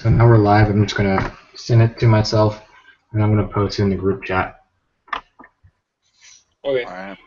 So now we're live. I'm just gonna send it to myself, and I'm gonna post it in the group chat. Okay. All right.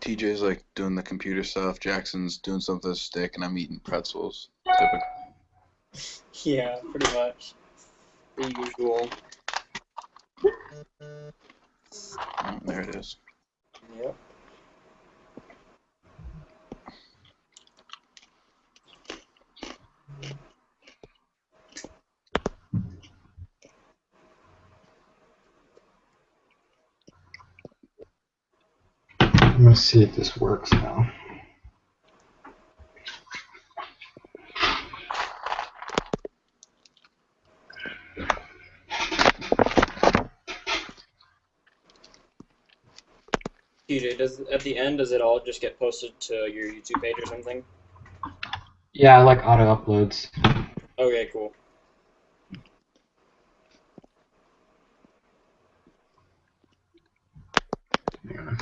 TJ's like doing the computer stuff. Jackson's doing something with a stick, and I'm eating pretzels. Typical. Yeah, pretty much. The usual. Oh, there it is. Yep. I'm gonna see if this works now. TJ, at the end, does it all just get posted to your YouTube page or something? Yeah, I like auto uploads. Okay, cool. Yeah.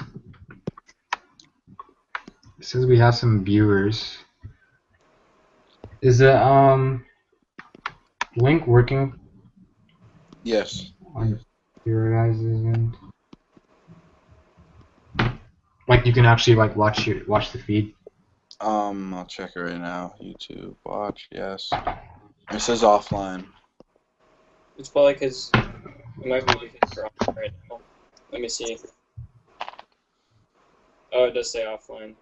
It says we have some viewers. Is the link working Yes. on your guys' end? Like you can actually like watch the feed. I'll check it right now. YouTube watch. Yes. It says offline. It's probably because it might be because you're on right now. Let me see. Oh, it does say offline.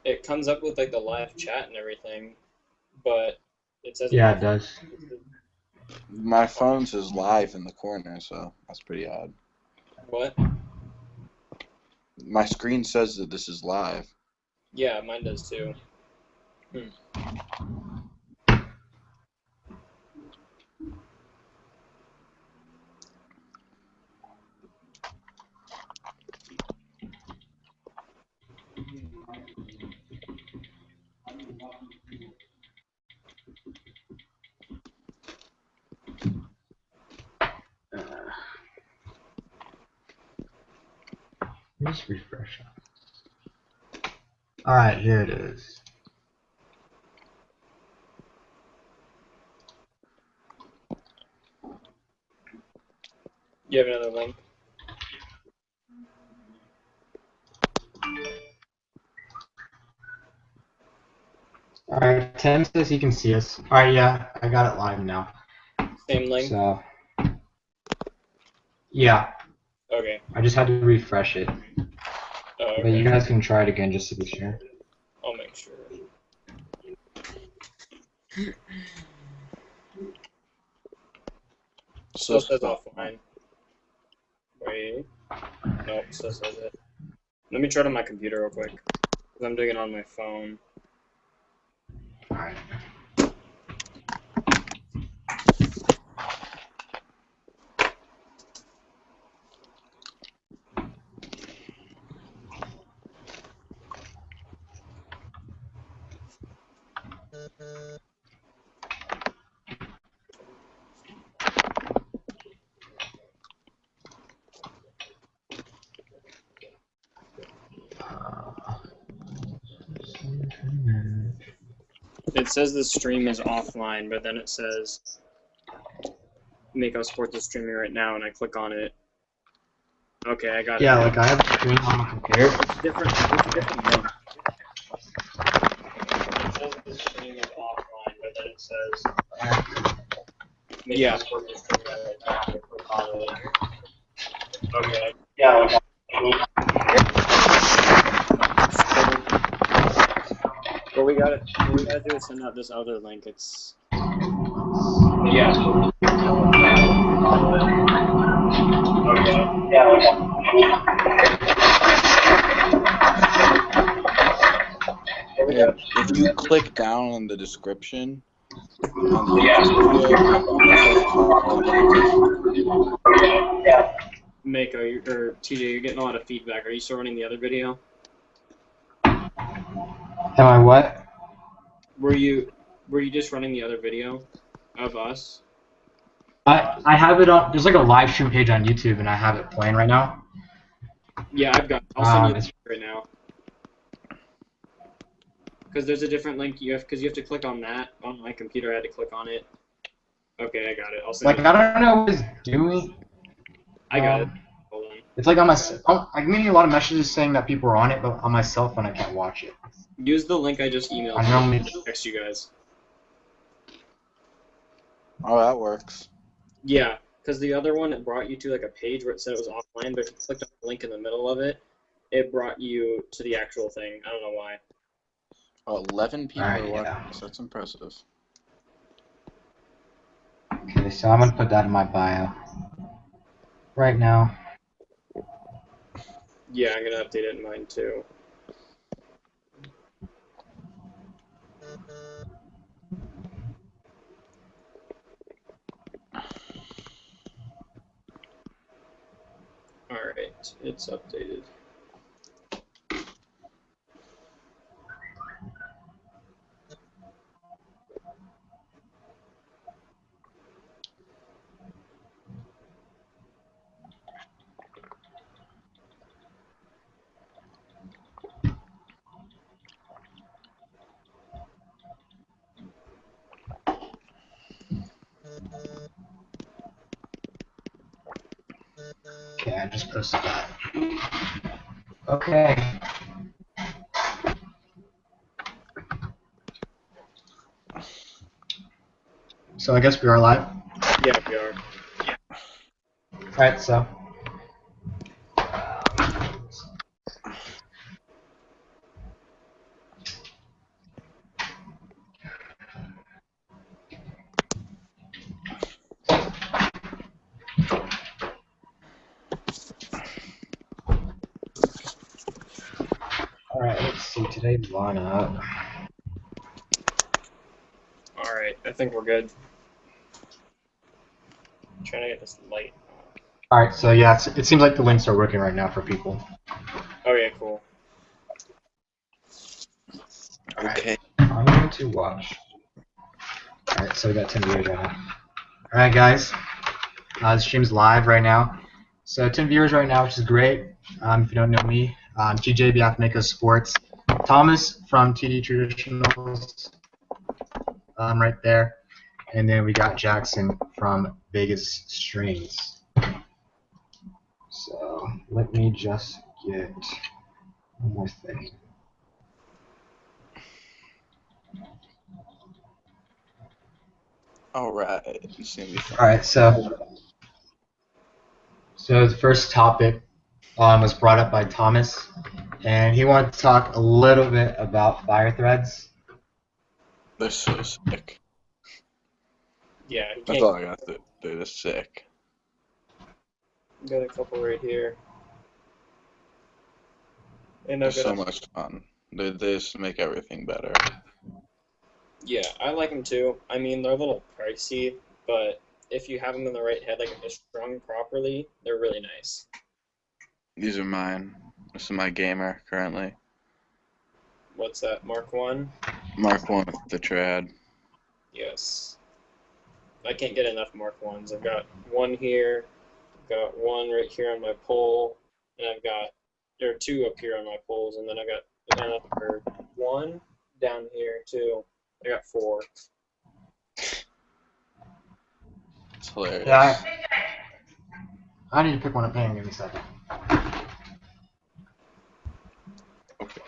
It comes up with like the live chat and everything, but it says Yeah, it does. My phone says live in the corner, so that's pretty odd. What? My screen says that this is live. Yeah, mine does too. Just refresh. All right, here it is. You have another link? All right, Tim says he can see us. All right, yeah, I got it live now. Same link? So, yeah. Okay. I just had to refresh it. Oh, okay. But you guys can try it again just to be sure. I'll make sure. Still says offline. Wait. Nope, still says it. Let me try it on my computer real quick. Because I'm doing it on my phone. Alright. It says the stream is offline, but then it says make us support the streaming right now, and I click on it. Okay, I got it. Yeah, like I have a screen on my computer. It's different. It's a different link. It says the stream is offline, but then it says make us support the streaming right now, and I click on it. Okay. Yeah. What we gotta do is send out this other link. It's yeah. Okay. Yeah. Yeah, if you click down in the description on the YouTube video, it says copy link. Yeah. Mako, or TJ, you're getting a lot of feedback. Are you still running the other video? Am I what? Were you just running the other video of us? I have it on. There's like a live stream page on YouTube, and I have it playing right now. Yeah, I've got it. I'll send you it right now. Because there's a different link because you have to click on that. On my computer, I had to click on it. Okay, I got it. I'll send it. I don't know what it's doing. I got it. Hold on. It's like on my. I'm getting a lot of messages saying that people are on it, but on my cell phone I can't watch it. Use the link I just emailed. I normally text you guys. Oh, that works. Yeah, because the other one, it brought you to like a page where it said it was offline, but if you clicked on the link in the middle of it, it brought you to the actual thing. I don't know why. Oh, 11 people Alright, are watching yeah. this. That's impressive. Okay, so I'm gonna put that in my bio right now. Yeah, I'm gonna update it in mine too. Alright, it's updated. Okay, I just posted that. Okay. So I guess we are live. Yeah, we are. Alright, so. Alright, let's see today's lineup. Alright, I think we're good. I'm trying to get this light. Alright, so yeah, it seems like the links are working right now for people. Okay, cool. Okay. I'm going to watch. Alright, so we got 10 viewers right now. Alright, guys. The stream's live right now. So 10 viewers right now, which is great. If you don't know me, TJ behalf Mako Sports. Thomas from TD Traditionals right there. And then we got Jaxon from Vegas Strings. So let me just get one more thing. Alright. It's gonna be fun. Alright, so the first topic was brought up by Thomas, and he wanted to talk a little bit about fire threads. They're so sick. Yeah, That's all I got. They're just sick. got a couple right here. And They're so much fun. They just make everything better. Yeah, I like them too. I mean, they're a little pricey, but if you have them in the right head, like if they're strung properly, they're really nice. These are mine. This is my gamer currently. What's that, Mark 1? Mark 1 with the trad. Yes. I can't get enough Mark 1s. I've got one here, I've got one right here on my pole, and there are two up here on my poles, and then I've got another one down here too. I got 4. It's hilarious. Yeah, I need to pick one up. Hang on, give me a second. Okay.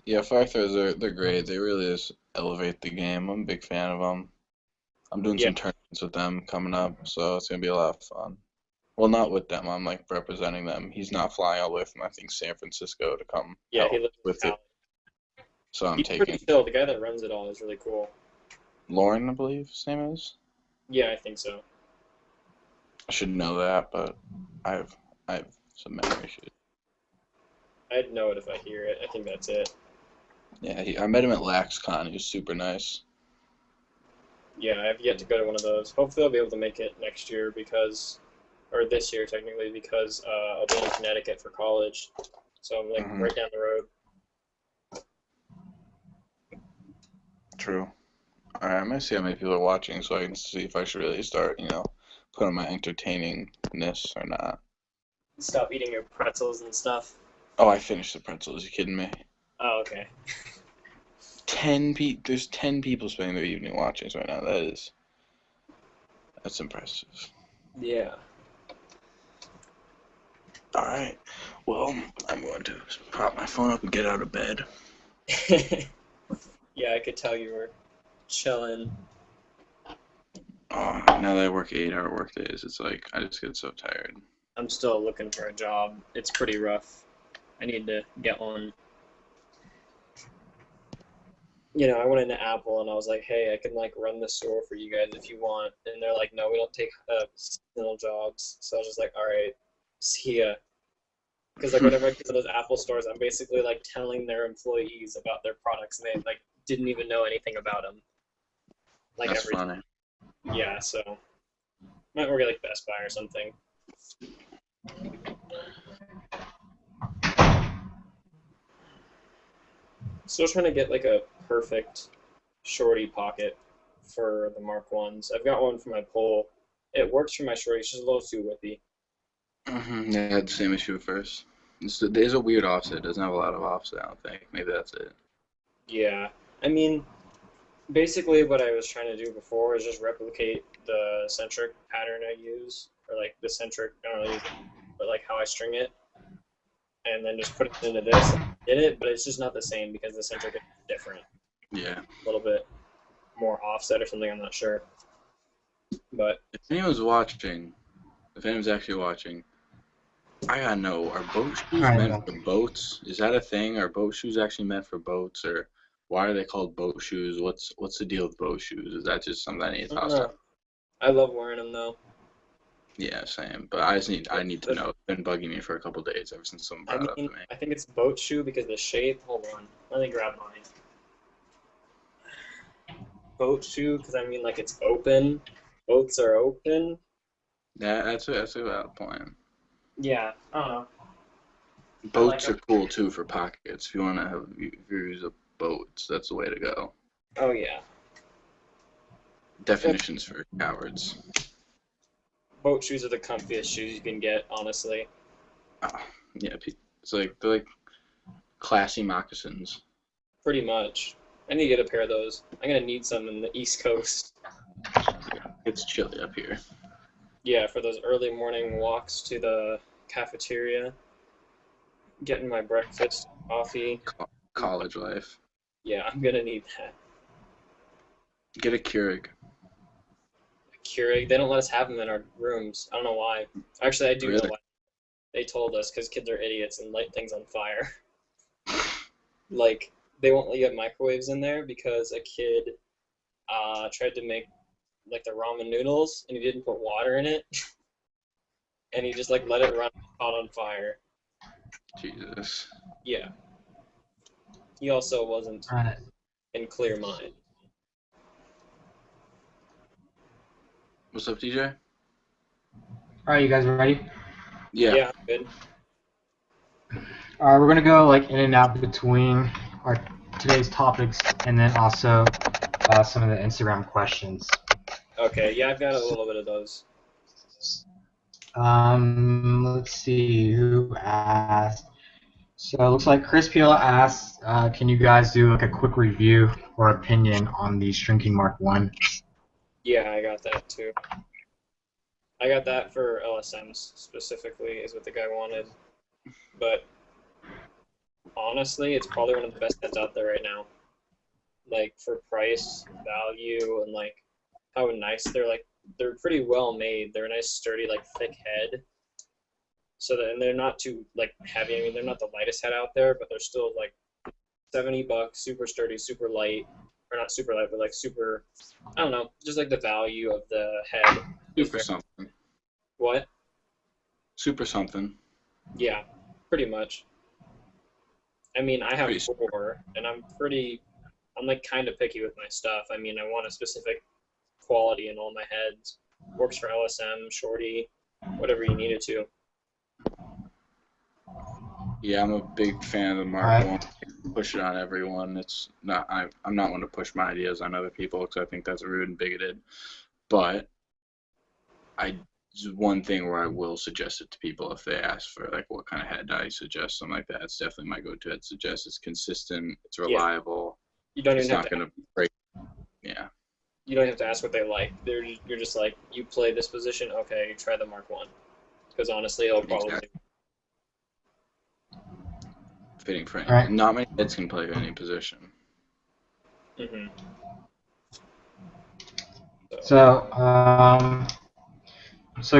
Yeah, fire throws they're great. They really just elevate the game. I'm a big fan of them. I'm doing some tournaments with them coming up, so it's gonna be a lot of fun. Well, not with them. I'm like representing them. He's not flying all the way from I think San Francisco to come Yeah, help he lives with in it. So I'm He's taking pretty chill. The guy that runs it all is really cool. Lauren, I believe his name is. Yeah, I think so. I should know that, but I have some memory issues. I'd know it if I hear it. I think that's it. Yeah, I met him at Lax Con. He was super nice. Yeah, I have yet to go to one of those. Hopefully I'll be able to make it next year because, or this year technically, because I'll be in Connecticut for college. So I'm like right down the road. True. Alright, I'm gonna see how many people are watching so I can see if I should really start, put on my entertainingness or not. Stop eating your pretzels and stuff. Oh, I finished the pretzels. You kidding me? Oh, okay. There's 10 people spending their evening watching right now. That's impressive. Yeah. Alright. Well, I'm going to prop my phone up and get out of bed. Yeah, I could tell you were chilling. Oh, now that I work 8-hour work days, it's like I just get so tired. I'm still looking for a job. It's pretty rough. I need to get one. I went into Apple and I was like, hey, I can run the store for you guys if you want. And they're like, no, we don't take seasonal jobs. So I was just like, all right, see ya. Because whenever I go to those Apple stores, I'm basically telling their employees about their products, and they didn't even know anything about them. That's everything. funny. Yeah, so might work at Best Buy or something. Still trying to get a perfect shorty pocket for the Mark 1s. I've got one for my pole. It works for my shorty. It's just a little too whippy. Yeah, I had the same issue at first. There's a weird offset. It doesn't have a lot of offset, I don't think. Maybe that's it. Yeah. I mean, basically what I was trying to do before is just replicate the centric pattern I use, or the centric, I don't know, but how I string it, and then just put it into this. Did it, but it's just not the same because the centric is different. Yeah. A little bit more offset or something, I'm not sure. But if anyone's actually watching, I gotta know, are boat shoes meant for boats? Is that a thing? Are boat shoes actually meant for boats, or why are they called boat shoes? What's the deal with boat shoes? Is that just something I need to toss out? I love wearing them though. Yeah, same. But I need to know. It's been bugging me for a couple days ever since someone brought it up to me. I think it's boat shoe because the shape. Hold on, let me grab mine. Boat shoe because it's open. Boats are open. Yeah, that's a valid point. Yeah, I don't know. Boats are cool too for pockets. If you want to have views of boats, that's the way to go. Oh yeah. Definitions for cowards. Boat shoes are the comfiest shoes you can get, honestly. Yeah, they're like classy moccasins. Pretty much. I need to get a pair of those. I'm gonna need some in the East Coast. It's chilly up here. Yeah, for those early morning walks to the cafeteria, getting my breakfast, coffee. College life. Yeah, I'm gonna need that. Get a Keurig. Keurig. They don't let us have them in our rooms. I don't know why. Actually, I do know why. They told us because kids are idiots and light things on fire. They won't let you have microwaves in there because a kid tried to make the ramen noodles and he didn't put water in it, and he just let it run hot on fire. Jesus. Yeah. He also wasn't in clear mind. What's up, DJ? Alright, you guys ready? Yeah. Yeah, good. Alright, we're gonna go in and out between our today's topics and then also some of the Instagram questions. Okay, yeah, I've got a little bit of those. Let's see who asked. So it looks like Chris Peel asked, can you guys do a quick review or opinion on the shrinking Mark 1? Yeah, I got that too. I got that for LSMs specifically, is what the guy wanted. But honestly, it's probably one of the best heads out there right now. Like for price, value, and like how nice they're like. They're pretty well made. They're a nice, sturdy, like thick head. So that, and they're not too like heavy. I mean, they're not the lightest head out there, but they're still like $70, super sturdy, super light, or not super light, but like super. I don't know, just like the value of the head. Super something. What? Super something. Yeah, pretty much. I mean, I have Pretty- 4, and I'm like kind of picky with my stuff. I mean, I want a specific quality in all my heads. Works for LSM, shorty, whatever you need it to. Yeah, I'm a big fan of the Mark Alright. 1. Push it on everyone. It's not. I'm not one to push my ideas on other people because I think that's rude and bigoted. But one thing where I will suggest it to people if they ask for like what kind of head I suggest, something like that. It's definitely my go-to head. Suggest it's consistent. It's reliable. You don't It's even have not to. gonna break. Yeah. You don't have to ask what they like. You're just like, you play this position, okay, you try the Mark 1. Because honestly, it'll probably. Exactly. Fitting for any. Alright. Not many heads can play any position. Mm-hmm. So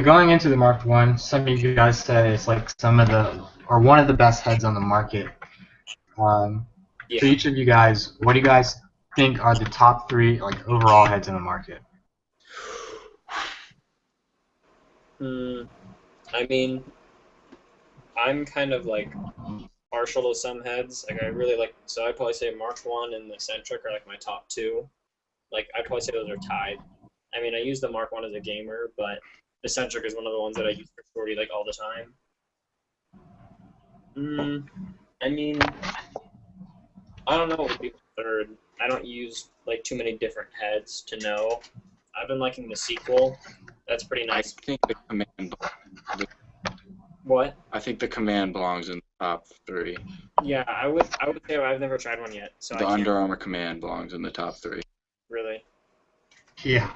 going into the Mark 1, some of you guys said it's like one of the best heads on the market. Yeah. For each of you guys, what do you guys think are the top 3 like overall heads in the market? I mean, I'm kind of like partial to some heads. Like I really like, so I'd probably say Mark 1 and the Centric are like my top 2. Like I'd probably say those are tied. I mean, I use the Mark 1 as a gamer, but the Centric is one of the ones that I use for shorty like all the time. I mean, I don't know what would be third. I don't use like too many different heads to know. I've been liking the sequel. That's pretty I nice. think the command. What? I think the command belongs in the top 3. Yeah, I would say I've never tried one yet, so The I can't Under Armour command belongs in the top 3. really. Yeah.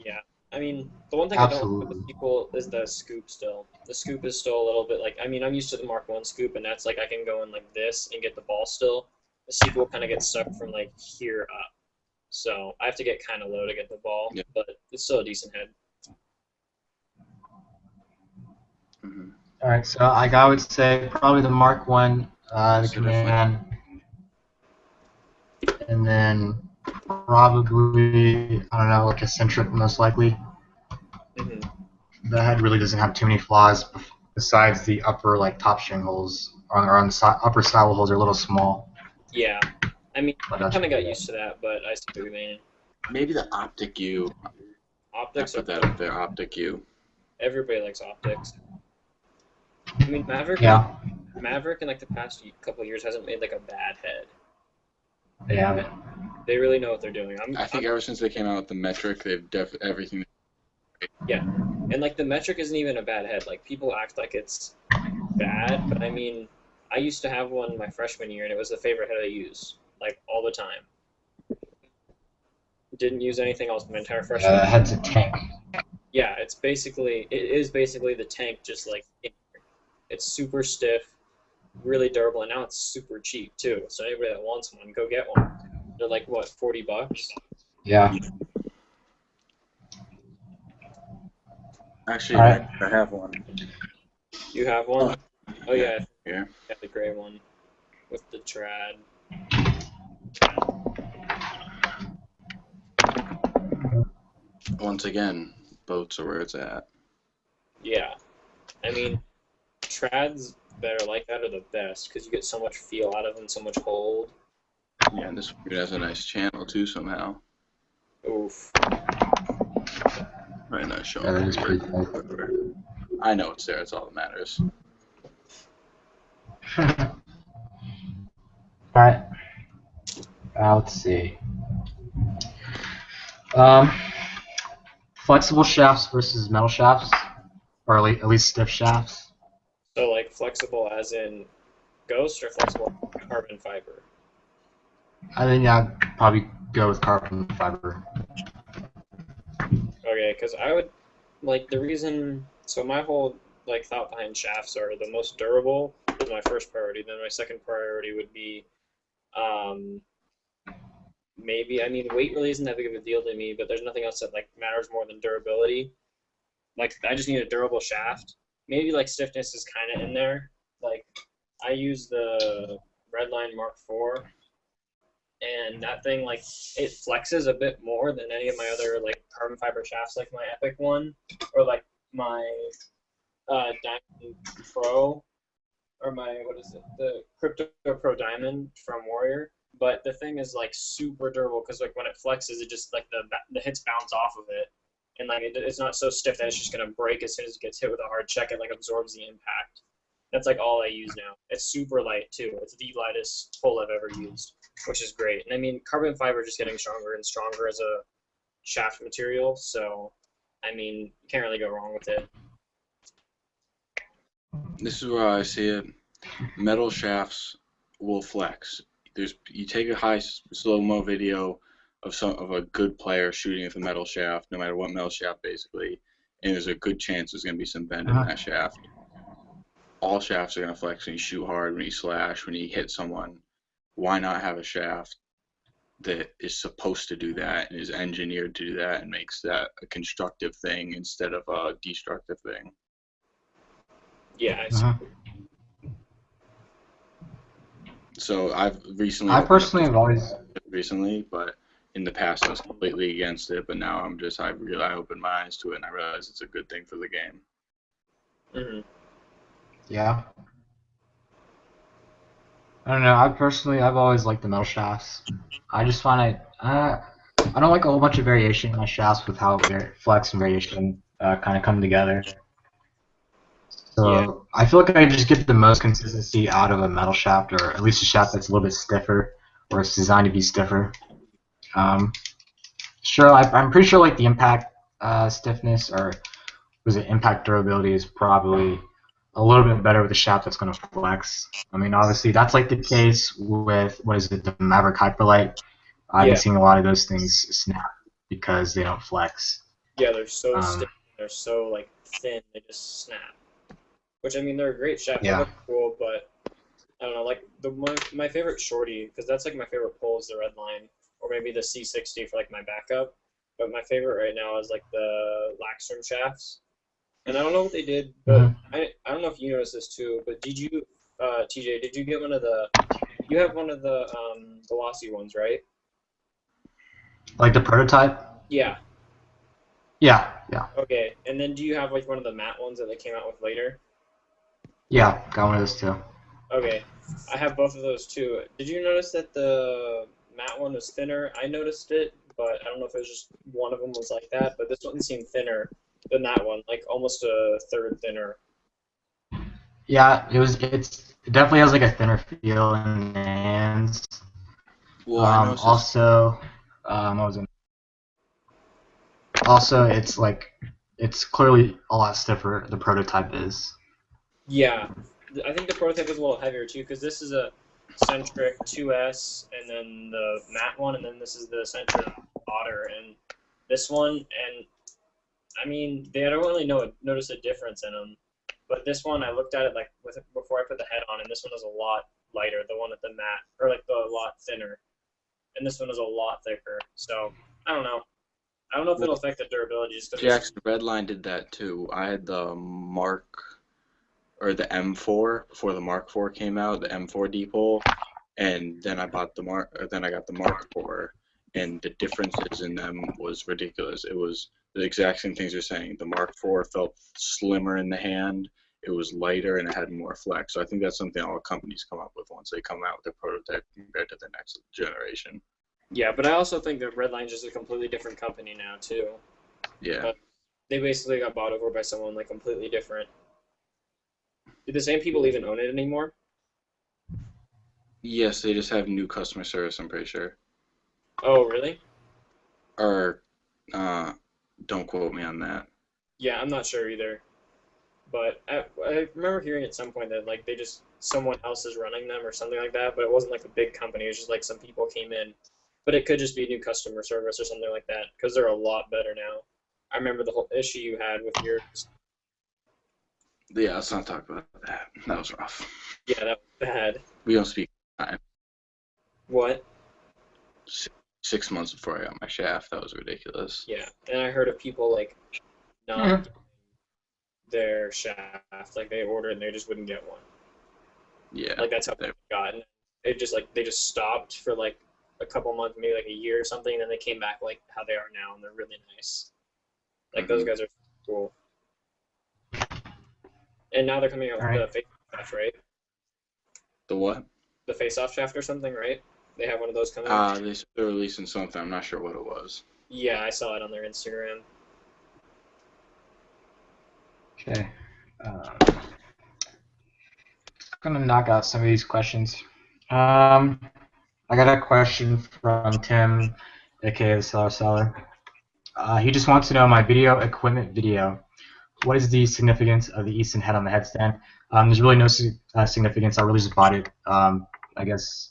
Yeah. I mean, the one thing I don't like Absolutely. with the sequel is the scoop still. The scoop is still a little bit like, I mean, I'm used to the Mark 1 scoop, and that's like I can go in like this and get the ball still. The sequel kind of gets stuck from like here up. So I have to get kind of low to get the ball, Yep. but it's still a decent head. Mm-hmm. All right, so I would say probably the Mark 1, the So command, and then probably, I don't know, like a Centric most likely. Mm-hmm. The head really doesn't have too many flaws besides the upper like top string holes, or on the upper saddle holes are a little small. Yeah. I mean, But I that's kind of got pretty used to that, but I see what you mean. Maybe the Optic U. Optics I are put that up there, Optic U. everybody likes optics. I mean, Maverick in like the past couple of years hasn't made like a bad head. They have it. They really know what they're doing. I think ever since they came out with the metric, they've everything. And like the metric isn't even a bad head. Like people act like it's bad, but I mean, I used to have one my freshman year, and it was the favorite head I used like all the time. Didn't use anything else my entire freshman year. Head's a tank. Yeah, it is basically the tank, just like it's super stiff, really durable, and now it's super cheap too. So anybody that wants one, go get one. They're like what, $40? Yeah. Actually, All right. I have one. You have one? Oh yeah, Here. got the gray one with the trad. Once again, boats are where it's at. Yeah, I mean, trads that are like that are the best because you get so much feel out of them, so much hold. Yeah, and this one has a nice channel too somehow. Oof. Right, not showing. Yeah, that is pretty cool. I know it's there. It's all that matters. All right. Let's see. Flexible shafts versus metal shafts, or at least stiff shafts. So like flexible as in ghost or flexible carbon fiber? I think I'd probably go with carbon fiber. Okay, because I would like the reason. So my whole like thought behind shafts are the most durable is my first priority. Then my second priority would be um, maybe I mean weight really isn't that big of a deal to me, but there's nothing else that like matters more than durability. Like I just need a durable shaft. Maybe like stiffness is kind of in there. Like I use the Redline Mark IV, and that thing like it flexes a bit more than any of my other like carbon fiber shafts, like my Epic one or like my Diamond Pro or my what is it, the Crypto Pro Diamond from Warrior. But the thing is like super durable because like when it flexes, it just like the hits bounce off of it, and like it's not so stiff that it's just gonna break as soon as it gets hit with a hard check. It like absorbs the impact. That's like all I use now. It's super light too. It's the lightest pull I've ever used, which is great. And I mean, carbon fiber is just getting stronger and stronger as a shaft material. So, I mean, you can't really go wrong with it. This is where I see it. Metal shafts will flex. You take a high slow-mo video of a good player shooting with a metal shaft, no matter what metal shaft basically, and there's a good chance there's going to be some bend in that shaft. All shafts are going to flex when you shoot hard, when you slash, when you hit someone. Why not have a shaft that is supposed to do that and is engineered to do that and makes that a constructive thing instead of a destructive thing? Yeah. So I've I personally have always recently, but in the past I was completely against it. But now I opened my eyes to it and I realize it's a good thing for the game. Mm-hmm. Yeah. I don't know. I've always liked the metal shafts. I just find I don't like a whole bunch of variation in my shafts with how flex and variation kind of come together. So Yeah. I feel like I just get the most consistency out of a metal shaft, or at least a shaft that's a little bit stiffer, or it's designed to be stiffer. Um, sure, I'm pretty sure like the impact stiffness or was it impact durability is probably a little bit better with a shaft that's going to flex. I mean, obviously that's like the case with what is it, the Maverick Hyperlight. I've been Yeah. seeing a lot of those things snap because they don't flex. Yeah. They're so Um, stiff. They're so like thin. They just snap. Which I mean, they're a great shaft. They yeah. look cool, but I don't know. Like my favorite shorty, because that's like my favorite pull is the red line, or maybe the C60 for like my backup. But my favorite right now is like the Laxroom shafts. And I don't know what they did, but Mm-hmm. I don't know if you noticed this too. But did you, TJ? Did you get one of the? You have one of the Velocity ones, right? Like the prototype? Yeah. Yeah, yeah. Okay. And then do you have like one of the matte ones that they came out with later? Yeah, got one of those too. Okay. I have both of those too. Did you notice that the matte one was thinner? I noticed it, but I don't know if it was just one of them was like that. But this one seemed thinner than that one, like almost a third thinner. Yeah, it definitely has like a thinner feel in the hands. Well, I noticed this. Also, what was it? Also, it's clearly a lot stiffer. The prototype is. Yeah, I think the prototype was a little heavier too, because this is a centric 2S, and then the matte one, and then this is the centric otter, and this one, and I mean, I don't really notice a difference in them, but this one I looked at it like before I put the head on, and this one is a lot lighter, the one at the matte, or like the lot thinner, and this one is a lot thicker. So I don't know. I don't know if it'll affect the durability just because. Jaxon Redline did that too. I had the the M4 before the Mark IV came out, the M4 dipole, and then I got the Mark IV, and the differences in them was ridiculous. It was the exact same things you're saying. The Mark IV felt slimmer in the hand, it was lighter, and it had more flex. So I think that's something all companies come up with once they come out with their prototype compared to the next generation. Yeah, but I also think that Redline's just a completely different company now too. Yeah. They basically got bought over by someone like completely different. Do the same people even own it anymore? Yes, they just have new customer service, I'm pretty sure. Oh, really? Or, don't quote me on that. Yeah, I'm not sure either. But I remember hearing at some point that like someone else is running them or something like that. But it wasn't like a big company. It was just like some people came in But it could just be new customer service or something like that, because they're a lot better now. I remember the whole issue you had with yours. Yeah, let's not talk about that. That was rough. Yeah, that was bad. We don't speak time. What? 6 months before I got my shaft, that was ridiculous. Yeah, and I heard of people like not getting their shaft, like they ordered and they just wouldn't get one. Yeah. Like that's how they got. And it just like they just stopped for like a couple months, maybe like a year or something, and then they came back like how they are now, and they're really nice. Like those guys are cool. And now they're coming out with the face-off shaft, right? The what? The face-off shaft or something, right? They have one of those coming out. They're releasing something. I'm not sure what it was. Yeah, I saw it on their Instagram. Okay. Gonna knock out some of these questions. I got a question from Tim, aka the Seller. He just wants to know my video equipment video. What is the significance of the Easton head on the headstand? There's really no significance. I really just bought it. I guess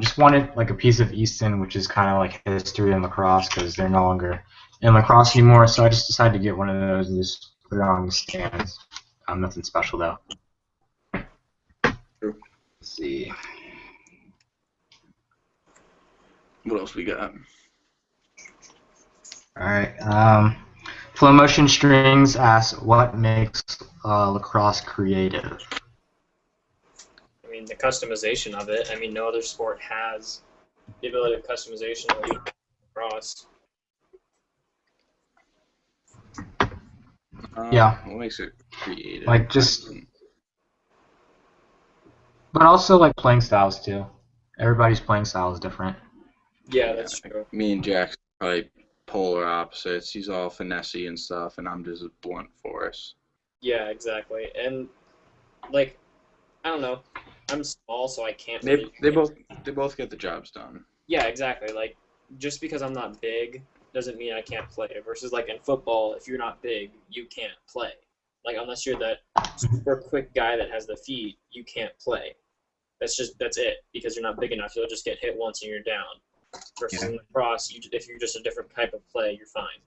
just wanted like a piece of Easton, which is kind of like history in lacrosse because they're no longer in lacrosse anymore. So I just decided to get one of those and just put it on the stands. Nothing special though. True. Let's see. What else we got? All right. Flow Motion Strings asks, what makes lacrosse creative? I mean, the customization of it. I mean, no other sport has the ability of customization like lacrosse. Yeah. What makes it creative? Like just, but also like playing styles too. Everybody's playing style is different. Yeah, that's true. Me and Jaxon probably polar opposites. He's all finessey and stuff, and I'm just a blunt force. Yeah, exactly. And like, I don't know. I'm small, so I can't. They both get the jobs done. Yeah, exactly. Like, just because I'm not big doesn't mean I can't play. Versus like in football, if you're not big, you can't play. Like unless you're that super quick guy that has the feet, you can't play. That's it because you're not big enough. You'll just get hit once and you're down. Versus in lacrosse, if you're just a different type of play, you're fine.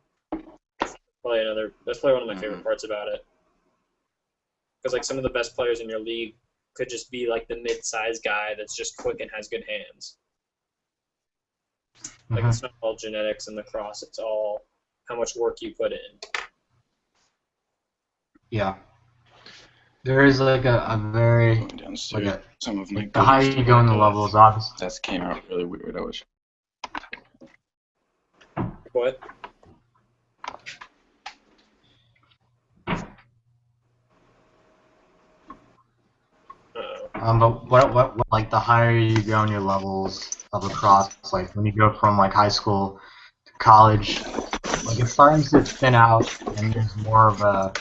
That's probably one of my favorite parts about it. Because like some of the best players in your league could just be like the mid-sized guy that's just quick and has good hands. Like it's not all genetics in lacrosse; it's all how much work you put in. Yeah. There is like a very Going downstairs. Some of my the higher you go in the levels, obviously. That came out really weird. I wish. What? But what like the higher you go in your levels of lacrosse, like when you go from like high school to college, like it's starting to thin out, and there's more of a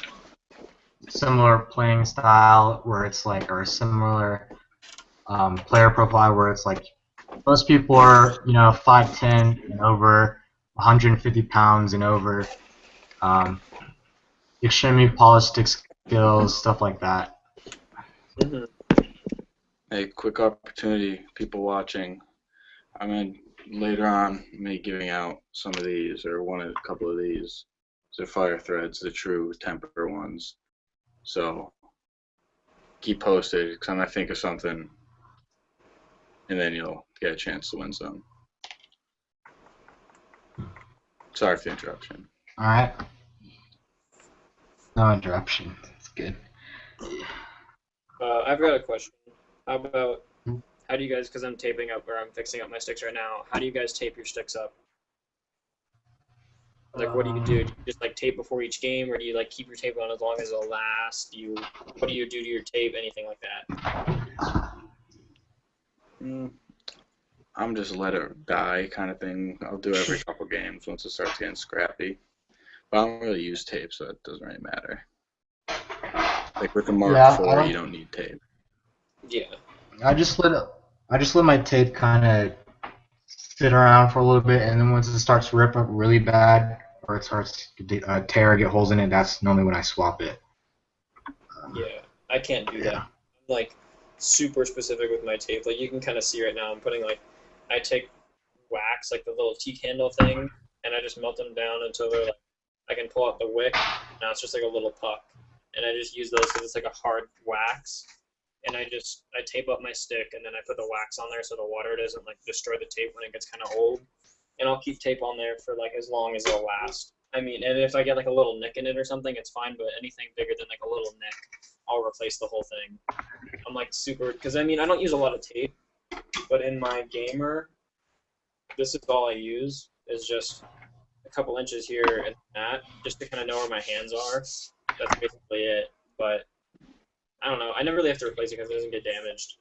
similar playing style where it's like, or a similar player profile where it's like most people are 5'10" and over, 150 pounds and over, extremely polished stick skills, stuff like that. Mm-hmm. Hey, quick opportunity, people watching. I'm gonna later on me giving out some of these or a couple of these. They're fire threads, the true temper ones. So keep posted because I'm gonna think of something, and then you'll get a chance to win some. Sorry for the interruption. All right. No interruption. That's good. I've got a question. How about how do you guys? Because I'm taping up or I'm fixing up my sticks right now. How do you guys tape your sticks up? Like, what do you do? Do you just like tape before each game, or do you like keep your tape on as long as it'll last? What do you do to your tape? Anything like that? I'm just let it die kind of thing. I'll do every couple games once it starts getting scrappy. But I don't really use tape, so it doesn't really matter. Like with the Mark IV, you don't need tape. Yeah. I just let my tape kind of sit around for a little bit, and then once it starts to rip up really bad, or it starts to tear or get holes in it, that's normally when I swap it. Yeah, I can't do that. I'm like super specific with my tape. Like you can kind of see right now, I'm putting like I take wax, like the little tea candle thing, and I just melt them down until they're like, I can pull out the wick. Now it's just like a little puck, and I just use those because it's like a hard wax. And I tape up my stick, and then I put the wax on there so the water doesn't like destroy the tape when it gets kind of old. And I'll keep tape on there for like as long as it'll last. I mean, and if I get like a little nick in it or something, it's fine. But anything bigger than like a little nick, I'll replace the whole thing. I'm like super, because I mean I don't use a lot of tape, but in my gamer, this is all I use is just a couple inches here and that, just to kind of know where my hands are. That's basically it. But I don't know. I never really have to replace it because it doesn't get damaged.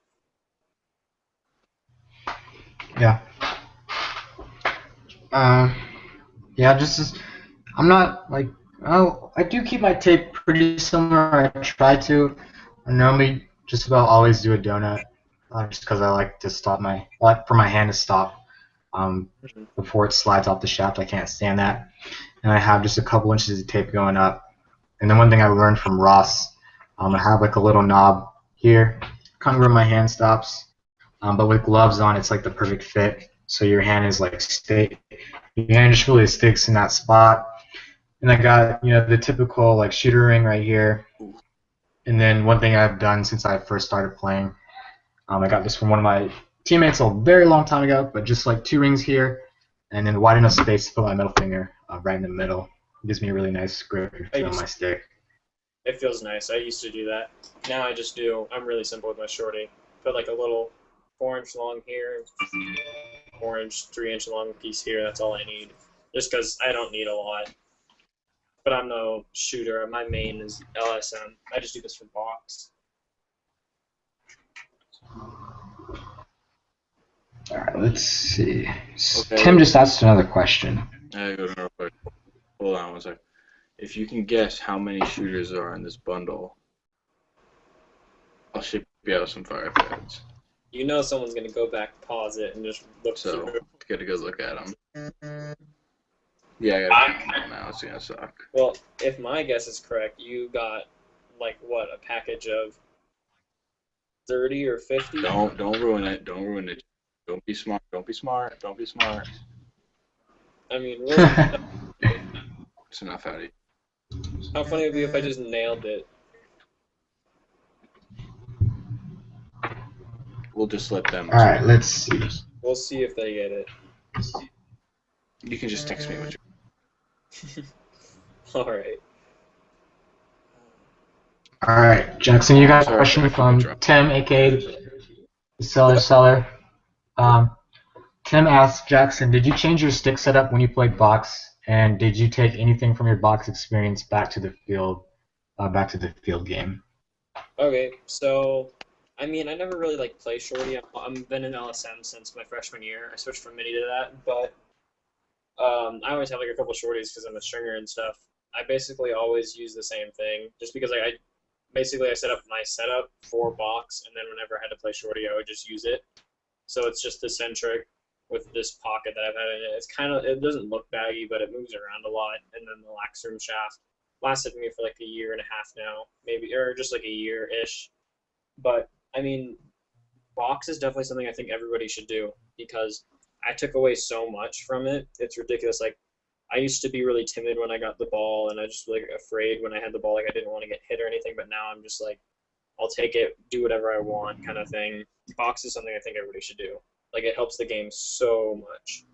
Yeah. Yeah, I'm not like, oh, I do keep my tape pretty similar. I try to. I normally just about always do a donut, just because I like to I like for my hand to stop before it slides off the shaft. I can't stand that. And I have just a couple inches of tape going up. And then one thing I learned from Ross, I have like a little knob here, kind of where my hand stops. But with gloves on, it's like the perfect fit. So your hand is like your hand just really sticks in that spot. And I got, the typical like shooter ring right here. And then one thing I've done since I first started playing, I got this from one of my teammates a very long time ago, but just like 2 rings here, and then wide enough space to put my middle finger right in the middle. It gives me a really nice grip on my stick. It feels nice. I used to do that. Now I just do. I'm really simple with my shorty. Put like a little 4-inch long here, 4-inch, 3-inch long piece here. That's all I need. Just because I don't need a lot. But I'm no shooter. My main is LSM. I just do this for box. All right, let's see. Okay. Tim just asked another question. Hold on one second. If you can guess how many shooters there are in this bundle, I'll ship you out some fire pads. You know someone's going to go back, pause it, and just look So, through. get a good look at them. Yeah, I gotta count them now. It's gonna suck. Well, if my guess is correct, you got, like, what, a package of 30 or 50? Don't ruin it. Don't ruin it. Don't be smart. Don't be smart. Don't be smart. I mean, really, It's enough out of you. how funny would it be if I just nailed it? We'll just let them. All right, let's see. We'll see if they get it. You can just text me what you. All right. All right, Jackson, you got a question from Tim, aka the Seller. Tim asks, Jackson, did you change your stick setup when you played box, and did you take anything from your box experience back to the field game? Okay, so, I mean, I never really, like, play shorty. I've been in LSM since my freshman year. I switched from mini to that, but I always have, like, a couple shorties because I'm a stringer and stuff. I basically always use the same thing, just because I set up my setup for box, and then whenever I had to play shorty, I would just use it. So it's just the centric with this pocket that I've had in it. It's it doesn't look baggy, but it moves around a lot. And then the Lax shaft lasted me for like a year and a half now, maybe, or just like a year-ish. But, I mean, box is definitely something I think everybody should do because I took away so much from it. It's ridiculous. Like, I used to be really timid when I got the ball, and I just like afraid when I had the ball. Like, I didn't want to get hit or anything, but now I'm just like, I'll take it, do whatever I want kind of thing. Box is something I think everybody should do. Like, it helps the game so much.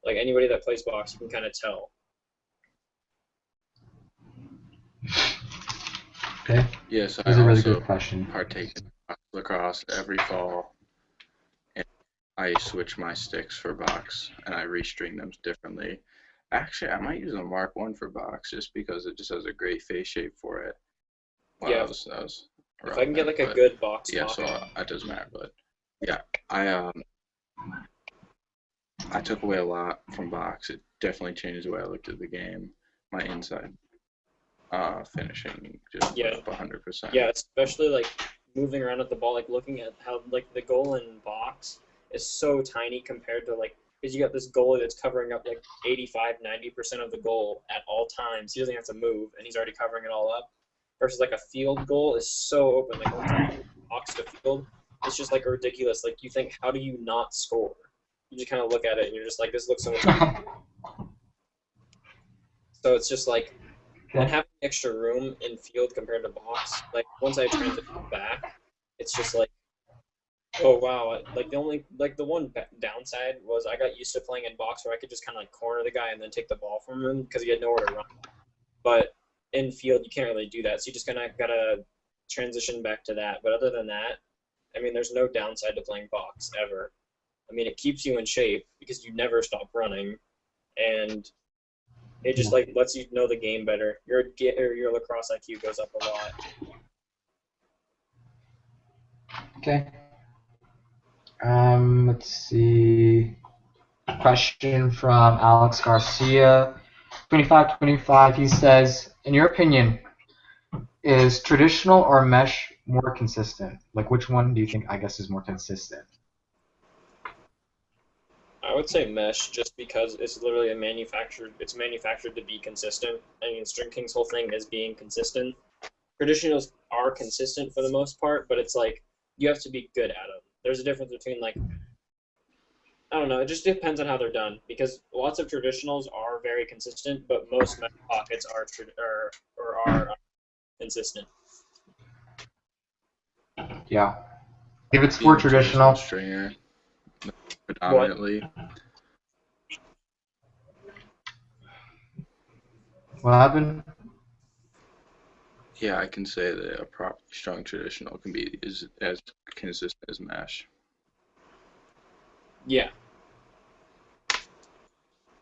Like, anybody that plays box, you can kind of tell. Okay. Yes, That's a really good question. Partake in lacrosse every fall, and I switch my sticks for box, and I restring them differently. Actually, I might use a Mark 1 for box just because it just has a great face shape for it. Well, yeah. That was if I can get like a good box. Yeah, so that doesn't matter. But yeah, I took away a lot from box. It definitely changed the way I looked at the game. My inside finishing just went up 100%. Yeah, especially like moving around at the ball, like looking at how like the goal in box is so tiny compared to like, because you got this goalie that's covering up like 85-90% of the goal at all times. He doesn't have to move, and he's already covering it all up. Versus like a field goal is so open, like box to field, it's just like ridiculous. Like you think, how do you not score? you just kind of look at it and you're just like, this looks so much. So it's just like, and having extra room in field compared to box, like once I transition back, it's just like, oh wow, like the one downside was I got used to playing in box where I could just kind of like corner the guy and then take the ball from him because he had nowhere to run. But in field, you can't really do that, so you just kind of gotta transition back to that. But other than that, I mean, there's no downside to playing box ever. I mean, it keeps you in shape because you never stop running, and it just like lets you know the game better. Your lacrosse IQ goes up a lot. Okay. Let's see. Question from Alex Garcia, 2525. He says, in your opinion, is traditional or mesh more consistent? Like, which one do you think, I guess, is more consistent? I would say mesh, just because it's literally it's manufactured to be consistent. I mean, String King's whole thing is being consistent. Traditionals are consistent for the most part, but it's like you have to be good at them. There's a difference between like, I don't know, it just depends on how they're done, because lots of traditionals are very consistent, but most mesh pockets are consistent. Yeah. If it's for traditional stringer, predominantly. What happened? Yeah, I can say that a properly strung traditional can be as consistent as mesh. Yeah.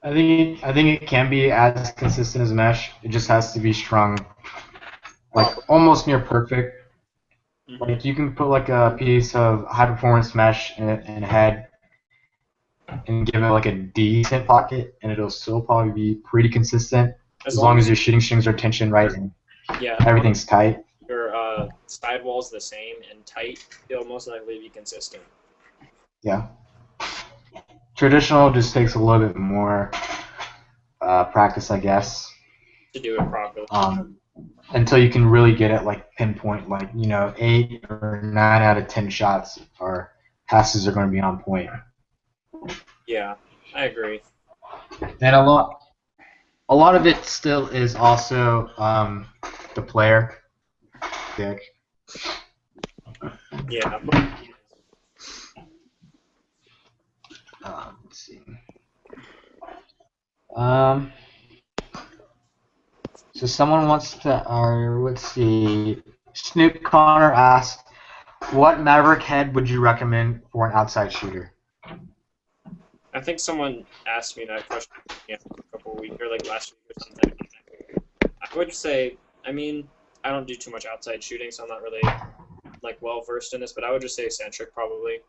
I think it can be as consistent as mesh. It just has to be strung like almost near perfect. Mm-hmm. Like you can put like a piece of high performance mesh in a head and give it like a decent pocket, and it'll still probably be pretty consistent as long as your shooting strings are tensioned right and everything's tight. Your sidewall's the same and tight, it'll most likely be consistent. Yeah. Traditional just takes a little bit more practice, I guess. To do it properly. Until you can really get it like pinpoint, like 8 or 9 out of 10 shots or passes are going to be on point. Yeah, I agree. And a lot of it still is also the player. Dick. Yeah. Let's see. So someone wants to, let's see. Snoop Connor asked, what Maverick head would you recommend for an outside shooter? I think someone asked me that question a couple of weeks, or like last week or something. I would say, I mean, I don't do too much outside shooting, so I'm not really like well versed in this, but I would just say Centric probably.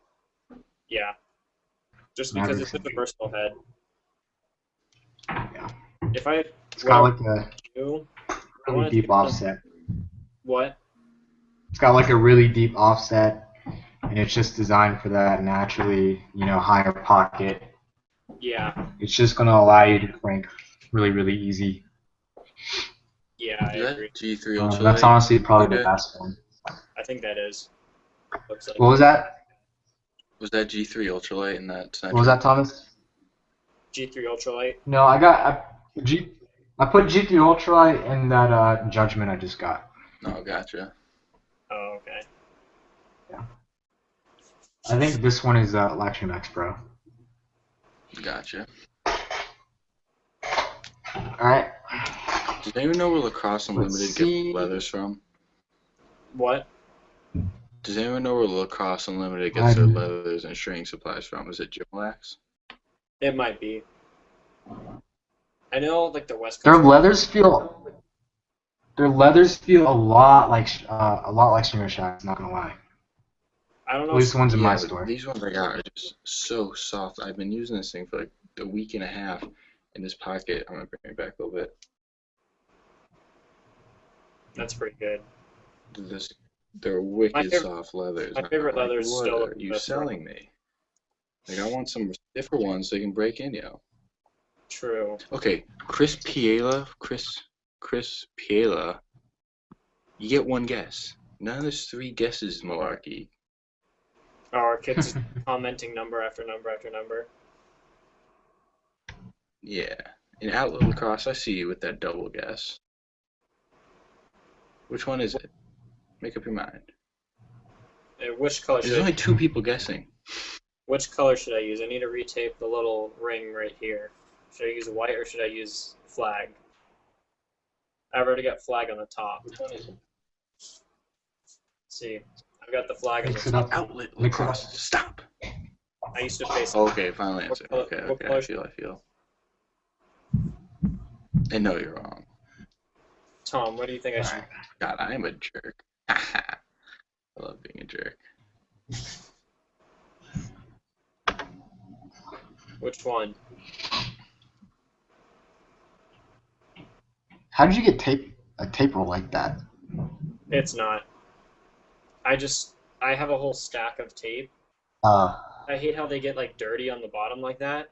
Yeah. Just because it's such a versatile head. Yeah. It's got like a really deep offset. What? It's got like a really deep offset, and it's just designed for that naturally, higher pocket. Yeah. It's just going to allow you to crank really, really easy. Yeah, I agree. G3 Ultralight. That's honestly probably the best one. I think that is. Looks like. What was that? Was that G3 Ultralight in that Centric? What was that, Thomas? G3 Ultralight. No, I put G3 Ultralight in that Judgment I just got. Oh, gotcha. Oh, okay. Yeah. I think this one is Lax Pro. Gotcha. Alright. Does anyone know where Lacrosse Unlimited gets leathers from? What? Does anyone know where Lacrosse Unlimited gets their leathers and string supplies from? Is it Jim Lax? It might be. I know, like the West Coast. Their leathers feel a lot like Stringer Shacks. Not gonna lie. I don't know. At least the ones in my store. These ones I got are just so soft. I've been using this thing for like a week and a half in this pocket. I'm gonna bring it back a little bit. That's pretty good. They're wicked soft leathers. My favorite leathers still. What are you selling me? Like, I want some stiffer ones so they can break in, True. Okay, Chris Piela. You get one guess. Now there's 3 guesses, Malarkey. Our kids commenting number after number after number. Yeah. In Outlaw Lacrosse, I see you with that double guess. Which one is it? Make up your mind. Which color There's should only 2 people guessing. Which color should I use? I need to retape the little ring right here. Should I use white or should I use flag? I've already got flag on the top. Which one is it? Let's see, I've got the flag on the Mix it top. up. Outlet Mix it Lacrosse. up. Stop. I used to face. Okay, final answer. color- Okay, what okay. color- I feel. And no, you're wrong. Tom, what do you think I All should? right. God, I am a jerk. I love being a jerk. Which one? How did you get a tape roll like that? It's not. I have a whole stack of tape. Uh, I hate how they get like dirty on the bottom like that.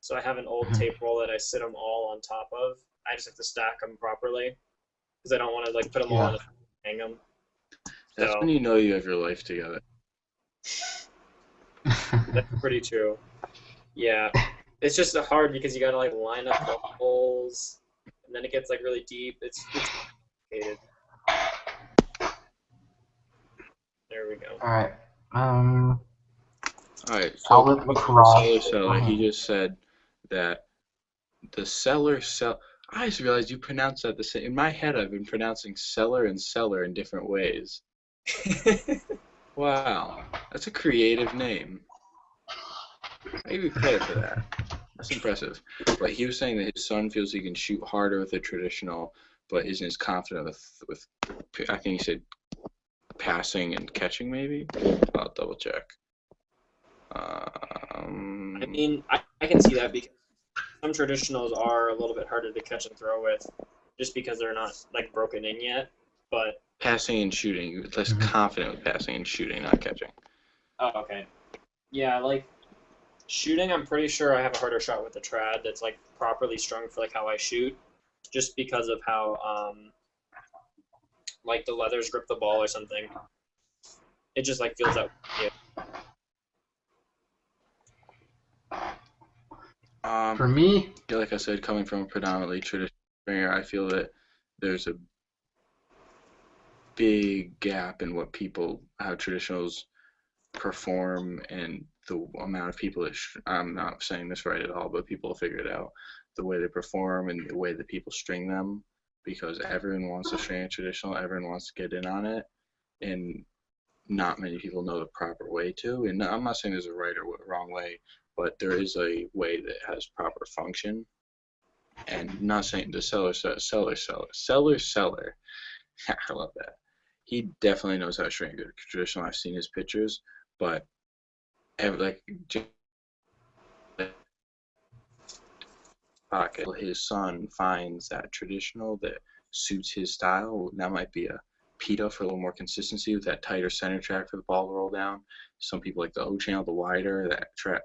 So I have an old tape roll that I sit them all on top of. I just have to stack them properly because I don't want to like put them all Yeah. on and hang them. That's So when you know you have your life together. that's pretty true. Yeah, it's just hard because you gotta like line up the holes, and then it gets like really deep. It's complicated. There we go. All right. Alright, so Outlet Lacrosse. seller, he just said that the seller I just realized you pronounce that the same. In my head, I've been pronouncing seller and seller in different ways. Wow, that's a creative name. I give you credit for that. That's impressive. But he was saying that his son feels he can shoot harder with a traditional, but isn't as confident with I think he said passing and catching maybe. I'll double check. I mean, I can see that because some traditionals are a little bit harder to catch and throw with, just because they're not like broken in yet. But Passing and shooting, less confident with passing and shooting, not catching. oh, okay. Yeah, like shooting, I'm pretty sure I have a harder shot with the trad that's like properly strung for like how I shoot, just because of how like the leathers grip the ball or something. It just like feels that. Yeah. For me, Like I said, coming from a predominantly traditional ringer, I feel that there's a big gap in how traditionals perform and the amount of people that I'm not saying this right at all, but people figure it out, the way they perform and the way that people string them, because everyone wants to string a traditional, everyone wants to get in on it, and not many people know the proper way to. And I'm not saying there's a right or wrong way, but there is a way that has proper function. And not saying the seller. I love that. He definitely knows how to string a good traditional. I've seen his pictures, but his son finds that traditional that suits his style. That might be a pita for a little more consistency with that tighter center track for the ball to roll down. Some people like the O channel, the wider, that trad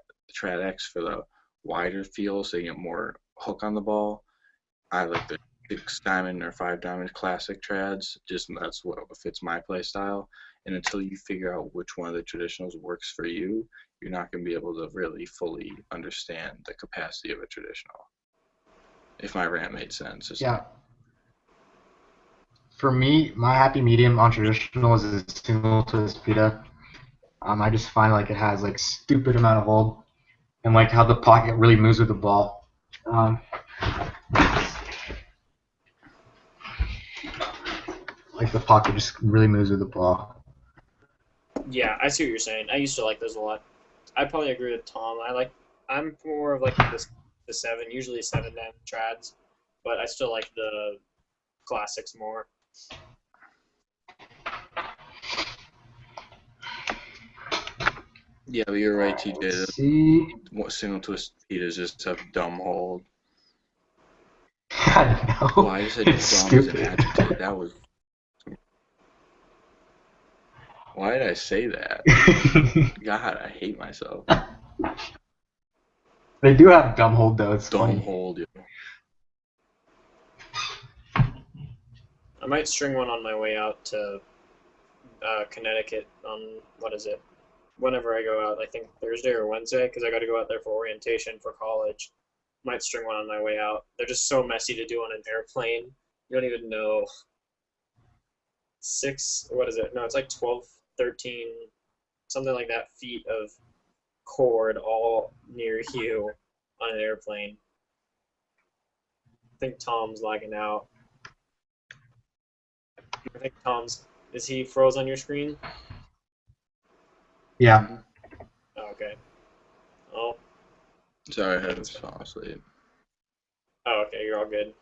X for the wider feel, so you get more hook on the ball. I like the 6 diamond or 5 diamond classic trads. Just that's what fits my play style. And until you figure out which one of the traditionals works for you, you're not going to be able to really fully understand the capacity of a traditional. If my rant made sense. yeah. For me, my happy medium on traditional is a single twist pita. I just find like it has like stupid amount of hold, and like how the pocket really moves with the ball. Like the pocket just really moves with the ball. Yeah, I see what you're saying. I used to like those a lot. I probably agree with Tom. I'm more of like the 7, usually 7 diamond trads, but I still like the classics more. Yeah, but you're right, TJ. See, Single twist pitas just have dumb hold. I know. Oh, I just said It's dumb as an stupid. adjective. That was. Why did I say that? God, I hate myself. They do have dumb hold though. It's Dumb funny. hold, yo. I might string one on my way out to Connecticut on, what is it? Whenever I go out, I think Thursday or Wednesday, because I got to go out there for orientation for college. Might string one on my way out. They're just so messy to do on an airplane. You don't even know. What is it? No, it's like 12, 13, something like that feet of cord all near you on an airplane. I think Tom's lagging out. I think is he froze on your screen? Yeah. Oh, okay. Oh. Sorry, I had to fall asleep. Oh, okay, you're all good.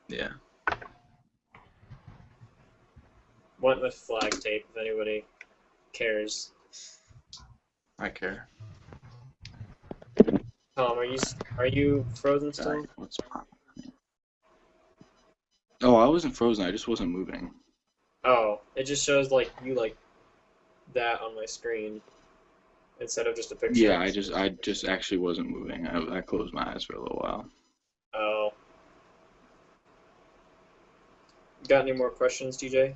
Yeah. Went with flag tape if anybody cares. I care. Tom, are you frozen still? What's Oh, I wasn't frozen. I just wasn't moving. Oh, it just shows like you like that on my screen instead of just a picture. Yeah, I just actually wasn't moving. I closed my eyes for a little while. Oh. Got any more questions, TJ?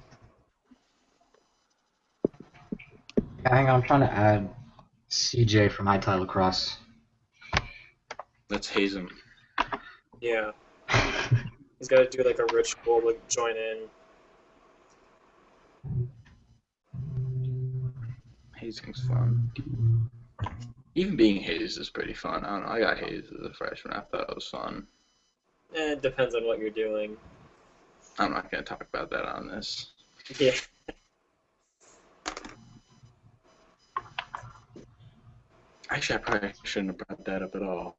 Yeah, hang on, I'm trying to add CJ from Lacrosse. Let's haze him. Yeah. He's got to do like a ritual, like join in. Hazing's fun. Even being hazed is pretty fun. I don't know. I got hazed as a freshman. I thought it was fun. It depends on what you're doing. I'm not gonna talk about that on this. Yeah. Actually, I probably shouldn't have brought that up at all.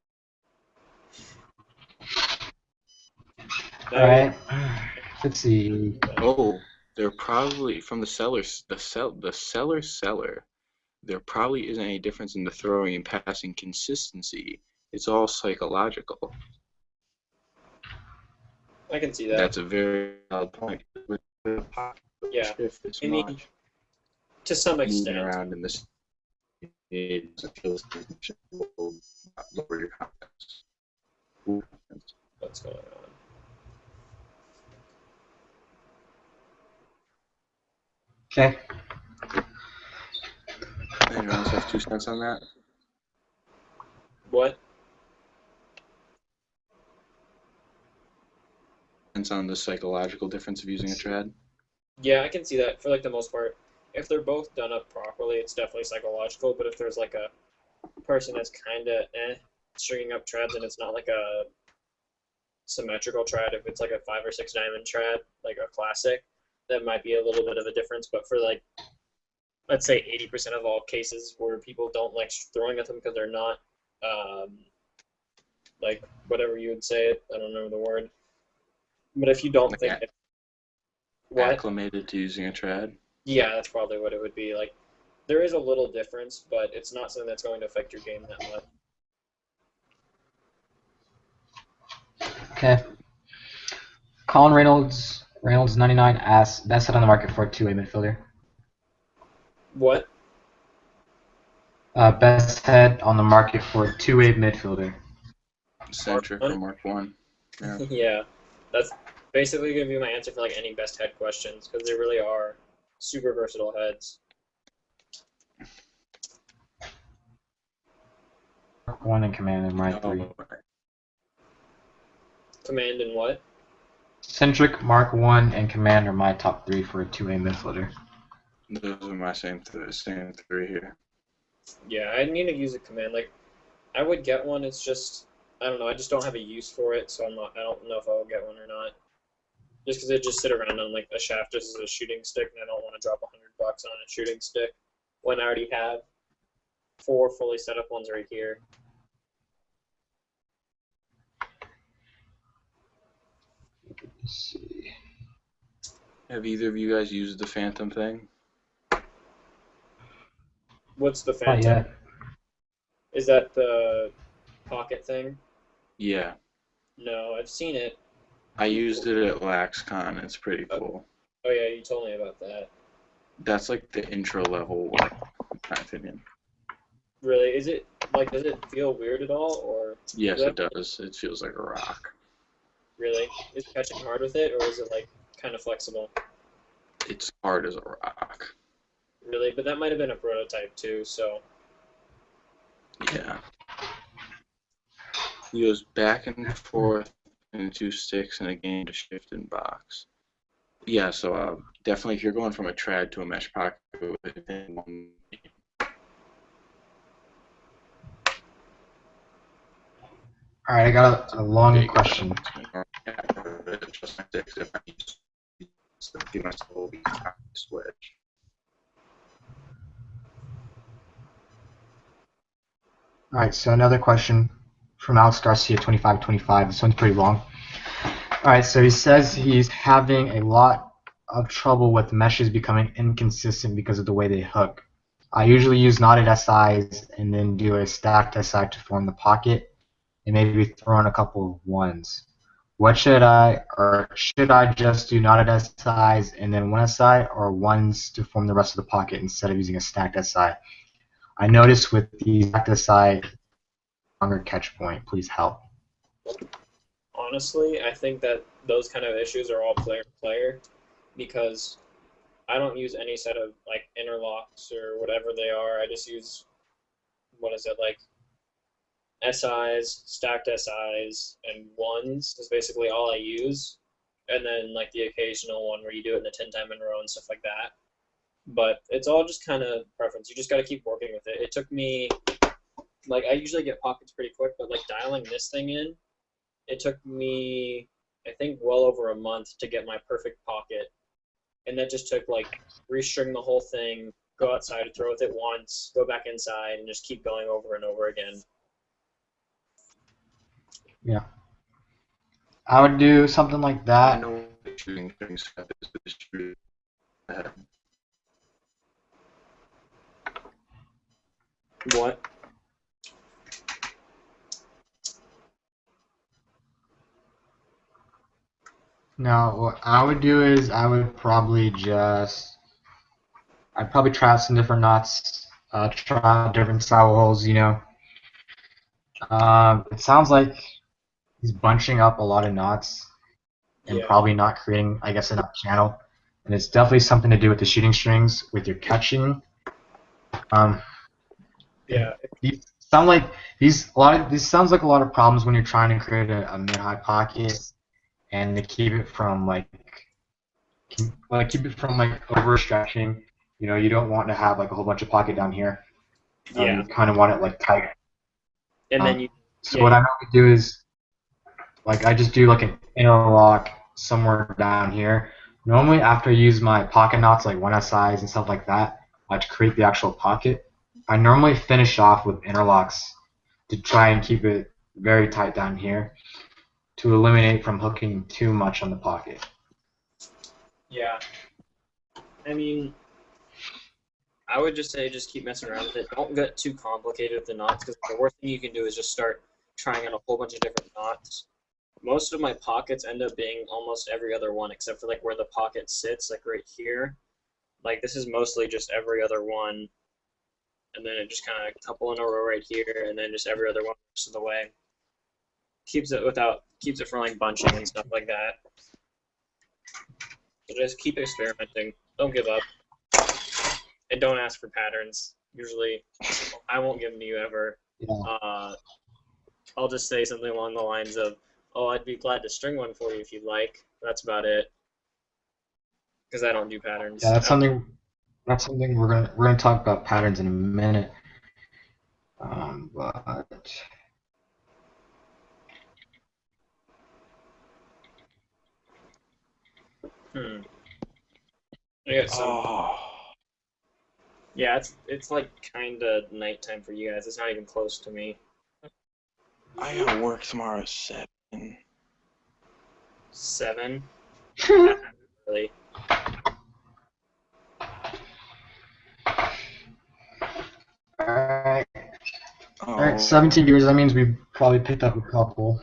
Alright. Let's see. Oh, they're probably from the seller's seller. There probably isn't any difference in the throwing and passing consistency. It's all psychological. I can see that. That's a very valid point. Yeah. This I mean, much to some moving extent. around in this, it feels lower your confidence. What's going on? Okay. Anyone else have 2 cents on that? What? Cents on the psychological difference of using a trad? Yeah, I can see that for like the most part. If they're both done up properly, it's definitely psychological. But if there's like a person that's kind of stringing up trads and it's not like a symmetrical trad, if it's like a 5 or 6 diamond trad, like a classic, that might be a little bit of a difference. But for like, let's say 80% of all cases where people don't like throwing at them because they're not, like whatever you would say it, I don't remember the word. But if you don't think what? Acclimated to using a trad? Yeah, that's probably what it would be. Like, there is a little difference, but it's not something that's going to affect your game that much. Okay. Colin Reynolds 99 asks, best set on the market for a two-way midfielder. What? Best head on the market for a two-way midfielder. Centric or Mark 1. Yeah. Yeah, that's basically going to be my answer for like any best head questions because they really are super versatile heads. Mark 1 and Command in my 3. Command and what? Centric, Mark 1, and Command are my top 3 for a two-way midfielder. Those are my same 3 here. Yeah, I need to use a command. Like, I would get one. It's just I don't know. I just don't have a use for it, so I don't know if I'll get one or not. Just because it just sit around on like a shaft just as a shooting stick, and I don't want to drop $100 on a shooting stick when I already have 4 fully set up ones right here. Let's see. Have either of you guys used the Phantom thing? What's the Phantom? Not yet. Is that the pocket thing? Yeah. No, I've seen it. I used it at LaxCon. It's pretty cool. Oh yeah, you told me about that. That's like the intro level one, in my opinion. Really? Is it like? Does it feel weird at all, or? Yes, it does. It feels like a rock. Really? Is catching hard with it, or is it like kind of flexible? It's hard as a rock. Really? But that might have been a prototype too, so. Yeah. He goes back and forth in 2 sticks in a game to shift and box. Yeah, so definitely if you're going from a trad to a mesh pocket within 1 game. All right, I got a long question. Switch. All right, so another question from Alex Garcia, 2525. This one's pretty long. All right, so he says he's having a lot of trouble with meshes becoming inconsistent because of the way they hook. I usually use knotted SIs and then do a stacked SI to form the pocket and maybe throw in a couple of ones. What should I just do knotted SIs and then one SI, or ones to form the rest of the pocket instead of using a stacked SI? I noticed with the stacked SI, longer catch point. Please help. Honestly, I think that those kind of issues are all player to player, because I don't use any set of like interlocks or whatever they are. I just use, what is it, like SIs, stacked SIs, and ones is basically all I use. And then like the occasional one where you do it in the 10 time in a row and stuff like that. But it's all just kind of preference. You just got to keep working with it. It took me, like, I usually get pockets pretty quick, but like dialing this thing in, it took me, I think, well over a month to get my perfect pocket. And that just took like restring the whole thing, go outside, throw with it once, go back inside, and just keep going over and over again. Yeah. I would do something like that. I know shooting things is distributed ahead. What? No, what I would do is I'd probably try out some different knots, try out different style holes, you know. It sounds like he's bunching up a lot of knots and Yeah. probably not creating, I guess, enough channel. And it's definitely something to do with the shooting strings, with your catching. Yeah. These sounds like a lot of problems when you're trying to create a mid-high pocket and to keep it from overstretching. You know, you don't want to have like a whole bunch of pocket down here. Yeah. You kind of want it like tight. And then What I normally do is like I just do like an interlock somewhere down here. Normally after I use my pocket knots like 1SIs and stuff like that to create the actual pocket, I normally finish off with interlocks to try and keep it very tight down here to eliminate from hooking too much on the pocket. Yeah. I mean, I would just say just keep messing around with it. Don't get too complicated with the knots, because the worst thing you can do is just start trying out a whole bunch of different knots. Most of my pockets end up being almost every other one, except for like where the pocket sits, like right here. Like this is mostly just every other one, and then it just kind of a couple in a row right here, and then just every other one the rest of the way. Keeps it from like bunching and stuff like that. So just keep experimenting. Don't give up. And don't ask for patterns. Usually, I won't give them to you ever. Yeah. I'll just say something along the lines of, "Oh, I'd be glad to string one for you if you'd like." That's about it. Because I don't do patterns. Yeah, that's something we're gonna talk about patterns in a minute. But I got some. Yeah, it's like kind of nighttime for you guys. It's not even close to me. I gotta work tomorrow at 7. 7? Really? Alright. Alright, 17 viewers, that means we probably picked up a couple.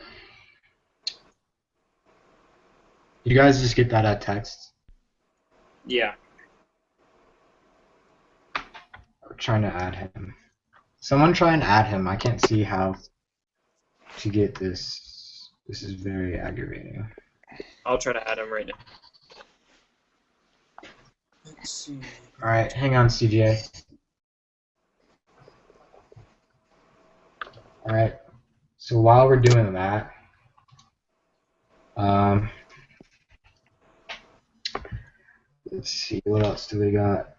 You guys just get that text? Yeah. I'm trying to add him. Someone try and add him. I can't see how to get this. This is very aggravating. I'll try to add him right now. Let's see. Alright, hang on, CJ. Alright. So while we're doing that, let's see, what else do we got?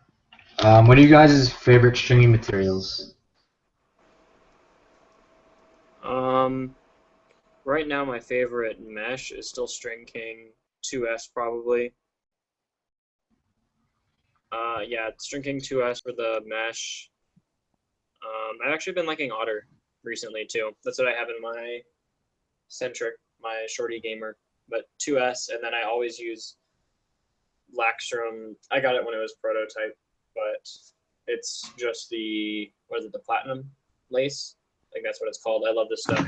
What are you guys' favorite stringing materials? Right now my favorite mesh is still String King 2S probably. Yeah, String King 2S for the mesh. I've actually been liking Otter recently too. That's what I have in my Centric, my shorty gamer. But 2S, and then I always use Laxtrom. I got it when it was prototype, but it's just the, what is it, the platinum lace? I think that's what it's called. I love this stuff.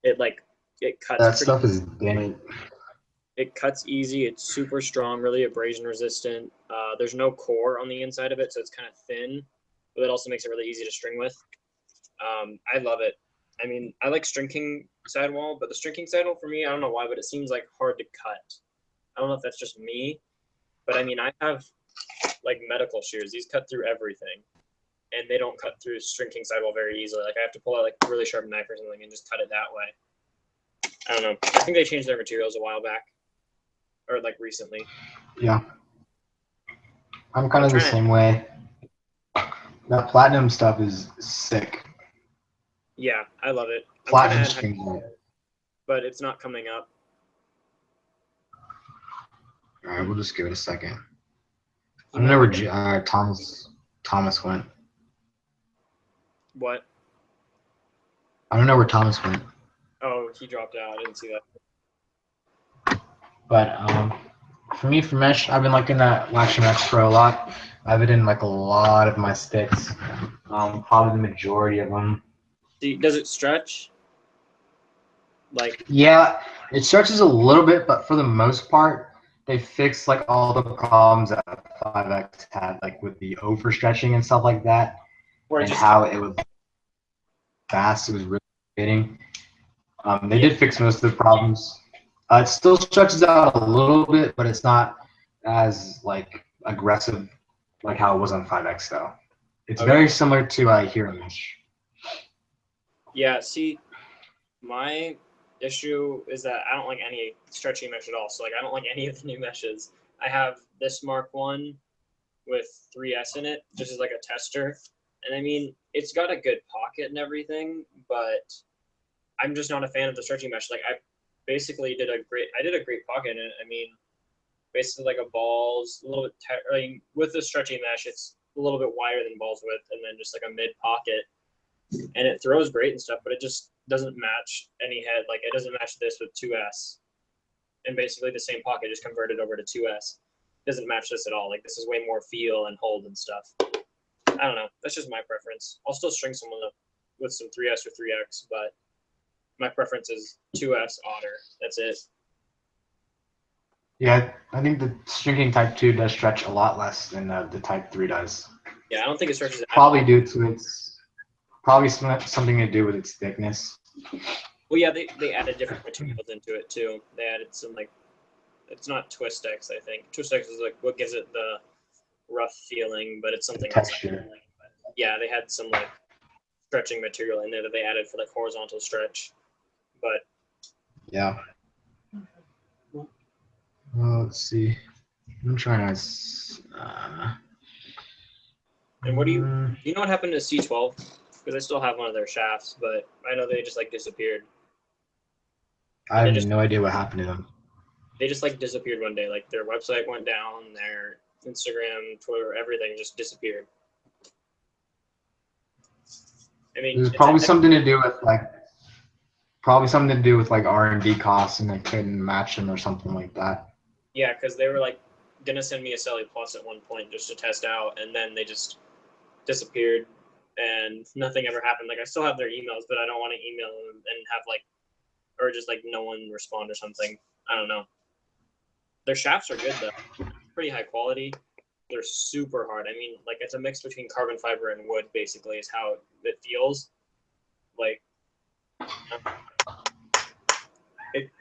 It cuts That pretty. stuff is damn. It cuts easy. It's super strong, really abrasion resistant. There's no core on the inside of it, so it's kind of thin, but that also makes it really easy to string with. I love it. I mean, I like String King sidewall, but the String King sidewall for me, I don't know why, but it seems like hard to cut. I don't know if that's just me, but I mean, I have like medical shears. These cut through everything, and they don't cut through String King sidewall very easily. Like I have to pull out like a really sharp knife or something and just cut it that way. I don't know. I think they changed their materials a while back, or like recently. Yeah. I'm kind of the trying to, same way. That platinum stuff is sick. yeah, I love it. I'm Platinum trying to add, string. but it's not coming up. All right, we'll just give it a second. I don't know where Thomas went. What? I don't know where Thomas went. Oh, he dropped out. I didn't see that. But for me, for mesh, I've been liking that Laxtrom X Pro a lot. I have it in like a lot of my sticks. Probably the majority of them. Does it stretch? Like, Yeah, it stretches a little bit, but for the most part, they fixed like all the problems that 5X had, like with the overstretching and stuff like that, where it and just how it was fast. It was really fitting. They yeah, did fix most of the problems. It still stretches out a little bit, but it's not as like aggressive like how it was on 5X though. It's okay. very similar to Hero Mesh. Yeah, see, my issue is that I don't like any stretchy mesh at all. So like I don't like any of the new meshes. I have this Mark 1 with 3S in it, just as like a tester. And I mean, it's got a good pocket and everything, but I'm just not a fan of the stretchy mesh. Like I basically did a great pocket in it. I mean, basically like a balls, a little bit, I mean, with the stretchy mesh, it's a little bit wider than balls width, and then just like a mid pocket, and it throws great and stuff, but it just doesn't match any head. Like it doesn't match this with 2S, and basically the same pocket just converted over to 2S. It doesn't match this at all. Like this is way more feel and hold and stuff. I don't know. That's just my preference. I'll still string someone up with some 3S or 3X, but my preference is 2S Otter. That's it. Yeah, I think the stringing Type 2 does stretch a lot less than the Type 3 does. Yeah, I don't think it stretches at Probably all. due to its something to do with its thickness. Well, yeah, they added different materials into it too. They added some like, it's not Twist-X, I think. Twist-X is like what gives it the rough feeling, but it's something else. Texture. Yeah, they had some like stretching material in there that they added for like horizontal stretch. But Yeah. Well, let's see. I'm trying to. and what do you know what happened to C12? Because I still have one of their shafts, but I know they just like disappeared. I have no idea what happened to them. They just like disappeared one day. Like their website went down, their Instagram, Twitter, everything just disappeared. I mean, There's probably something to do with like R&D costs, and they couldn't match them or something like that. Yeah, because they were like gonna send me a Selly Plus at one point just to test out, and then they just disappeared, and nothing ever happened. Like I still have their emails, but I don't want to email them and have like, or just like no one respond or something. I don't know. Their shafts are good though, pretty high quality. They're super hard. I mean, like it's a mix between carbon fiber and wood. Basically, is how it feels. Like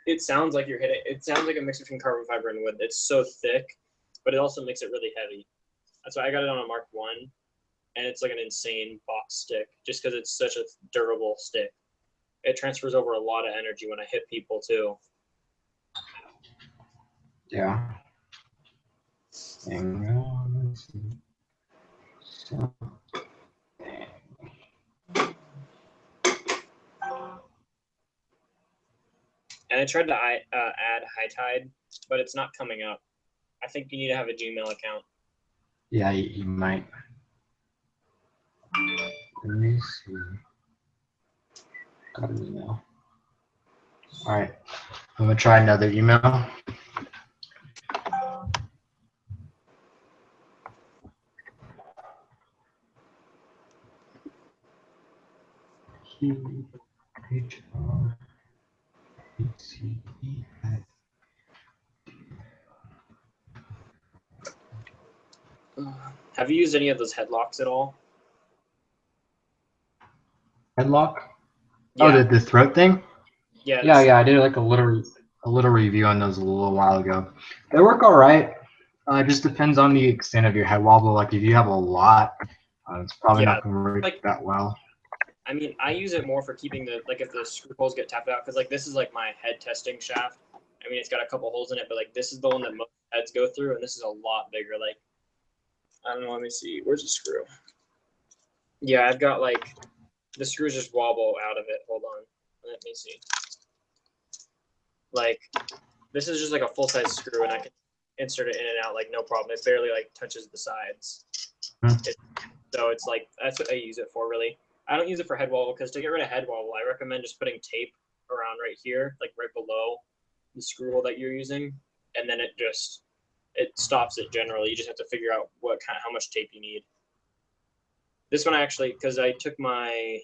it sounds like you're hitting. It sounds like a mix between carbon fiber and wood. It's so thick, but it also makes it really heavy. That's why I got it on a Mark 1, and it's like an insane box stick, just because it's such a durable stick. it transfers over a lot of energy when I hit people too. Yeah. And I tried to add High Tide, but it's not coming up. I think you need to have a Gmail account. yeah, you might. Let me see. Got an email. All right, I'm gonna try another email. Have you used any of those headlocks at all? Headlock? Yeah. Oh, the throat thing? Yeah. Yeah. I did like a little review on those a little while ago. They work all right. It just depends on the extent of your head wobble. Like if you have a lot, it's probably not going to work like, that well. I mean, I use it more for keeping the, like if the screw holes get tapped out, because like this is like my head testing shaft. I mean, it's got a couple holes in it, but like this is the one that most heads go through, and this is a lot bigger. Like, I don't know, let me see. Where's the screw? Yeah, I've got like, the screws just wobble out of it. Hold on. Let me see. Like, this is just like a full-size screw, and I can insert it in and out like no problem. It barely like touches the sides. So it's like, that's what I use it for really. I don't use it for head wobble, because to get rid of head wobble, I recommend just putting tape around right here, like right below the screw hole that you're using, and then it stops it generally. You just have to figure out how much tape you need. This one actually, because I took my,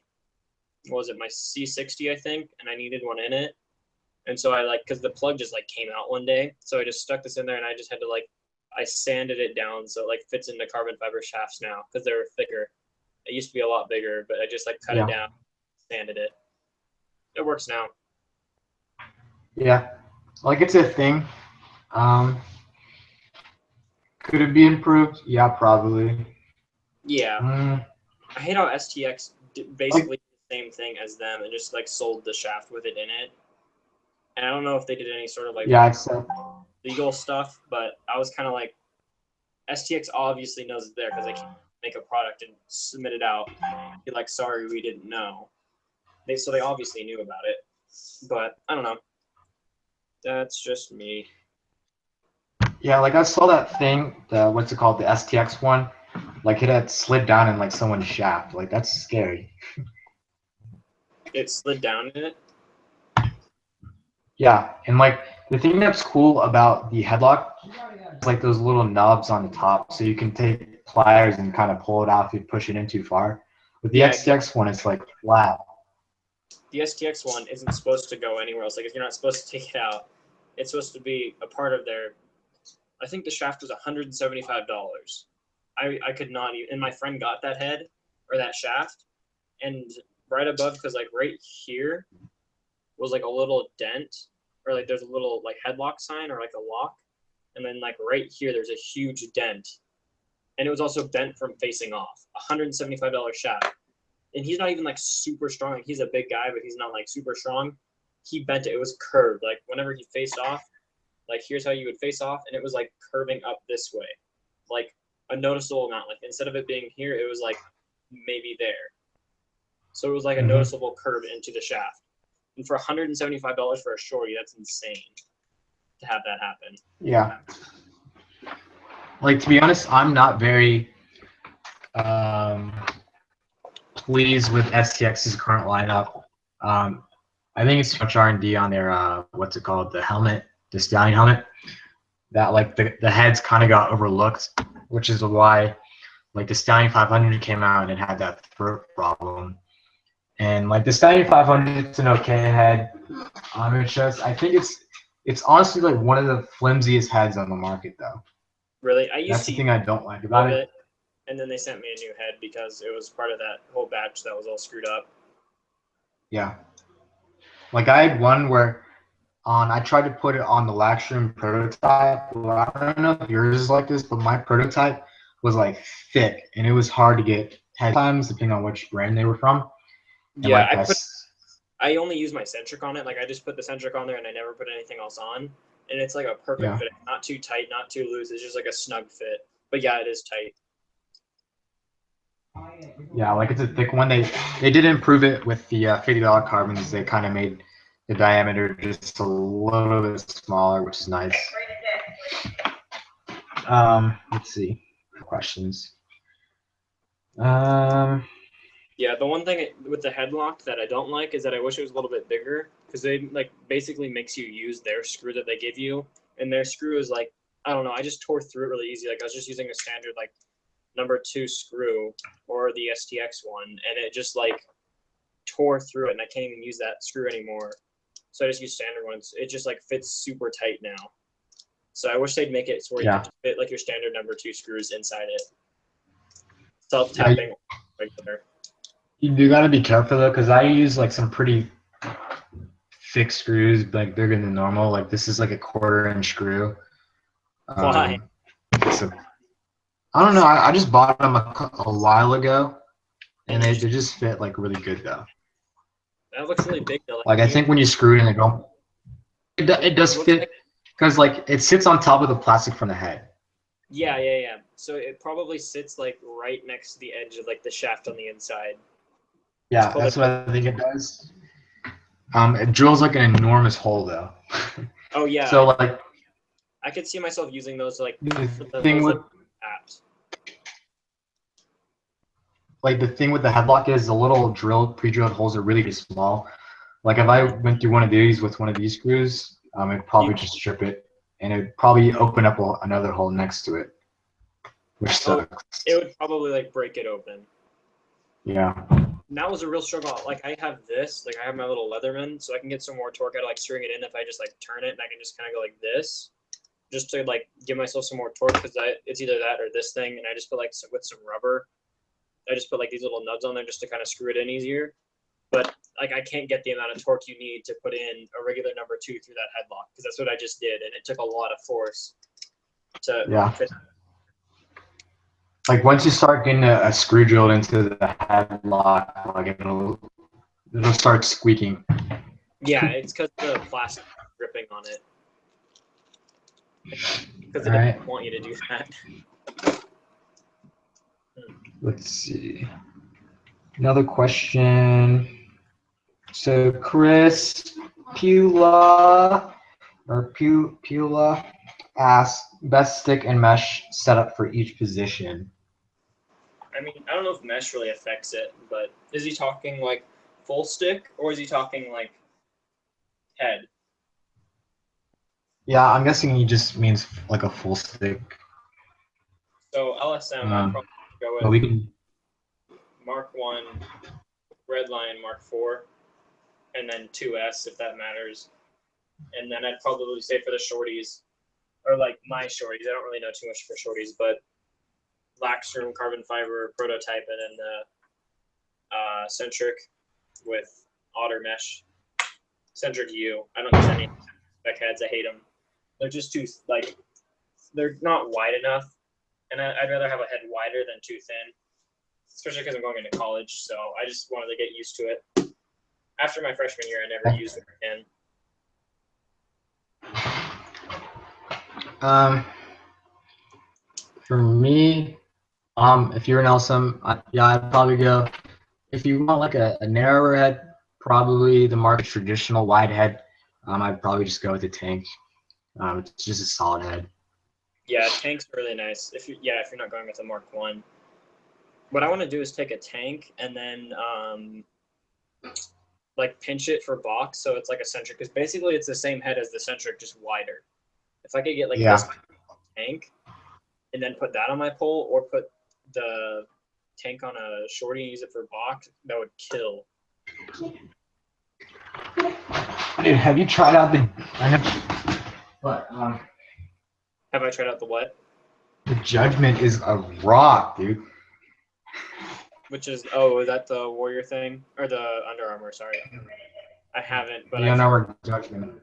what was it, my C60 I think, and I needed one in it, and so I because the plug just like came out one day, so I just stuck this in there, and I just had to I sanded it down so it like fits into carbon fiber shafts now, because they're thicker. It used to be a lot bigger, but I just cut it down, sanded it. It works now. Yeah, like it's a thing. Could it be improved? Yeah, probably. Yeah. I hate how STX did basically the same thing as them and just sold the shaft with it in it. And I don't know if they did any sort of legal stuff, but I was kind of like, STX obviously knows it's there because they can make a product and submit it out. Be like, sorry, we didn't know. So they obviously knew about it, but I don't know. That's just me. Yeah, I saw that thing, what's it called, the STX one. It had slid down in someone's shaft. That's scary. It slid down in it? Yeah, and the thing that's cool about the headlock is those little knobs on the top, so you can take pliers and kind of pull it out if you push it in too far. With the STX one, it's flat. The STX one isn't supposed to go anywhere else. If you're not supposed to take it out, it's supposed to be a part of their. I think the shaft was $175. I could not even. And my friend got that head or that shaft, and right above, because right here was a little dent, or there's a little headlock sign or a lock, and then right here there's a huge dent, and it was also bent from facing off. $175 shaft, and he's not even super strong. He's a big guy, but he's not super strong. He bent it. It was curved. Whenever he faced off, here's how you would face off, and it was curving up this way, a noticeable amount. Instead of it being here, it was maybe there. So it was a noticeable curve into the shaft. And for $175 for a shorty, that's insane to have that happen. Yeah. To be honest, I'm not very pleased with STX's current lineup. I think it's too much R&D on their what's it called, the helmet, the Stallion helmet. That the heads kind of got overlooked, which is why the Stallion 500 came out and had that throat problem. And the Stallion 500, it's an okay head. It's just, I think it's honestly one of the flimsiest heads on the market though. Really, that's the thing I don't like about it. And then they sent me a new head because it was part of that whole batch that was all screwed up. Yeah. I had one where I tried to put it on the Livestream prototype. Well, I don't know if yours is like this, but my prototype was thick, and it was hard to get head times depending on which brand they were from. And, yeah, I only use my centric on it. Like I just put the centric on there and I never put anything else on. And it's like a perfect fit. Not too tight, not too loose. It's just like a snug fit. But yeah, it is tight. Yeah, like it's a thick one. They did improve it with the $50 carbons. They kind of made the diameter just a little bit smaller, which is nice. Let's see. Questions. Yeah, the one thing with the headlock that I don't like is that I wish it was a little bit bigger because they like basically makes you use their screw that they give you, and their screw is like, I don't know, I just tore through it really easy. Like I was just using a standard like #2 screw or the STX one, and it just like tore through it, and I can't even use that screw anymore. So I just use standard ones. It just like fits super tight now. So I wish they'd make it so where you can fit like your standard #2 screws inside it. Self-tapping regular. You do gotta be careful though, because I use like some pretty thick screws, like bigger than normal. Like this is like a 1/4 inch screw. Why? I don't know. I just bought them a while ago, and they just fit like really good though. That looks really big though. Like I think when you screw it in, it does fit because like it sits on top of the plastic from the head. Yeah. So it probably sits like right next to the edge of like the shaft on the inside. Yeah, that's what I think it does. It drills like an enormous hole though. Oh yeah. So like I could see myself using those like the thing with apps. Like the thing with the headlock is the little pre-drilled holes are really small. Like if I went through one of these with one of these screws, it'd probably just strip it, and it'd probably open up another hole next to it, which sucks. It would probably like break it open. Yeah. And that was a real struggle. Like I have this, like I have my little Leatherman, so I can get some more torque out of like screwing it in if I just like turn it, and I can just kind of go like this, just to like give myself some more torque because it's either that or this thing, and I just put like with some rubber. I just put like these little nubs on there just to kind of screw it in easier. But like I can't get the amount of torque you need to put in a regular #2 through that headlock because that's what I just did, and it took a lot of force to fit. Like once you start getting a screw drilled into the headlock, like it'll start squeaking. Yeah, it's because the plastic gripping on it. Because it doesn't want you to do that. Let's see. Another question. So Chris Pula asks, best stick and mesh setup for each position. I mean, I don't know if mesh really affects it, but is he talking like full stick or is he talking like head? Yeah, I'm guessing he just means like a full stick. So LSM, I'd probably go with Mark 1, Red Lion Mark 4, and then 2S if that matters. And then I'd probably say for the shorties, or like my shorties, I don't really know too much for shorties, but Laxroom carbon fiber prototype, and then the centric with otter mesh. Centric U. I don't use any spec heads. I hate them. They're just too like they're not wide enough, and I'd rather have a head wider than too thin, especially because I'm going into college. So I just wanted to get used to it. After my freshman year, I never used it again. For me, if you're an LSM, yeah, I'd probably go. If you want like a narrower head, probably the Mark traditional wide head. I'd probably just go with the tank. It's just a solid head. Yeah, tank's really nice. If you're not going with the Mark 1. What I want to do is take a tank and then like pinch it for box, so it's like a centric. Because basically, it's the same head as the centric, just wider. If I could get like this tank and then put that on my pole, or put the tank on a shorty and use it for box, that would kill. Dude, have you tried out the? Have I tried out the what? The Judgment is a rock, dude. Which is is that the Warrior thing or the Under Armour? Sorry, I haven't. But the Under Armour Judgment.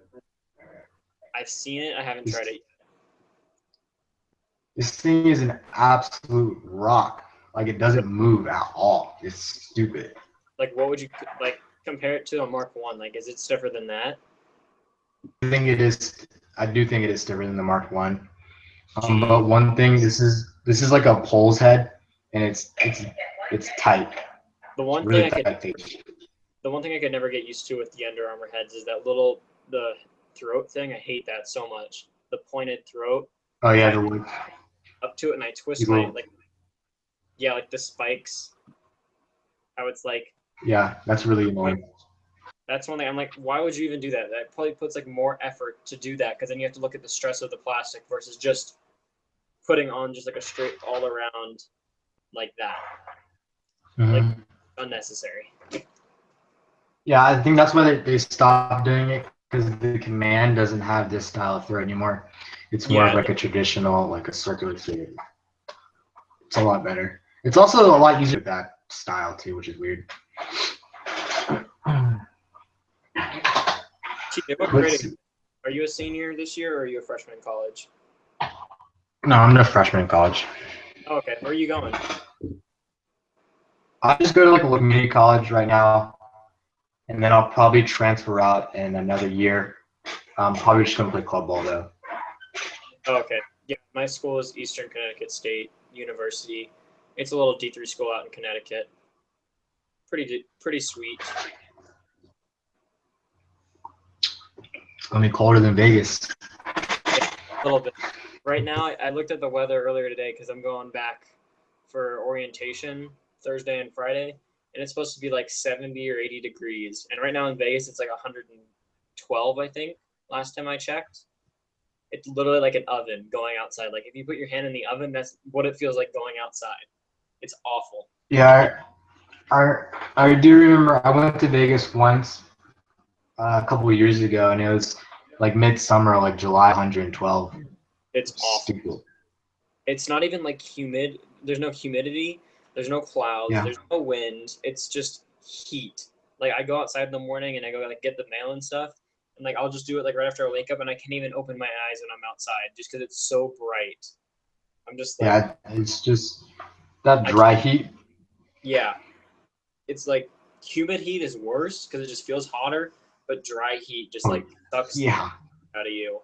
I've seen it. I haven't tried it. This thing is an absolute rock. Like it doesn't move at all. It's stupid. Like what would you like? compare it to a Mark 1? Like, is it stiffer than that? I think it is. I do think it is different than the Mark One. Gee. But one thing, this is like a pole's head, and it's tight. The It's one really thing tight. the one thing I could never get used to with the Under Armour heads is that the throat thing. I hate that so much. The pointed throat. Oh yeah, Up to it and I twist the my little, like the spikes. How it's like yeah, that's really annoying. that's one thing I'm like, why would you even do that? That probably puts like more effort to do that because then you have to look at the stress of the plastic versus just putting on just like a straight all around like that. Like Mhm. unnecessary. Yeah, I think that's why they stopped doing it because the Command doesn't have this style of throw anymore. It's more of like a traditional, like a circular throw. It's a lot better. It's also a lot easier with that style too, which is weird. TJ, what grade are you a senior this year or are you a freshman in college? No, I'm a freshman in college. Oh, okay, where are you going? I just go to like a little community college right now, and then I'll probably transfer out in another year. I'm probably just gonna play club ball though. Oh, okay. Yeah, my school is Eastern Connecticut State University. It's a little D3 school out in Connecticut. Pretty sweet. It's gonna be colder than Vegas. A little bit. Right now, I looked at the weather earlier today because I'm going back for orientation Thursday and Friday, and it's supposed to be like 70 or 80 degrees. And right now in Vegas, it's like 112, I think, last time I checked. It's literally like an oven going outside. Like if you put your hand in the oven, that's what it feels like going outside. It's awful. Yeah, I do remember I went to Vegas once a couple of years ago, and it was like midsummer, like July 112. It's awful. Stupid. It's not even like humid. There's no humidity. There's no clouds. Yeah. There's no wind. It's just heat. Like I go outside in the morning and I go like get the mail and stuff, and like I'll just do it like right after I wake up, and I can't even open my eyes when I'm outside just because it's so bright. I'm just like, Yeah, it's just that dry heat. yeah, it's like humid heat is worse because it just feels hotter, but dry heat just like sucks the Yeah. out of you.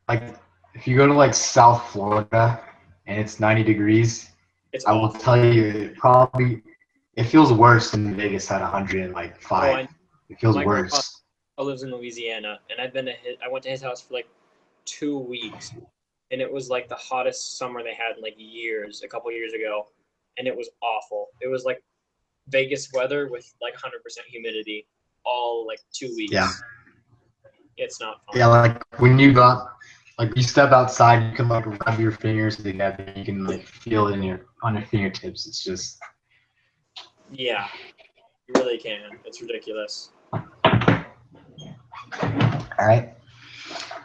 Like if you go to like South Florida and it's 90 degrees, It's I will awful. tell you it feels worse than Vegas at 105. It feels My grandpa worse. lives in Louisiana, and I went to his house for like 2 weeks, and it was like the hottest summer they had in like years, a couple years ago, and it was awful. It was like Vegas weather with like 100% humidity, all like 2 weeks. Yeah. It's not fun. Yeah, like when you go, like you step outside, you can like rub your fingers together. You can like feel it on your fingertips. It's just. Yeah, you really can. It's ridiculous. All right.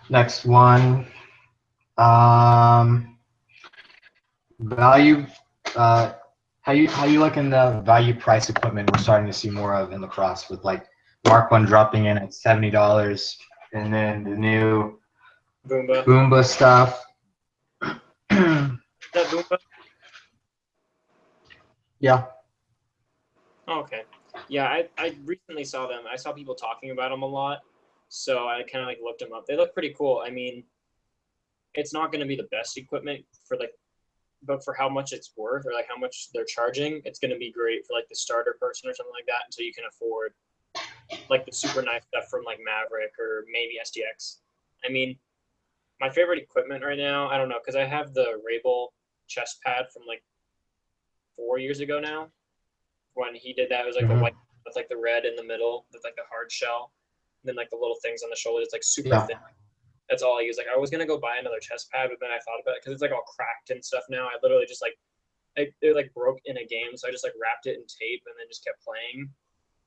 Next one. Value. How you looking the value price equipment we're starting to see more of in lacrosse with like Mark One dropping in at $70, and then the new Boomba stuff. Is that Boomba? Yeah. Oh, okay. Yeah, I recently saw them. I saw people talking about them a lot, so I kind of like looked them up. They look pretty cool. I mean, it's not going to be the best equipment for like, but for how much it's worth or like how much they're charging, it's going to be great for like the starter person or something like that until you can afford like the super nice stuff from like Maverick or maybe STX. I mean, my favorite equipment right now, I don't know, because I have the Rabel chest pad from like 4 years ago now. When he did that, it was like the white with like the red in the middle with like the hard shell, and then like the little things on the shoulder. It's like super thin. That's all I use. Like I was gonna go buy another chest pad, but then I thought about it because it's like all cracked and stuff now. I literally just like it like broke in a game, so I just like wrapped it in tape and then just kept playing.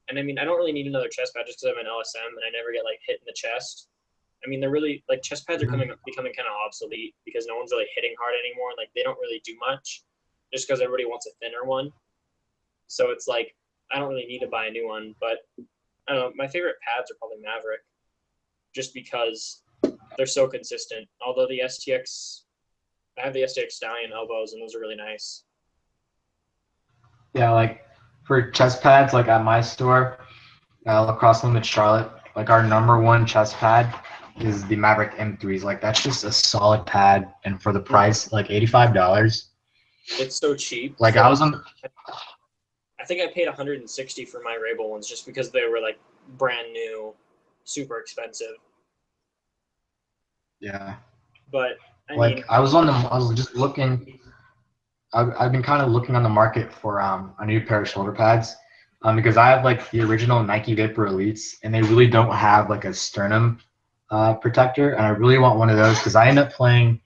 And I mean, I don't really need another chest pad just because I'm an LSM and I never get like hit in the chest. I mean, they're really like chest pads are becoming kind of obsolete because no one's really hitting hard anymore. Like they don't really do much just because everybody wants a thinner one. So it's like I don't really need to buy a new one, but I don't know. My favorite pads are probably Maverick, just because they're so consistent. Although the STX, I have the STX Stallion elbows, and those are really nice. Yeah, like for chest pads, like at my store, Lacrosse Limited Charlotte. Like our #1 chest pad is the Maverick M3s. Like that's just a solid pad, and for the price, like $85. It's so cheap. Like I was on. I think I paid 160 for my Rabel ones just because they were like brand new, super expensive. Yeah. But I Like mean, I was just looking. I've been kind of looking on the market for a new pair of shoulder pads, because I have like the original Nike Vapor Elites, and they really don't have like a sternum protector, and I really want one of those because I end up playing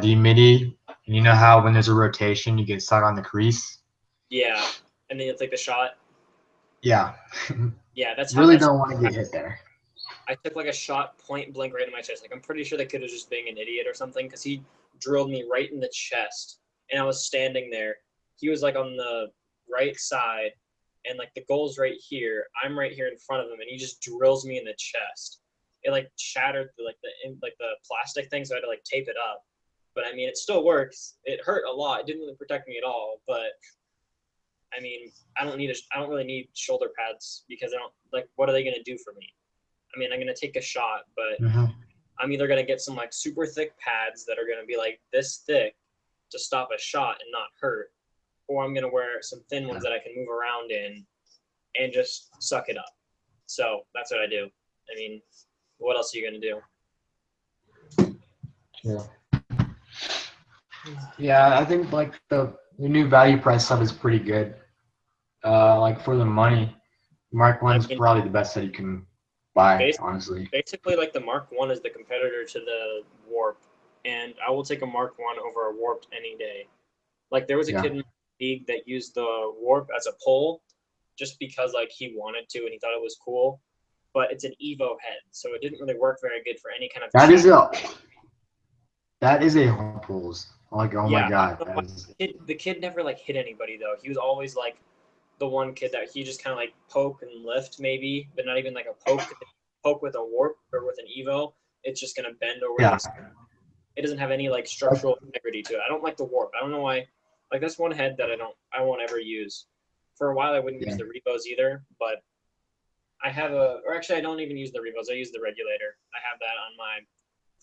D midi, and you know how when there's a rotation you get stuck on the crease. yeah, and then you take the shot. Yeah. Yeah, that's how. Really That's don't want to get hit there. I took like a shot point blank right in my chest. Like I'm pretty sure that kid was just being an idiot or something because he drilled me right in the chest, and I was standing there. He was like on the right side, and like the goal's right here. I'm right here in front of him, and he just drills me in the chest. It like shattered the plastic thing, so I had to like tape it up. But I mean, it still works. It hurt a lot. It didn't really protect me at all. But I mean, I don't really need shoulder pads because I don't like. What are they gonna do for me? I mean, I'm gonna take a shot, but Mm-hmm. I'm either gonna get some like super thick pads that are gonna be like this thick to stop a shot and not hurt, or I'm gonna wear some thin ones that I can move around in and just suck it up. So that's what I do. I mean, what else are you gonna do? Yeah. Yeah, I think like the new value price stuff is pretty good. Like for the money, Mark I One's mean, probably the best that you can buy, bas- honestly. basically, like the Mark One is the competitor to the Warp, and I will take a Mark One over a Warped any day. Like there was a Yeah. kid in the league that used the Warp as a pole just because like he wanted to and he thought it was cool. But it's an Evo head, so it didn't really work very good for any kind of. That is a hard pulls. Like, oh my Yeah, I God, don't know that why. is. The kid never like hit anybody though. He was always like the one kid that he just kind of like poke and lift maybe, but not even like a poke. Poke with a warp or with an Evo, it's just gonna bend over Yeah. this. It doesn't have any like structural integrity to it. I don't like the warp. I don't know why. Like that's one head that I won't ever use. For a while I wouldn't use the Revos either, but I have or actually I don't even use the Revos. I use the regulator. I have that on my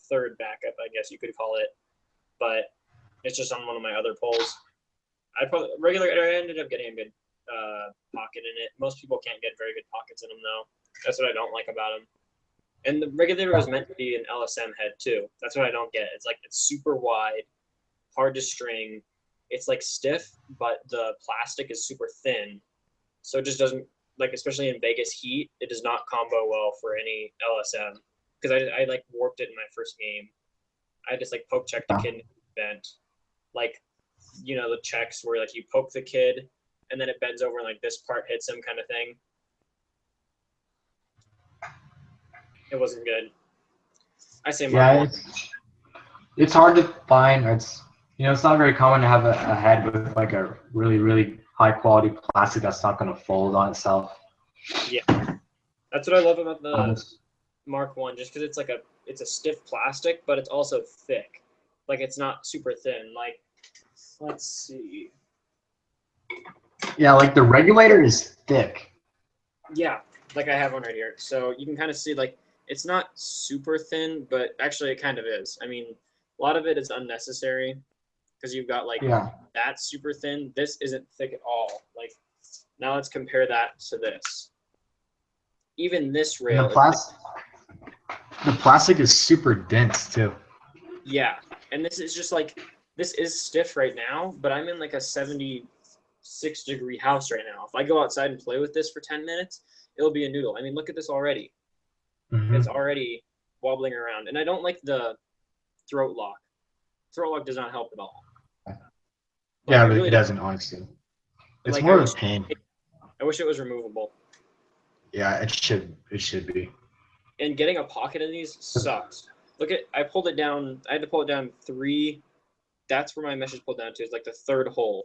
third backup, I guess you could call it, but it's just on one of my other poles. I ended up getting a good pocket in it. Most people can't get very good pockets in them though. That's what I don't like about them. And the regulator was meant to be an LSM head too. That's what I don't get. It's like it's super wide, hard to string. It's like stiff, but the plastic is super thin, so it just doesn't like, especially in Vegas heat, it does not combo well for any LSM. Because I like warped it in my first game. I just like poke checked the kid and bent, like the checks where like you poke the kid and then it bends over and like this part hits him kind of thing. It wasn't good. I say Mark 1. It's hard to find. It's not very common to have a head with like a really, really high quality plastic that's not going to fold on itself. Yeah, that's what I love about the Mark 1, just because it's a stiff plastic, but it's also thick. Like it's not super thin. Like, let's see. Yeah, like the regulator is thick. Yeah, like I have one right here. So you can kind of see like it's not super thin, but actually it kind of is. I mean, a lot of it is unnecessary because you've got like that super thin. This isn't thick at all. Like now let's compare that to this. Even this rail. The plastic is super dense too. Yeah, and this is just like this is stiff right now, but I'm in like a 76-degree house right now. If I go outside and play with this for 10 minutes, it'll be a noodle. I mean, look at this already. Mm-hmm. It's already wobbling around, and I don't like the throat lock. Throat lock does not help at all. Yeah, really it doesn't, honestly. It's like, more of a pain. I wish it was removable. Yeah, it should be. And getting a pocket in these sucks. Look at, I pulled it down. I had to pull it down 3. That's where my mesh is pulled down to. Is like the 3rd hole,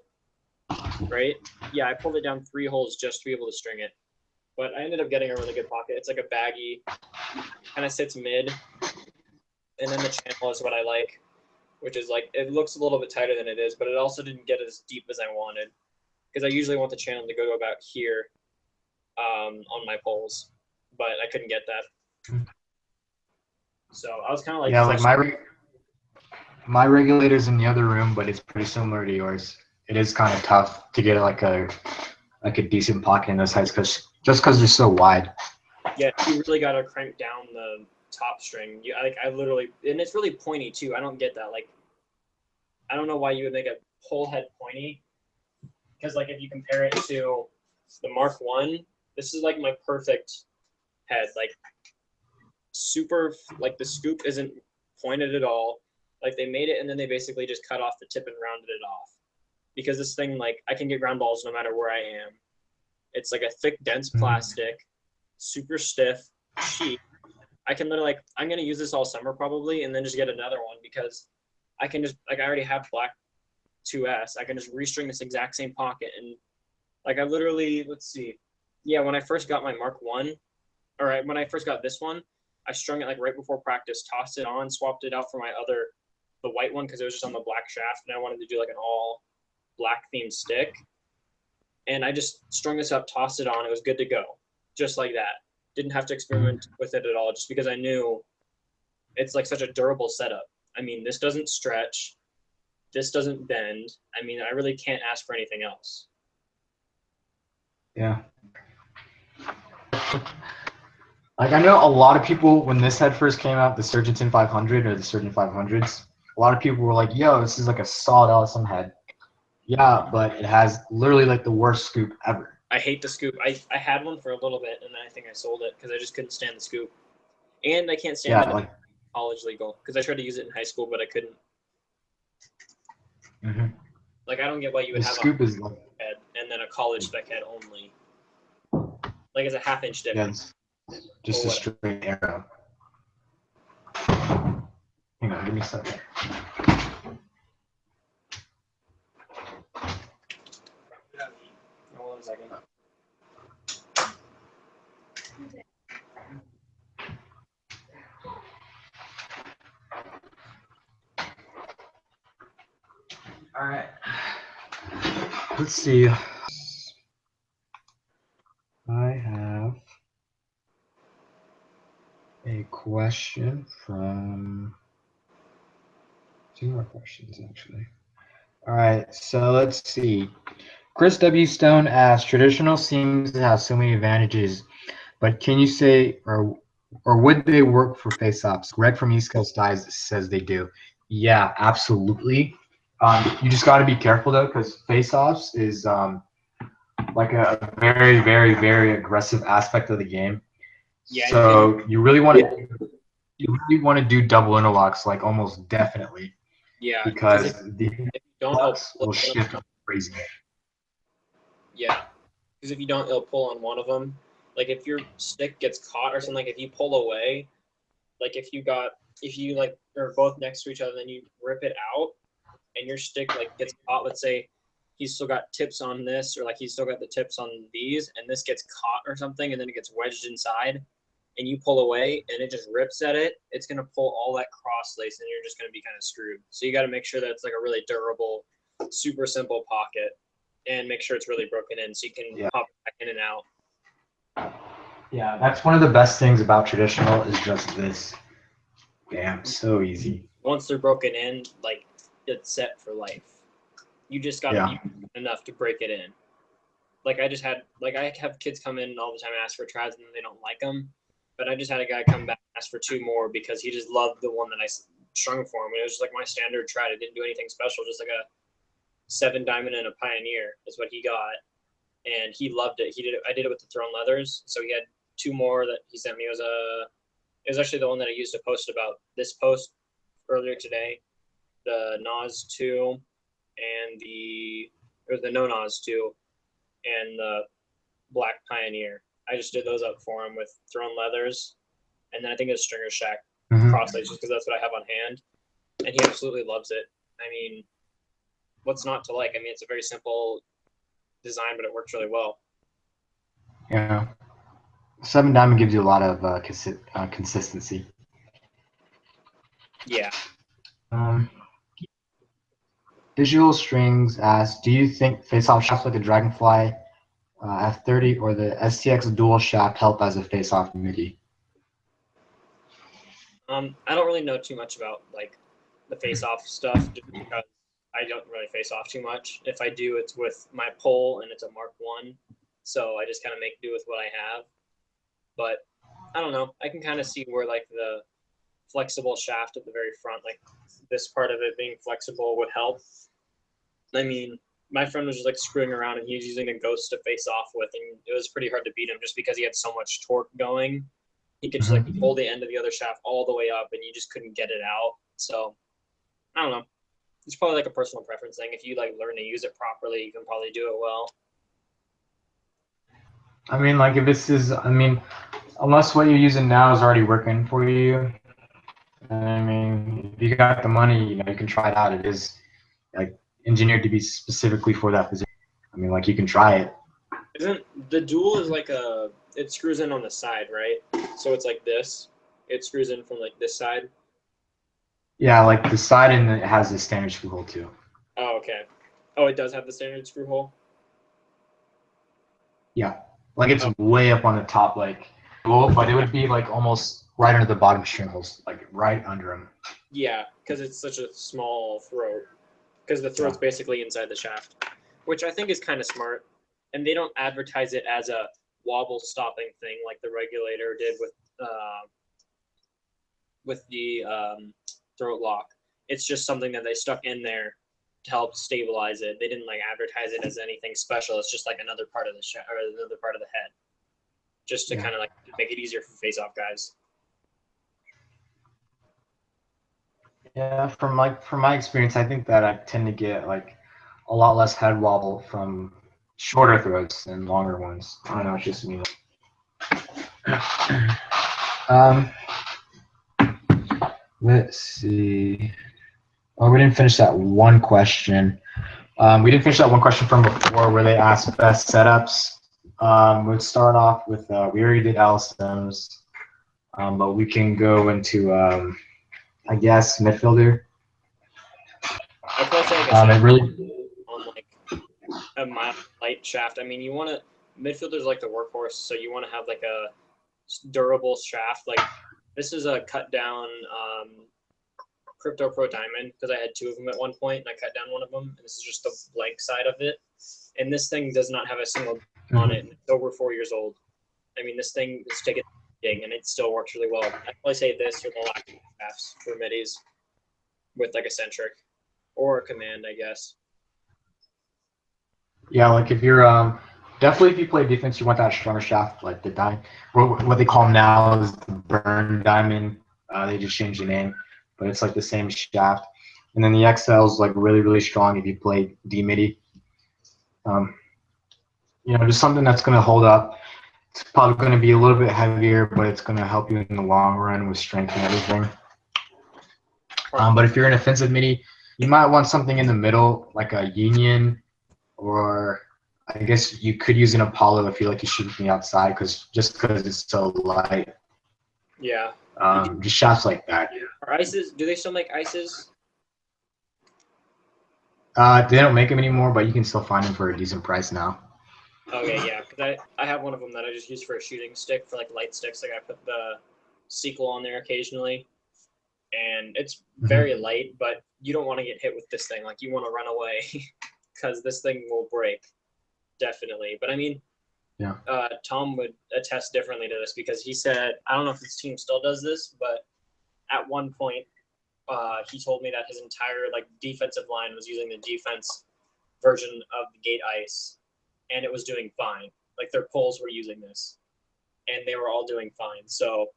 right? Yeah, I pulled it down 3 holes just to be able to string it. But I ended up getting a really good pocket. It's like a baggy, kind of sits mid, and then the channel is what I like, which is like it looks a little bit tighter than it is, but it also didn't get as deep as I wanted, because I usually want the channel to go to about here, on my poles, but I couldn't get that. So I was kind of like, Yeah, like my regulator's in the other room, but it's pretty similar to yours. It is kind of tough to get like a decent pocket in those heights because they're so wide. yeah, you really got to crank down the top string. I literally, and it's really pointy too. I don't get that. Like, I don't know why you would make a pole head pointy, because like if you compare it to the Mark 1, this is like my perfect head. Like super, like the scoop isn't pointed at all. Like they made it and then they basically just cut off the tip and rounded it off. Because this thing, like, I can get ground balls no matter where I am. It's like a thick, dense plastic, super stiff, cheap. I can literally, like, I'm going to use this all summer probably and then just get another one because I can just, like, I already have black 2S. I can just restring this exact same pocket. And, like, I literally, let's see. Yeah, when I first got my Mark 1, or when I first got this one, I strung it, like, right before practice, tossed it on, swapped it out for my other, the white one because it was just on the black shaft, and I wanted to do, like, an all black themed stick, and I just strung this up, tossed it on, it was good to go, just like that. Didn't have to experiment with it at all, just because I knew it's like such a durable setup. I mean, this doesn't stretch, this doesn't bend. I mean, I really can't ask for anything else. Yeah. Like I know a lot of people when this head first came out, the Surgeon 500 or the Surgeon 500s, a lot of people were like, "Yo, this is like a solid awesome head." Yeah, but it has literally like the worst scoop ever. I hate the scoop. I had one for a little bit, and then I think I sold it because I just couldn't stand the scoop. And I can't stand it like college legal because I tried to use it in high school, but I couldn't. Like, I don't get why you would the have scoop a is like, head and then a college spec head only. Like, it's a half-inch difference. yeah, just a straight arrow. Hang on, give me a second. Hold on a second. All right. Let's see. I have a question from two more questions actually. All right, so let's see. Chris W. Stone asks, traditional seems to have so many advantages, but can you say or would they work for face-offs? Greg from East Coast Dies says they do. Yeah, absolutely. You just got to be careful though, because face-offs is like a very, very, very aggressive aspect of the game. Yeah, so you really want to do double interlocks, like almost definitely. Yeah, because if the you don't, blocks will shift crazy. Yeah, because if you don't, it'll pull on one of them. Like if your stick gets caught or something, like if you pull away, like if you like are both next to each other, then you rip it out, and your stick like gets caught. Let's say he's still got tips on this, or like he's still got the tips on these, and this gets caught or something, and then it gets wedged inside, and you pull away, and it just rips at it. It's gonna pull all that cross lace, and you're just gonna be kind of screwed. So you got to make sure that it's like a really durable, super simple pocket, and make sure it's really broken in, so you can pop back in and out. Yeah, that's one of the best things about traditional is just this. Damn, so easy. Once they're broken in, like it's set for life. You just gotta be enough to break it in. Like I have kids come in all the time and ask for trads and they don't like them. But I just had a guy come back and ask for 2 more because he just loved the one that I strung for him. And it was just like my standard trad. It didn't do anything special, just like a 7 diamond and a Pioneer is what he got. And he loved it. I did it with the thrown leathers. So he had 2 more that he sent me. It was actually the one that I used to post about this post earlier today. The Nas 2 and the No Nas 2 and the Black Pioneer. I just did those up for him with thrown leathers, and then I think it's Stringer Shack crosslets just because that's what I have on hand, and he absolutely loves it. I mean, what's not to like? I mean, it's a very simple design, but it works really well. Yeah, 7 diamond gives you a lot of consistency. Yeah. Visual Strings asks, do you think face-off shots like a Dragonfly F30 or the STX dual shaft help as a face-off MIDI? I don't really know too much about like the face-off stuff just because I don't really face off too much. If I do, it's with my pole and it's a Mark 1, so I just kind of make do with what I have. But I don't know. I can kind of see where like the flexible shaft at the very front, like this part of it being flexible would help. I mean, my friend was just like screwing around and he was using a ghost to face off with, and it was pretty hard to beat him just because he had so much torque going. He could just like pull the end of the other shaft all the way up and you just couldn't get it out. So I don't know. It's probably like a personal preference thing. If you like learn to use it properly, you can probably do it well. I mean, like if this is, I mean, unless what you're using now is already working for you, I mean, if you got the money, you can try it out. It is like engineered to be specifically for that position. I mean, like you can try it. Isn't the dual is like it screws in on the side, right? So it's like this. It screws in from like this side. Yeah, like the side and it has the standard screw hole too. Oh, okay. Oh, it does have the standard screw hole? Yeah, like it's way up on the top, like, well, but it would be like almost right under the bottom string holes, like right under them. Yeah, because it's such a small throat. Because the throat's basically inside the shaft, which I think is kind of smart. And they don't advertise it as a wobble stopping thing like the regulator did with the throat lock. It's just something that they stuck in there to help stabilize it. They didn't like advertise it as anything special. It's just like another part of the shaft or another part of the head, just to kind of like make it easier for face-off guys. Yeah, from my experience, I think that I tend to get like a lot less head wobble from shorter throats than longer ones. I don't know, it's just me. Let's see. Oh, we didn't finish that one question. We didn't finish that one question from before where they asked best setups. We'd start off with we already did LSMs, but we can go into I guess midfielder. I'd probably say like it really on like a mild light shaft. I mean, you want to midfielders like the workhorse, so you want to have like a durable shaft. Like this is a cut down Crypto Pro Diamond because I had two of them at one point and I cut down one of them. And this is just the blank side of it. And this thing does not have a single on it. And it's over 4 years old. I mean, this thing is taking and it still works really well. I'd probably say this or the Lax shafts for middies with like a centric or a command, I guess. Yeah, like if you're definitely if you play defense, you want that stronger shaft, like the diamond. What they call them now is the burn diamond. They just changed the name, but it's like the same shaft. And then the XL is like really strong if you play D MIDI. Just something that's gonna hold up. It's probably gonna be a little bit heavier, but it's gonna help you in the long run with strength and everything. But if you're an offensive MIDI, you might want something in the middle, like a Union, or I guess you could use an Apollo if you like to shoot from the outside, because it's so light. Yeah. Just shots like that. Are ices? Do they still make ices? They don't make them anymore, but you can still find them for a decent price now. Okay, yeah, because I have one of them that I just use for a shooting stick for like light sticks. Like I put the sequel on there occasionally, and it's very light, but you don't want to get hit with this thing. Like you want to run away because this thing will break, definitely. But I mean, yeah. Tom would attest differently to this because he said, I don't know if his team still does this, but at one point he told me that his entire like defensive line was using the defense version of the gate ice, and it was doing fine. Like their poles were using this, and they were all doing fine. So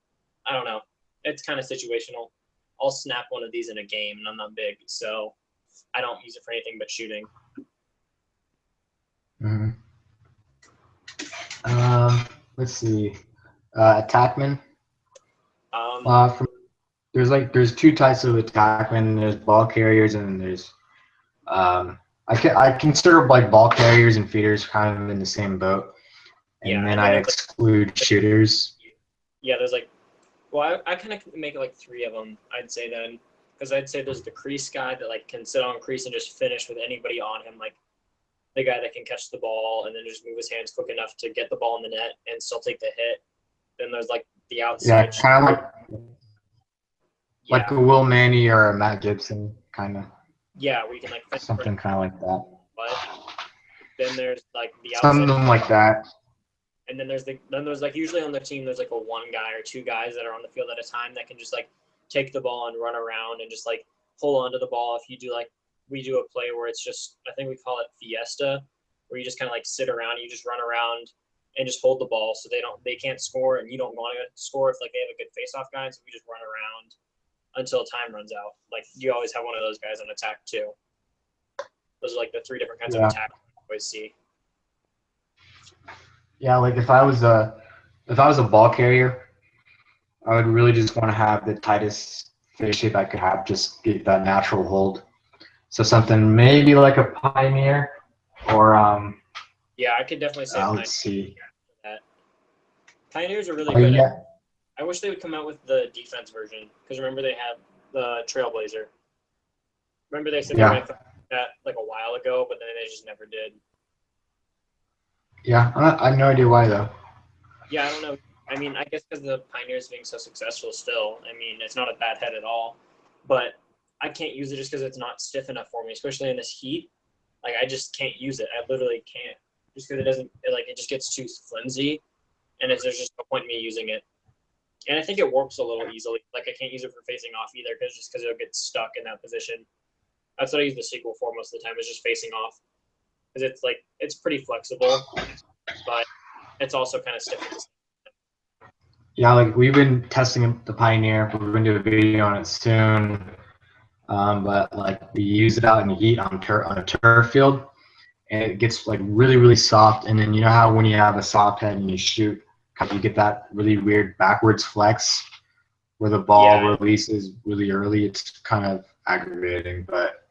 I don't know. It's kind of situational. I'll snap one of these in a game, and I'm not big, so I don't use it for anything but shooting. Let's see. Attackman. There's two types of attackmen. There's ball carriers, and there's I consider like ball carriers and feeders kind of in the same boat, and then I exclude shooters. Yeah, there's like, well, I kind of make like three of them. I'd say then, because I'd say there's the crease guy that like can sit on crease and just finish with anybody on him. Like the guy that can catch the ball and then just move his hands quick enough to get the ball in the net and still take the hit. Then there's like the outside. Yeah, kind of like Yeah, a Will Manny or a Matt Gibson, kind of yeah, where you can like finish something kind of like that. but then there's like the outside, Something like that. and then there's like usually on the team there's like a one guy or two guys that are on the field at a time that can just like take the ball and run around and just like hold on to the ball. If you do like we do a play where it's just I think we call it Fiesta, where you just kind of like sit around, you just run around and just hold the ball so they can't score and you don't want to score if like they have a good face-off guy, so we just run around until time runs out. Like you always have one of those guys on attack too. Those are like the three different kinds of attack you always see. Yeah, like if I was a ball carrier, I would really just want to have the tightest face shape I could have, just get that natural hold. So something maybe like a Pioneer or Yeah, I could definitely say let's see. that. Pioneers are really Oh, good. yeah. I wish they would come out with the defense version because remember they had the Trailblazer. Remember they said they were going to that like a while ago, but then they just never did. Yeah, I have no idea why though. Yeah, I don't know. I mean, I guess because the Pioneers being so successful still. I mean, it's not a bad head at all, but I can't use it just because it's not stiff enough for me, especially in this heat. Like I just can't use it. I literally can't, just because it just gets too flimsy, and there's just no point in me using it. And I think it warps a little easily. Like I can't use it for facing off either, because it'll get stuck in that position. That's what I use the sequel for most of the time, is just facing off, because it's pretty flexible, but it's also kind of stiff at the same time. Yeah, like we've been testing the Pioneer. We're going to do a video on it soon. But like we use it out in the heat on a turf field, and it gets like really, really soft. And then you know how when you have a soft head and you shoot, you get that really weird backwards flex where the ball releases really early. It's kind of aggravating, but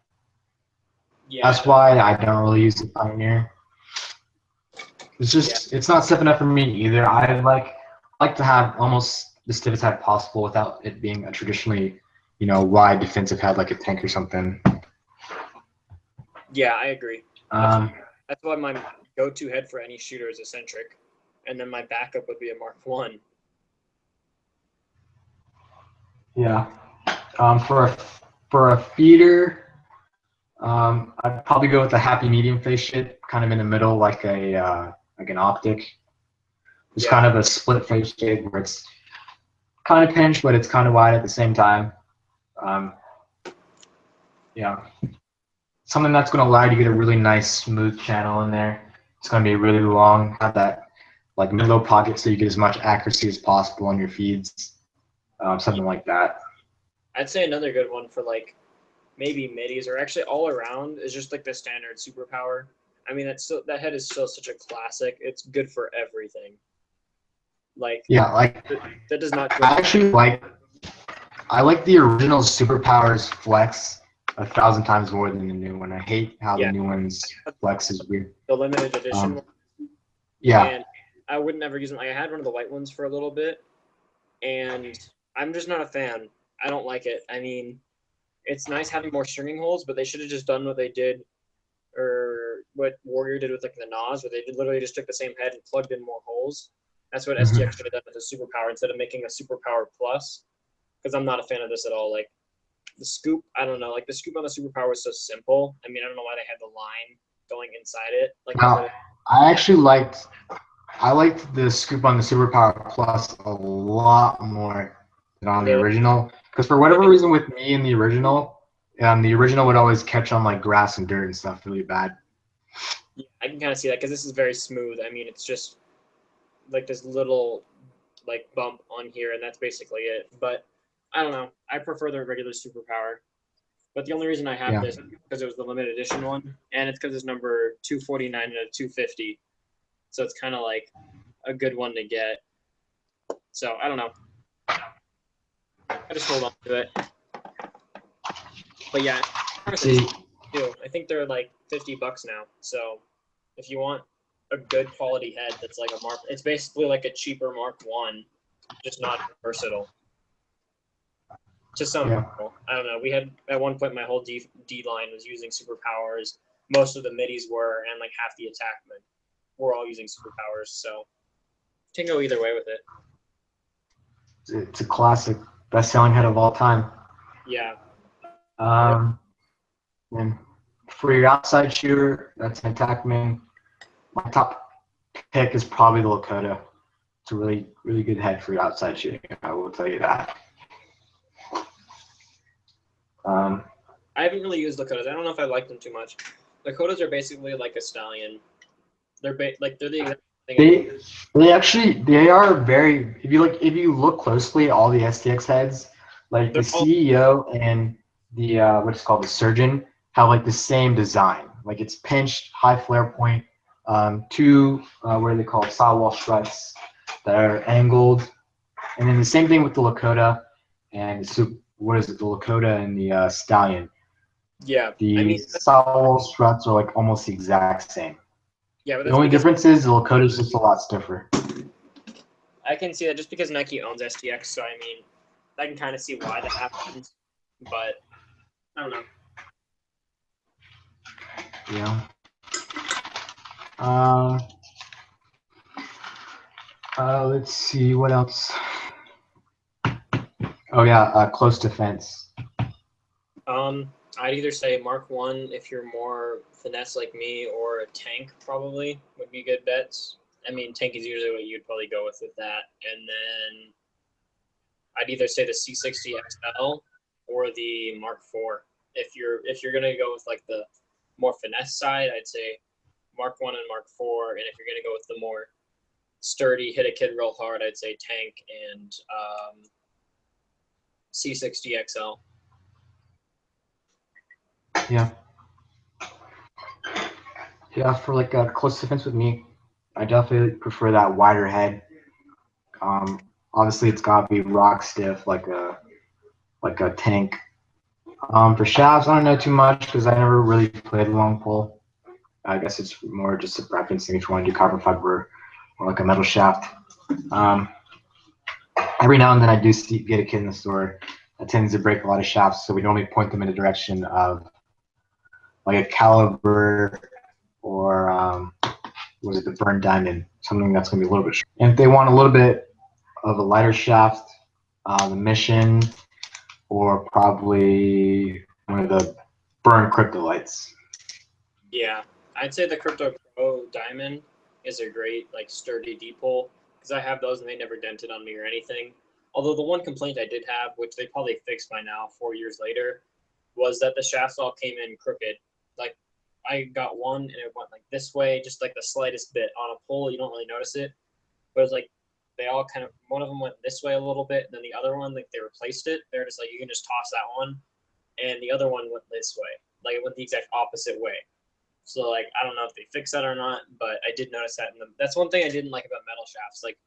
that's why I don't really use the Pioneer. It's just it's not stiff enough for me either. I like to have almost the stiffest head possible without it being a traditionally, wide defensive head like a tank or something. Yeah, I agree. That's why my go-to head for any shooter is eccentric, and then my backup would be a Mark 1. Yeah. For a feeder, I'd probably go with a happy medium face shape, kind of in the middle, like an optic. It's kind of a split face shape where it's kind of pinched, but it's kind of wide at the same time. Yeah. Something that's going to allow you to get a really nice smooth channel in there. It's going to be really long, have that like mid-low pocket so you get as much accuracy as possible on your feeds. Something like that. I'd say another good one for like maybe middies or actually all around is just like the standard superpower. I mean, that head is still such a classic. It's good for everything. Like that does not. I like the original superpowers flex 1,000 times more than the new one. I hate how the new one's flex is weird. The limited edition one. Yeah. And I would never use them. Like, I had one of the white ones for a little bit, and I'm just not a fan. I don't like it. I mean, it's nice having more stringing holes, but they should have just done what they did, or what Warrior did with like the Nas, where they literally just took the same head and plugged in more holes. That's what STX should have done with the superpower instead of making a superpower plus. Because I'm not a fan of this at all. Like the scoop, I don't know. Like the scoop on the superpower was so simple. I mean, I don't know why they had the line going inside it. Like I liked the scoop on the superpower plus a lot more than on the original. Because for whatever reason with me in the original would always catch on like grass and dirt and stuff really bad. Yeah, I can kind of see that because this is very smooth. I mean, it's just like this little like bump on here, and that's basically it. But I don't know. I prefer the regular superpower. But the only reason I have this is because it was the limited edition one, and it's because it's number 249 and a 250. So it's kind of like a good one to get. So I don't know. I just hold on to it. But yeah, I think they're like $50 now. So if you want a good quality head that's like a Mark, it's basically like a cheaper Mark 1, just not versatile. To some people, I don't know. We had at one point my whole D line was using superpowers, most of the middies were, and like half the attackmen were all using superpowers. So can go either way with it. It's a classic, best-selling head of all time. Yeah. And for your outside shooter, that's an attackman. My top pick is probably the Lakota. It's a really, really good head for your outside shooting. I will tell you that. I haven't really used Lakotas. I don't know if I like them too much. Lakotas are basically like a stallion. They're they're the exact thing. They are very. If you look closely at all the STX heads, like the CEO and the what's called the surgeon have like the same design. Like it's pinched, high flare point, two what are they called, sidewall struts that are angled, and then the same thing with the Lakota and what is it, the Lakota and the stallion. Yeah, The sidewall struts are like almost the exact same. Yeah, but the only difference is the Lakota is just a lot stiffer. I can see that just because Nike owns STX, so I mean, I can kind of see why that happens, but I don't know. Yeah. Let's see what else. Oh yeah, close defense. I'd either say Mark 1 if you're more finesse like me, or a tank probably would be good bets. I mean, tank is usually what you'd probably go with that. And then I'd either say the C60 XL or the Mark 4. If you're gonna go with like the more finesse side, I'd say Mark 1 and Mark 4. And if you're gonna go with the more sturdy, hit a kid real hard, I'd say tank and C60 XL. Yeah. Yeah, for like a close defense with me, I definitely prefer that wider head. Obviously, it's gotta be rock stiff, like a tank. For shafts, I don't know too much because I never really played long pole. I guess it's more just a preference thing if you want to do carbon fiber or like a metal shaft. Every now and then I do get a kid in the store that tends to break a lot of shafts, so we normally point them in the direction of like a caliber or was it the burn diamond, something that's going to be a little bit short. And if they want a little bit of a lighter shaft, the Mission or probably one of the burn cryptolites. Yeah, I'd say the Crypto Pro Diamond is a great like sturdy deep hole because I have those and they never dented on me or anything. Although the one complaint I did have, which they probably fixed by now 4 years later, was that the shafts all came in crooked. Like I got one and it went like this way, just like the slightest bit on a pole. You don't really notice it, but it's like they all kind of, one of them went this way a little bit, and then the other one, like they replaced it. They're just like, you can just toss that one, and the other one went this way, like it went the exact opposite way. So like I don't know if they fixed that or not, but I did notice that. That's one thing I didn't like about metal shafts. Like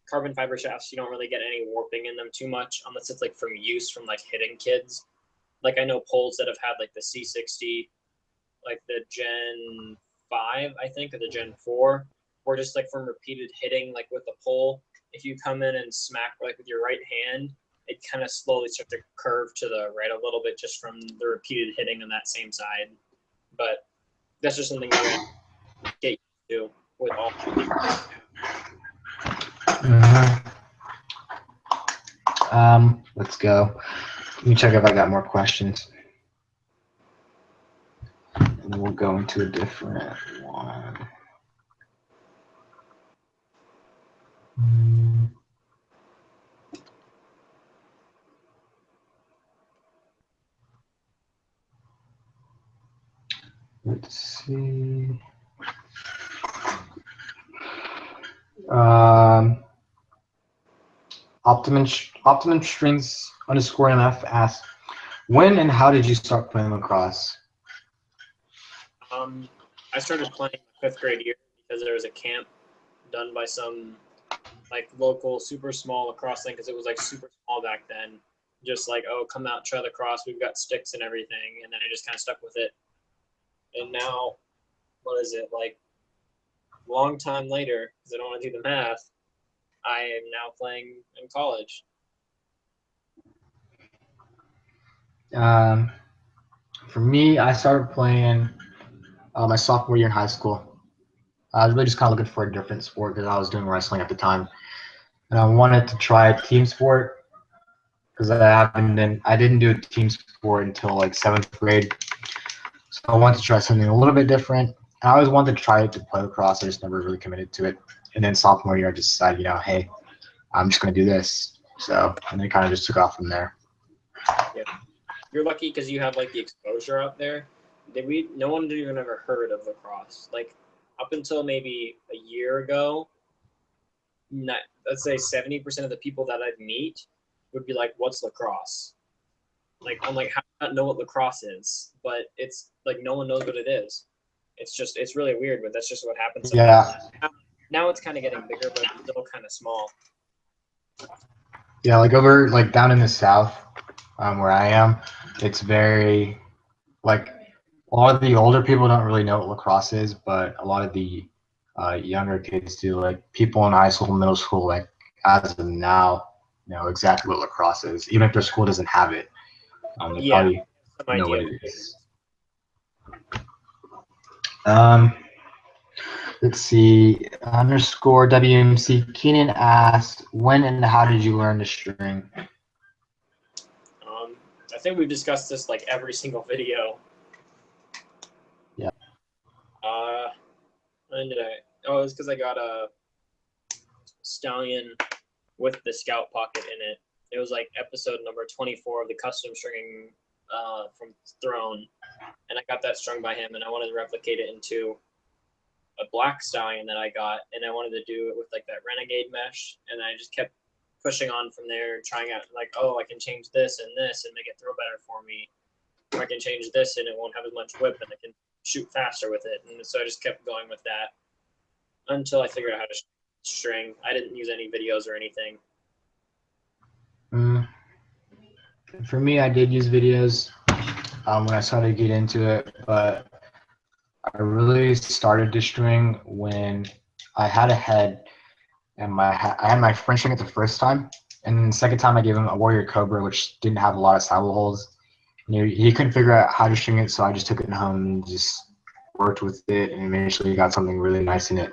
carbon fiber shafts, you don't really get any warping in them too much unless it's like from use from like hitting kids. Like I know poles that have had like the C60, like the Gen 5, I think, or the Gen 4, or just like from repeated hitting, like with the pole. If you come in and smack like with your right hand, it kind of slowly starts to curve to the right a little bit just from the repeated hitting on that same side. But that's just something you're gonna get used to with all. Let's go. Let me check if I got more questions. And then we'll go into a different one. Let's see. Optimum Strings _ MF asks, when and how did you start playing lacrosse? I started playing my 5th grade year because there was a camp done by some like local super small lacrosse thing because it was like super small back then. Just like, oh, come out, try lacrosse. We've got sticks and everything, and then I just kind of stuck with it. And now, what is it like? Long time later, because I don't want to do the math, I am now playing in college. For me, I started playing my sophomore year in high school. I was really just kind of looking for a different sport because I was doing wrestling at the time, and I wanted to try team sport because I didn't do a team sport until like 7th grade, so I wanted to try something a little bit different. I always wanted to try it to play lacrosse. I just never really committed to it. And then sophomore year, I just decided, hey, I'm just gonna do this. So, and then it kind of just took off from there. Yeah, you're lucky because you have like the exposure out there. No one had even ever heard of lacrosse. Like up until maybe a year ago, let's say 70% of the people that I'd meet would be like, "What's lacrosse?" Like I'm like, how do I not know what lacrosse is? But it's like no one knows what it is. It's really weird, but that's just what happens sometimes. Yeah, Now it's kind of getting bigger, but it's still kind of small. yeah, like over like down in the south, where I am, it's very like a lot of the older people don't really know what lacrosse is, but a lot of the younger kids do. Like people in high school, middle school, like as of now, know exactly what lacrosse is, even if their school doesn't have it. They Yeah, probably some know idea what of it what it is. is. Um, let's see. Underscore WMC Keenan asks, when and how did you learn to string? I think we've discussed this like every single video. Yeah. When did I? Oh, it was because I got a stallion with the scout pocket in it. It was like episode number 24 of the custom stringing from Throne, and I got that strung by him, and I wanted to replicate it into a black stallion that I got, and I wanted to do it with like that renegade mesh, and I just kept pushing on from there, trying out like, oh, I can change this and make it throw better for me. Or I can change this and it won't have as much whip, and I can shoot faster with it. And so I just kept going with that until I figured out how to string. I didn't use any videos or anything. For me, I did use videos when I started to get into it, but I really started to string when I had a head and I had my friend string it the first time, and then the second time I gave him a Warrior Cobra, which didn't have a lot of saddle holes. And he couldn't figure out how to string it, so I just took it home and just worked with it, and eventually got something really nice in it.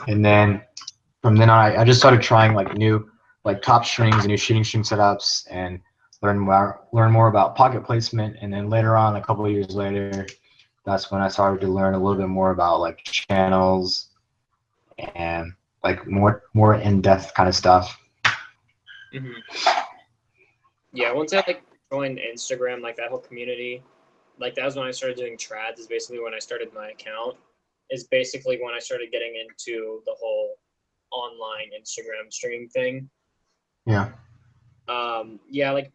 And then from then on, I just started trying like new like top strings and new shooting string setups, and learn more about pocket placement. And then later on, a couple of years later, that's when I started to learn a little bit more about like channels and like more in-depth kind of stuff. Mm-hmm. Yeah, once I like joined Instagram, like that whole community, like that was when I started doing trads. Is basically when I started my account. Is basically when I started getting into the whole online Instagram streaming thing. Yeah. Yeah, like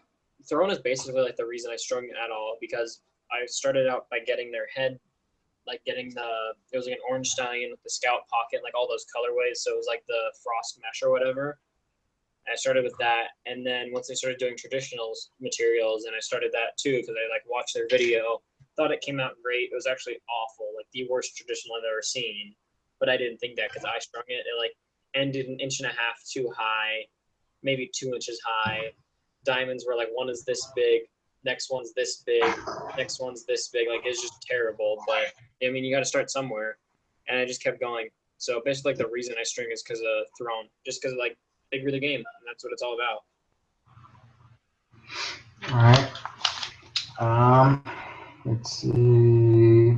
Throne is basically like the reason I strung at all, because I started out by getting their head, like getting it was like an orange stallion with the scout pocket, like all those colorways. So it was like the frost mesh or whatever. I started with that, and then once I started doing traditional materials, and I started that too because I like watched their video, thought it came out great. It was actually awful, like the worst traditional I've ever seen. But I didn't think that because I strung it. It like ended an inch and a half too high, maybe 2 inches high. Diamonds were like one is this big, next one's this big, next one's this big. Like it's just terrible. But I mean, you got to start somewhere, and I just kept going. So basically, like the reason I string is because of Throne, just because like figure the game, and that's what it's all about. All right. Let's see.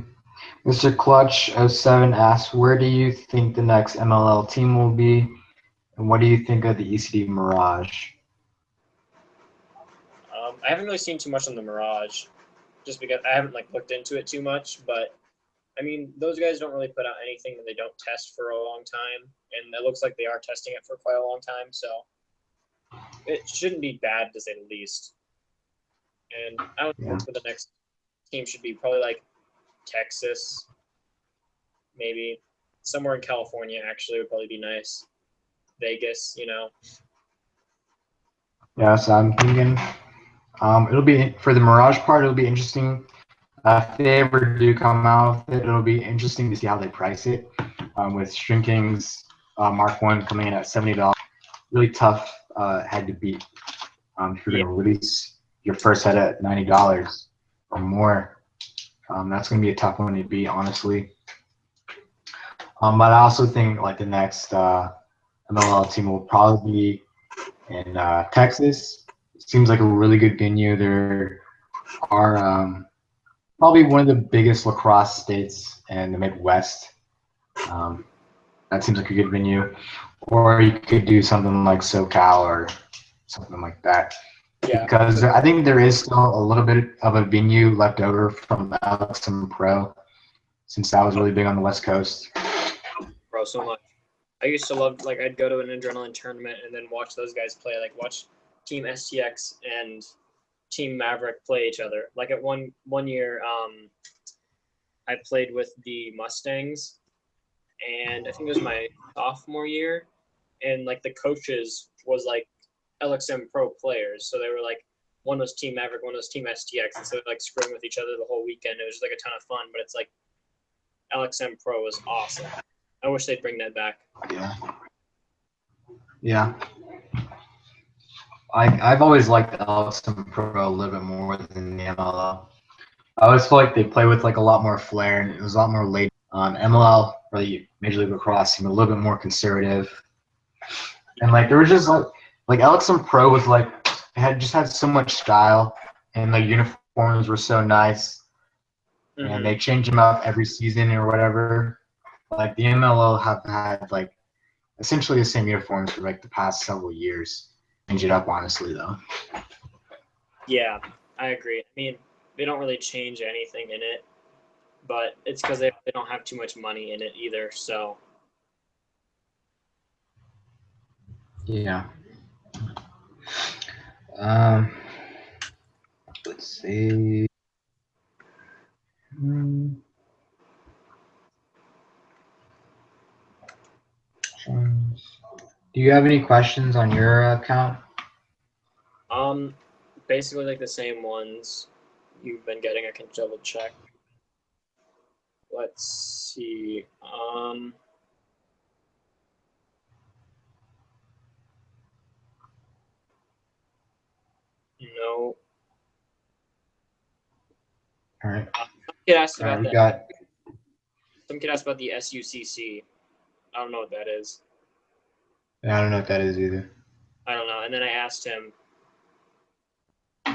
Mr. Clutch07 asks, where do you think the next MLL team will be, and what do you think of the ECD Mirage? I haven't really seen too much on the Mirage, just because I haven't like looked into it too much. But I mean, those guys don't really put out anything that they don't test for a long time, and it looks like they are testing it for quite a long time. So it shouldn't be bad to say the least. And I would think for the next team should be probably like Texas, maybe somewhere in California. Actually, would probably be nice. Vegas, Yeah, so I'm thinking it'll be, for the Mirage part, it'll be interesting. If they ever do come out with it, it'll be interesting to see how they price it. With String Kings Mark 1 coming in at $70, really tough head to beat. If you're going to release your first head at $90 or more. That's going to be a tough one to beat, honestly. But I also think like the next MLL team will probably be in Texas. It seems like a really good venue. There are probably one of the biggest lacrosse states in the Midwest. That seems like a good venue. Or you could do something like SoCal or something like that. Yeah. Because I think there is still a little bit of a venue left over from the Alex Pro, since that was really big on the West Coast. Bro, so much. I used to love, like, I'd go to an adrenaline tournament and then watch those guys play, like watch Team STX and Team Maverick play each other. Like at one year, I played with the Mustangs, and I think it was my sophomore year, and like the coaches was like LXM Pro players, so they were like, one was Team Maverick, one was Team STX, and so like screwing with each other the whole weekend. It was like a ton of fun, but it's like LXM Pro was awesome. I wish they'd bring that back. Yeah. I've always liked the LXM Pro a little bit more than the MLL. I always feel like they play with like a lot more flair, and it was a lot more late. MLL, or the Major League Lacrosse, seemed a little bit more conservative. And like there was just like LXM Pro was like had so much style, and the uniforms were so nice, and they change them up every season or whatever. Like the MLL have had like essentially the same uniforms for like the past several years. Change it up, honestly, though. Yeah, I agree. I mean, they don't really change anything in it, but it's because they don't have too much money in it either. So yeah. Let's see. Do you have any questions on your account? basically like the same ones you've been getting. I can double check. Let's see. No. All right. Some kid asked All right, about we got. Some kid asked about the SUCC. I don't know what that is. I don't know what that is either. I don't know. And then I asked him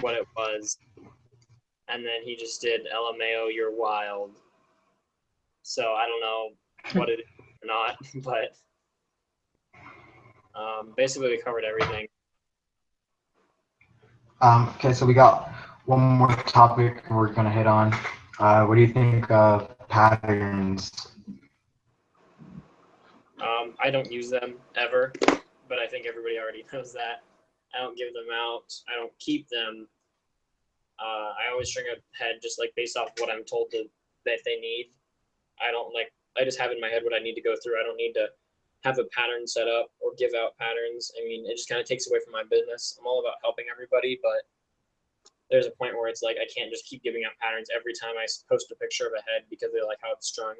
what it was, and then he just did LMAO, you're wild. So I don't know what it is or not, but basically we covered everything. Okay, so we got one more topic we're gonna hit on. What do you think of patterns? I don't use them ever, but I think everybody already knows that. I don't give them out. I don't keep them. I always string a head just like based off what I'm told that they need. I just have in my head what I need to go through. I don't need to have a pattern set up or give out patterns. I mean, it just kind of takes away from my business. I'm all about helping everybody, but there's a point where it's like I can't just keep giving out patterns every time I post a picture of a head because they like how it's strung.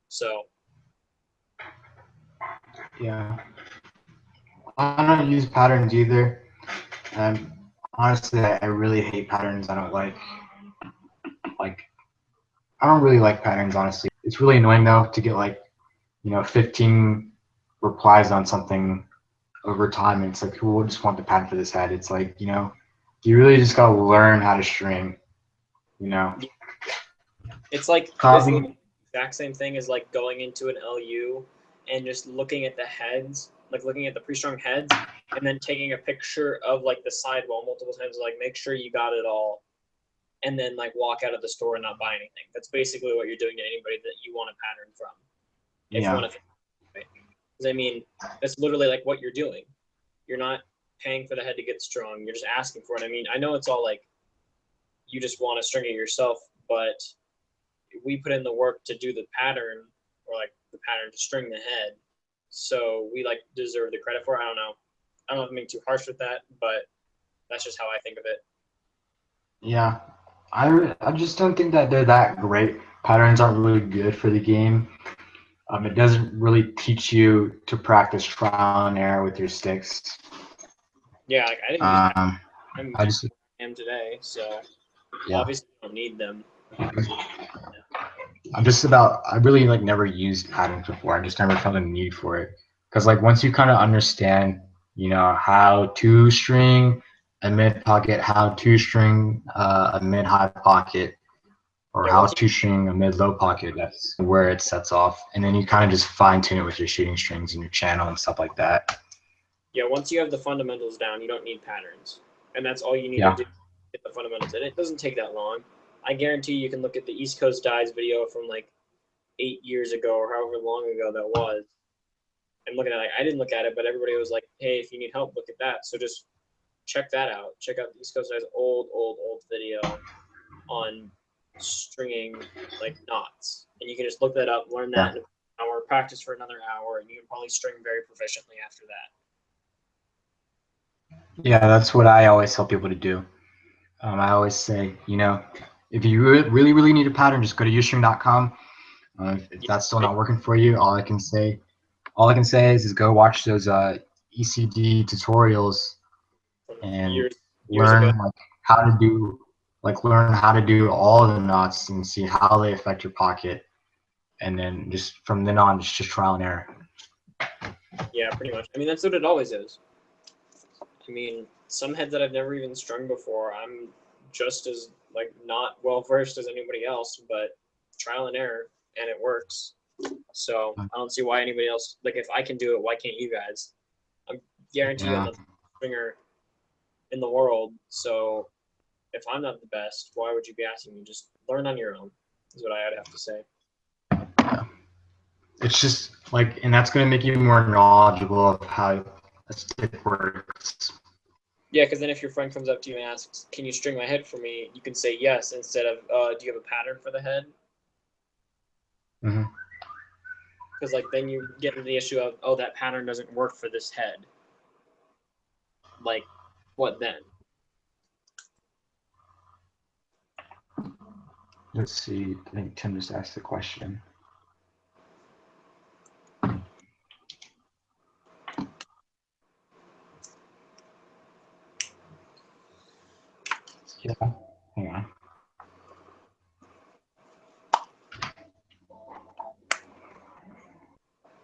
So yeah, I don't use patterns either. And honestly, I really hate patterns. I don't like I don't really like patterns, honestly. It's really annoying though to get like 15 replies on something over time, and it's like people just want the pattern for this head. It's like you really just gotta learn how to string. it's like the exact same thing as like going into an LU and just looking at the heads, like looking at the pre-strung heads, and then taking a picture of like the sidewall multiple times, like make sure you got it all, and then like walk out of the store and not buy anything. That's basically what you're doing to anybody that you want a pattern from. If you want to, because I mean, that's literally like what you're doing. You're not paying for the head to get strung. You're just asking for it. I mean, I know it's all like you just want to string it yourself, but we put in the work to do the pattern or like the pattern to string the head. So we like deserve the credit for it. I don't know if I'm being too harsh with that, but that's just how I think of it. Yeah, I just don't think that they're that great. Patterns aren't really good for the game. It doesn't really teach you to practice trial and error with your sticks. Yeah, like I didn't use patterns. I just am today, so yeah. obviously I don't need them. I really like never used patterns before. I just never felt a need for it. Because like once you kind of understand, how to string a mid pocket, how to string a mid high pocket, or Yeah, how to string a mid low pocket, that's where it sets off. And then you kind of just fine tune it with your shooting strings and your channel and stuff like that. once you have the fundamentals down, you don't need patterns, and that's all you need Yeah. to do. Get the fundamentals, and it doesn't take that long. I guarantee you can look at the East Coast Dives video from like 8 years ago or however long ago that was. And looking at it, I didn't look at it, but everybody was like, "Hey, if you need help, look at that." So just check that out. Check out the East Coast Dives old video on stringing like knots, and you can just look that up, learn that in an hour, practice for another hour, and you can probably string very proficiently after that. Yeah, that's what I always tell people to do. I always say, if you really need a pattern, just go to ustream.com. If that's still not working for you, all I can say is go watch those ECD tutorials and Years ago. learn learn how to do all the knots and see how they affect your pocket, and then just from then on, just trial and error. Yeah, pretty much. I mean, that's what it always is. I mean, some heads that I've never even strung before, I'm just as like not well versed as anybody else, but trial and error, and it works. So I don't see why anybody else, like if I can do it, why can't you guys? I'm guaranteed I'm not the best stringer in the world. So if I'm not the best, why would you be asking me? Just learn on your own, is what I would have to say. It's just like, and that's going to make you more knowledgeable of how a stick works. Yeah, because then if your friend comes up to you and asks, "Can you string my head for me?" you can say yes instead of, "Do you have a pattern for the head?" Because like then you get into the issue of, "Oh, that pattern doesn't work for this head." Like, what then? Let's see. I think Tim just asked the question. Yeah, hang on.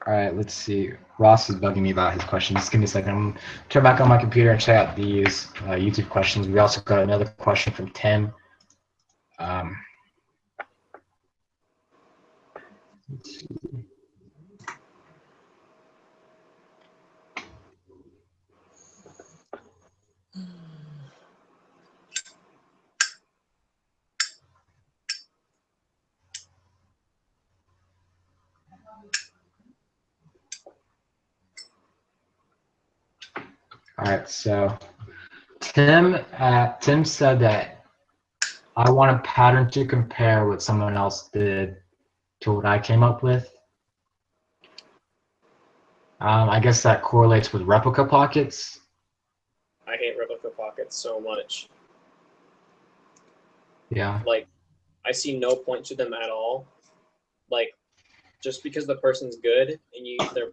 All right, let's see. Ross is bugging me about his question. Just give me a second. I'm gonna turn back on my computer and check out these YouTube questions. We also got another question from Tim. Let's see. All right, so Tim said that I want a pattern to compare what someone else did to what I came up with. I guess that correlates with replica pockets. I hate replica pockets so much. Yeah. Like, I see no point to them at all. Like, just because the person's good and you use their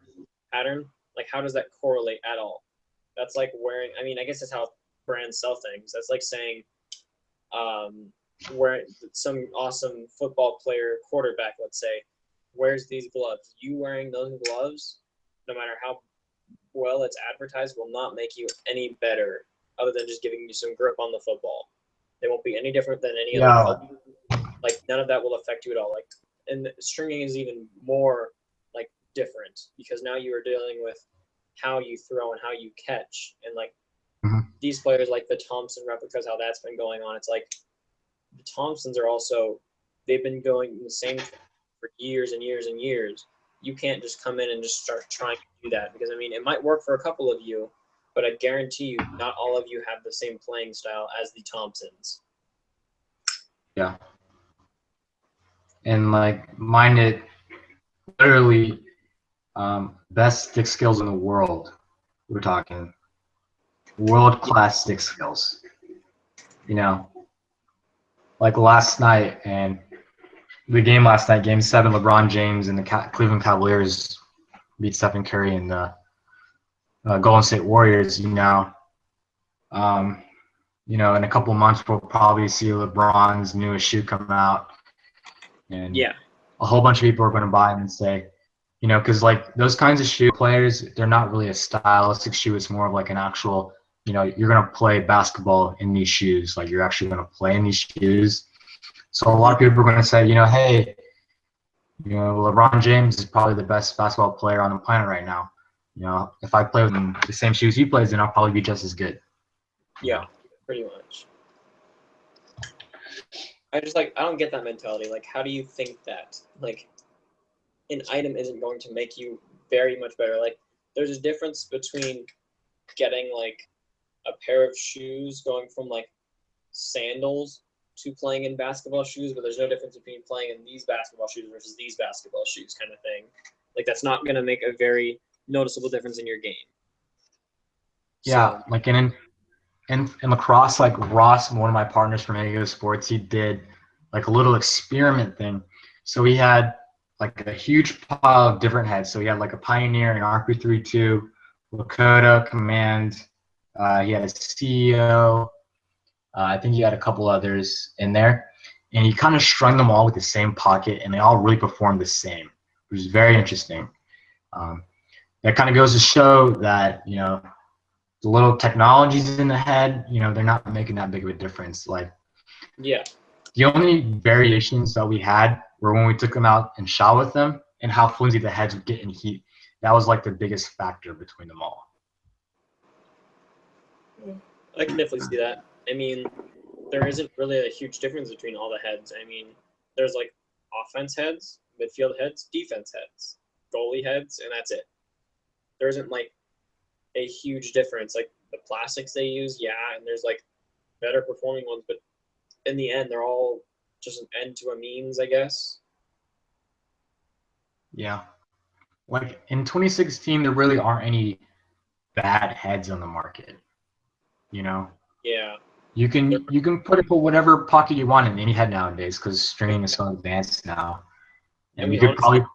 pattern, like, how does that correlate at all? That's like wearing, I mean, I guess that's how brands sell things. That's like saying, where some awesome football player, quarterback, let's say, wears these gloves. You wearing those gloves, no matter how well it's advertised, will not make you any better other than just giving you some grip on the football. They won't be any different than any other color. Like, none of that will affect you at all. Like, and stringing is even more like different because now you are dealing with how you throw and how you catch, and like these players like the Thompson replicas, how that's been going on. It's like the Thompsons are also, they've been going the same for years and years and years. You can't just come in and just start trying to do that because I mean it might work for a couple of you, but I guarantee you not all of you have the same playing style as the Thompsons. Yeah. And like mine, it literally best stick skills in the world. We're talking world-class stick skills. Like last night and the game last night, Game 7, LeBron James and the Cleveland Cavaliers beat Stephen Curry and the Golden State Warriors. in a couple months we'll probably see LeBron's newest shoe come out, and Yeah. a whole bunch of people are going to buy them and say, because like those kinds of shoe players, they're not really a stylistic shoe. It's more of like an actual, you're going to play basketball in these shoes. Like you're actually going to play in these shoes. So a lot of people are going to say, hey, LeBron James is probably the best basketball player on the planet right now. If I play with the same shoes he plays, then I'll probably be just as good. Yeah, pretty much. I don't get that mentality. Like, how do you think that? Like, an item isn't going to make you very much better. Like, there's a difference between getting, like, a pair of shoes going from, like, sandals to playing in basketball shoes, but there's no difference between playing in these basketball shoes versus these basketball shoes kind of thing. Like, that's not going to make a very noticeable difference in your game. Yeah, So, like in lacrosse, like Ross, one of my partners from Ego Sports, he did like a little experiment thing. So he had like a huge pile of different heads. So he had like a Pioneer, an RP32, Lakota, Command. He had a CEO. I think he had a couple others in there. And he kind of strung them all with the same pocket, and they all really performed the same, which is very interesting. That kind of goes to show that, the little technologies in the head, they're not making that big of a difference. Like, yeah. the only variations that we had were when we took them out and shot with them and how flimsy the heads would get in heat. That was like the biggest factor between them all. I can definitely see that. I mean, there isn't really a huge difference between all the heads. I mean, there's like offense heads, midfield heads, defense heads, goalie heads, and that's it. There isn't like a huge difference. Like the plastics they use, yeah, and there's like better performing ones, but in the end, they're all just an end to a means, I guess. Yeah. Like in 2016, there really aren't any bad heads on the market. Yeah. You can put whatever pocket you want in any head nowadays because stringing is so advanced now, I and you mean, could honestly, probably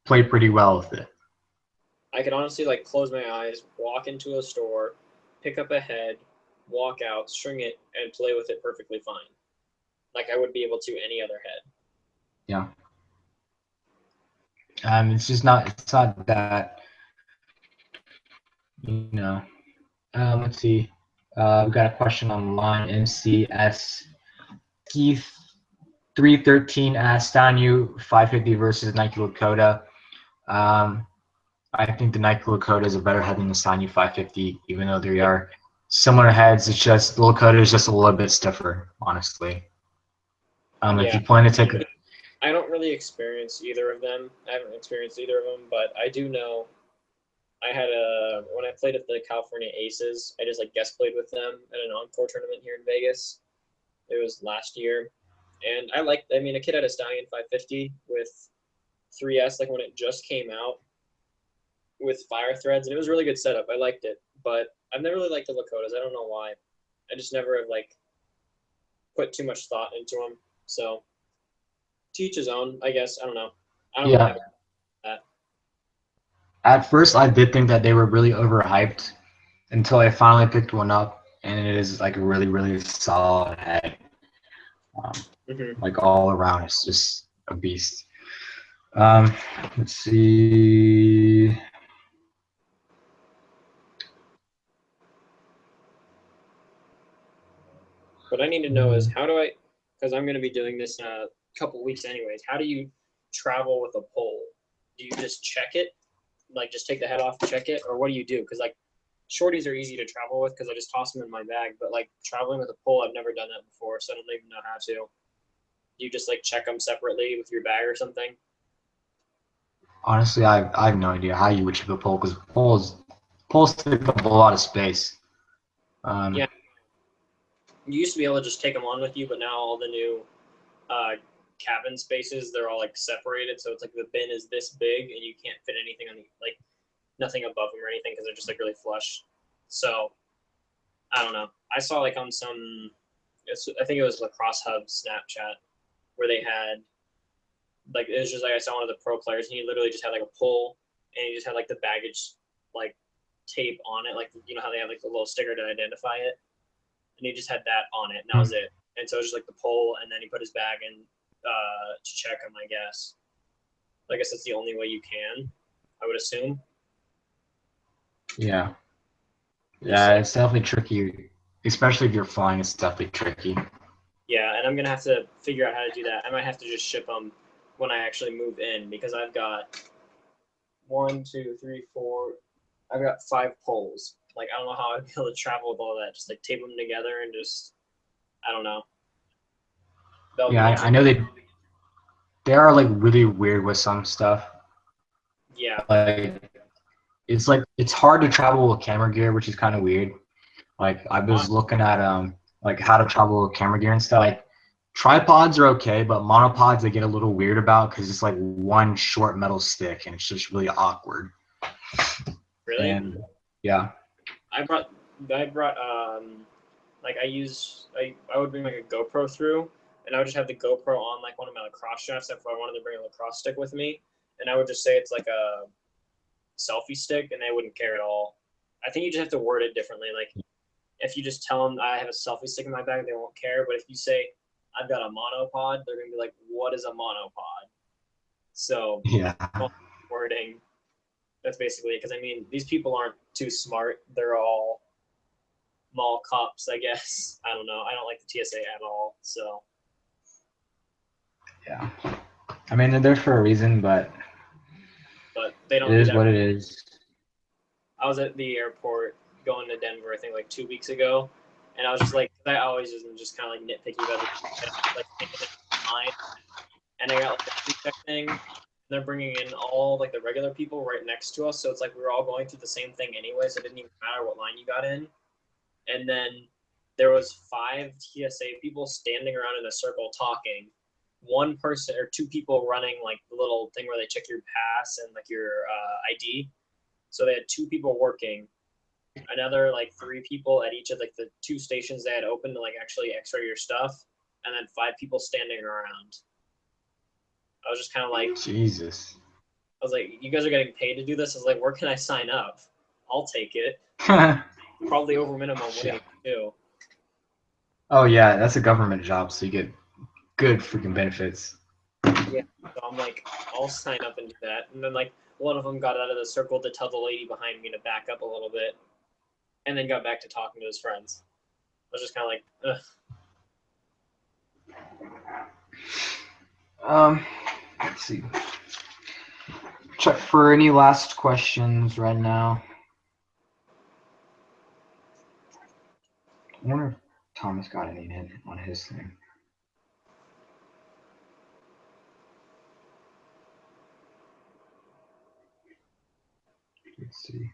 play pretty well with it. I could honestly like close my eyes, walk into a store, pick up a head, walk out, string it, and play with it perfectly fine. Like I would be able to any other head. Yeah. It's not that, you know. Let's see. We got a question online. MCS Keith 313 asked Stanyu 550 versus Nike Lakota. I think the Nike Lakota is a better head than the Stanyu 550, even though they are similar heads. It's just the Lakota is just a little bit stiffer, honestly. If Yeah. you plan to take a I don't really experience either of them. I haven't experienced either of them, but I do know I had when I played at the California Aces, I just like guest played with them at an encore tournament here in Vegas. It was last year. And I mean, a kid had a Stallion 550 with 3S, like when it just came out with fire threads, and it was a really good setup. I liked it, but I've never really liked the Lakotas. I don't know why. I just never have like put too much thought into them. So, to each his own, I guess. I don't know. I don't really yeah. have that. At first, I did think that they were really overhyped until I finally picked one up, and it is like a really, really solid head. Like all around, it's just a beast. Let's see. What I need to know is how do I, because I'm going to be doing this in a couple weeks anyways. How do you travel with a pole? Do you just check it, like just take the head off, check it, or what do you do? Because like shorties are easy to travel with because I just toss them in my bag. But like traveling with a pole, I've never done that before, so I don't even know how to. You just like check them separately with your bag or something? Honestly, I have no idea how you would ship a pole because poles take up a lot of space. Yeah. You used to be able to just take them on with you, but now all the new cabin spaces, they're all like separated. So it's like the bin is this big and you can't fit anything on the, like nothing above them or anything because they're just like really flush. So I don't know. I saw like on some, I think it was Lacrosse Hub Snapchat where they had like, it was just like I saw one of the pro players and he literally just had like a pull and he just had like the baggage like tape on it. Like, you know how they have like the little sticker to identify it. and he just had that on it, and that was it. And so it was just like the pole, and then he put his bag in to check him, I guess. I guess that's the only way you can, I would assume. Yeah. Yeah, it's definitely tricky, especially if you're flying. It's definitely tricky. Yeah, and I'm gonna have to figure out how to do that. I might have to just ship them when I actually move in, because I've got 1, 2, 3, 4. I've got 5 poles. Like, I don't know how I'd be able to travel with all that. Just like tape them together and just, I don't know. Yeah, I know they are like really weird with some stuff. Yeah. Like it's hard to travel with camera gear, which is kind of weird. Like I was looking at like how to travel with camera gear and stuff. Like tripods are okay, but monopods they get a little weird about because it's like one short metal stick and it's just really awkward. Really? And yeah. I brought like I would bring like a GoPro through, and I would just have the GoPro on like one of my lacrosse straps if I wanted to bring a lacrosse stick with me, and I would just say it's like a selfie stick, and they wouldn't care at all. I think you just have to word it differently. Like if you just tell them I have a selfie stick in my bag, they won't care. But if you say I've got a monopod, they're gonna be like, "What is a monopod?" So Yeah. wording. That's basically it. Because I mean, these people aren't too smart. They're all mall cops, I guess. I don't know. I don't like the TSA at all. So Yeah. I mean they're there for a reason, but they don't it do is that. what it is. I was at the airport going to Denver, I think like 2 weeks ago, and I was just like, I always just kind of like nitpicky about it, like thinking in line, and I got like the pre-check thing. And they're bringing in all like the regular people right next to us, so it's like we were all going through the same thing anyway, so it didn't even matter what line you got in. And then there was 5 TSA people standing around in a circle talking. One person or 2 people running like the little thing where they check your pass and like your ID. So they had 2 people working, another like 3 people at each of like the 2 stations they had open to like actually X-ray your stuff, and then 5 people standing around. I was just kind of like, Jesus. I was like, you guys are getting paid to do this? I was like, where can I sign up? I'll take it. Probably over minimum wage too. Oh yeah, that's a government job, so you get good freaking benefits. Yeah, so I'm like, I'll sign up and do that. And then like one of them got out of the circle to tell the lady behind me to back up a little bit, and then got back to talking to his friends. I was just kind of like, ugh. Let's see. Check for any last questions right now. I wonder if Thomas got any in on his thing. Let's see.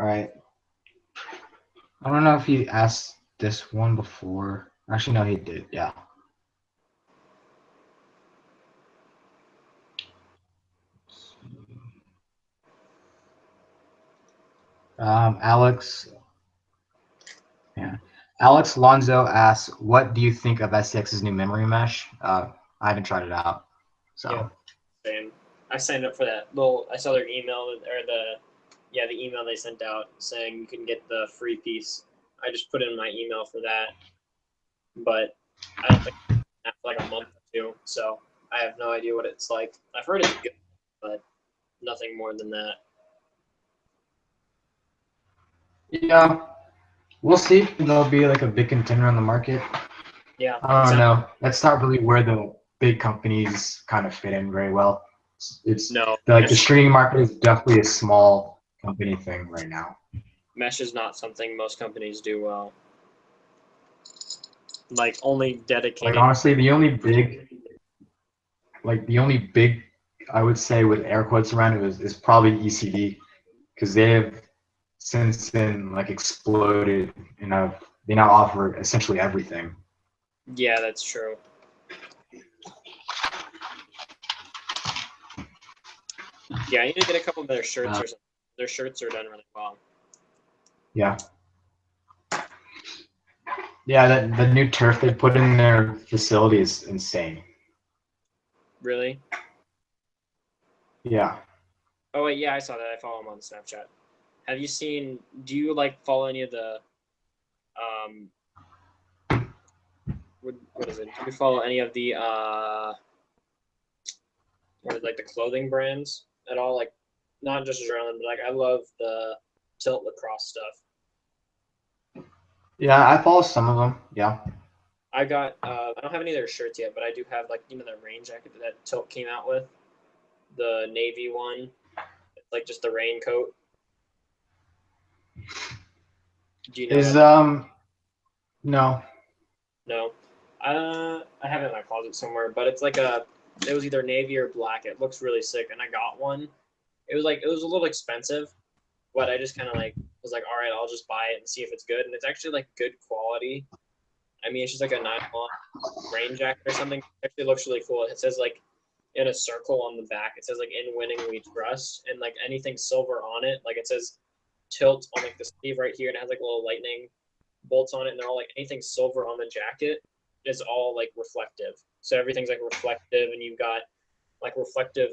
All right. I don't know if he asked this one before. Actually, no, he did. Yeah. Alex. Yeah. Alex Lonzo asks, "What do you think of SCX's new memory mesh?" I haven't tried it out. So. Yeah, same. I signed up for that. I saw their email or the email they sent out saying you can get the free piece. I just put in my email for that, but I don't think it's for like a month or 2, so I have no idea what it's like. I've heard it's good, but nothing more than that. Yeah, we'll see if there'll be like a big contender on the market. Yeah, I don't know. That's not really where the big companies kind of fit in very well. It's the streaming market is definitely a small company thing right now. Mesh is not something most companies do well. Like only dedicated. Like honestly, the only big, I would say with air quotes around it is probably ECD, because they have since then like exploded and they now offer essentially everything. Yeah, that's true. Yeah, I need to get a couple of their shirts or something. Their shirts are done really well. Yeah. Yeah, the new turf they put in their facility is insane. Really? Yeah. Oh wait, yeah, I saw that. I follow him on Snapchat. Have you seen? Do you like follow any of the what is it? Do you follow any of the what is like the clothing brands at all? Like not just adrenaline, but like I love the Tilt Lacrosse stuff. Yeah, I follow some of them. Yeah. I got I don't have any of their shirts yet, but I do have like the rain jacket that Tilt came out with, the navy one. It's like just the raincoat. Do you know Is that? no. No. I have it in my closet somewhere, but it's like it was either navy or black. It looks really sick, and I got one. It was a little expensive, but I just kind of like was like, all right, I'll just buy it and see if it's good. And it's actually like good quality. I mean, it's just like a nylon rain jacket or something. It actually looks really cool. It says like in a circle on the back. It says like in winning we trust, and like anything silver on it. Like it says tilt on like the sleeve right here, and it has like little lightning bolts on it, and they're all like anything silver on the jacket is all like reflective. So everything's like reflective, and you've got like reflective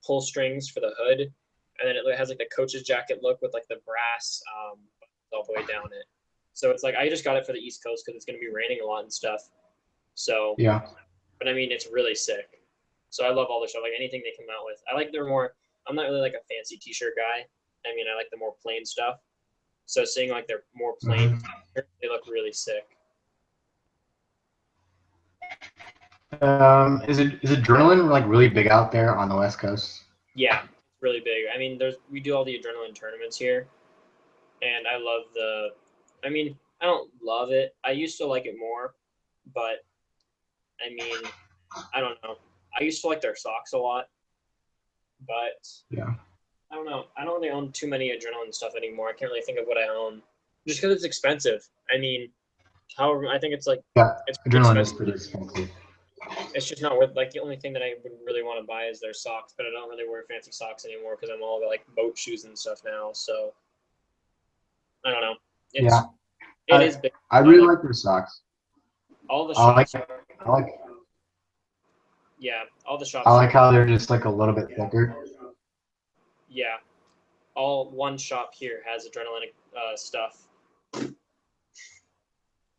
pull strings for the hood, and then it has like the coach's jacket look with like the brass all the way down it. So it's like I just got it for the East Coast because it's going to be raining a lot and stuff. So, Yeah. but I mean, it's really sick. So I love all the stuff, like anything they come out with. I like their more. I'm not really like a fancy T-shirt guy. I mean, I like the more plain stuff. So seeing like their more plain, they look really sick. Is adrenaline like really big out there on the West Coast? Yeah, it's really big. I mean, we do all the adrenaline tournaments here, and I love the. I mean, I don't love it. I used to like it more, but I mean, I don't know. I used to like their socks a lot, but Yeah. I don't know. I don't really own too many adrenaline stuff anymore. I can't really think of what I own, just because it's expensive. I mean, however, I think it's like Yeah. it's pretty Adrenaline is expensive. pretty expensive. It's just not worth. Like the only thing that I would really want to buy is their socks, but I don't really wear fancy socks anymore because I'm all about like boat shoes and stuff now. So I don't know. Yeah. It is big. I really like their socks. All the I like shops. I like Yeah, all the shops. I like how they're just like a little bit thicker. Yeah, all one shop here has adrenaline stuff.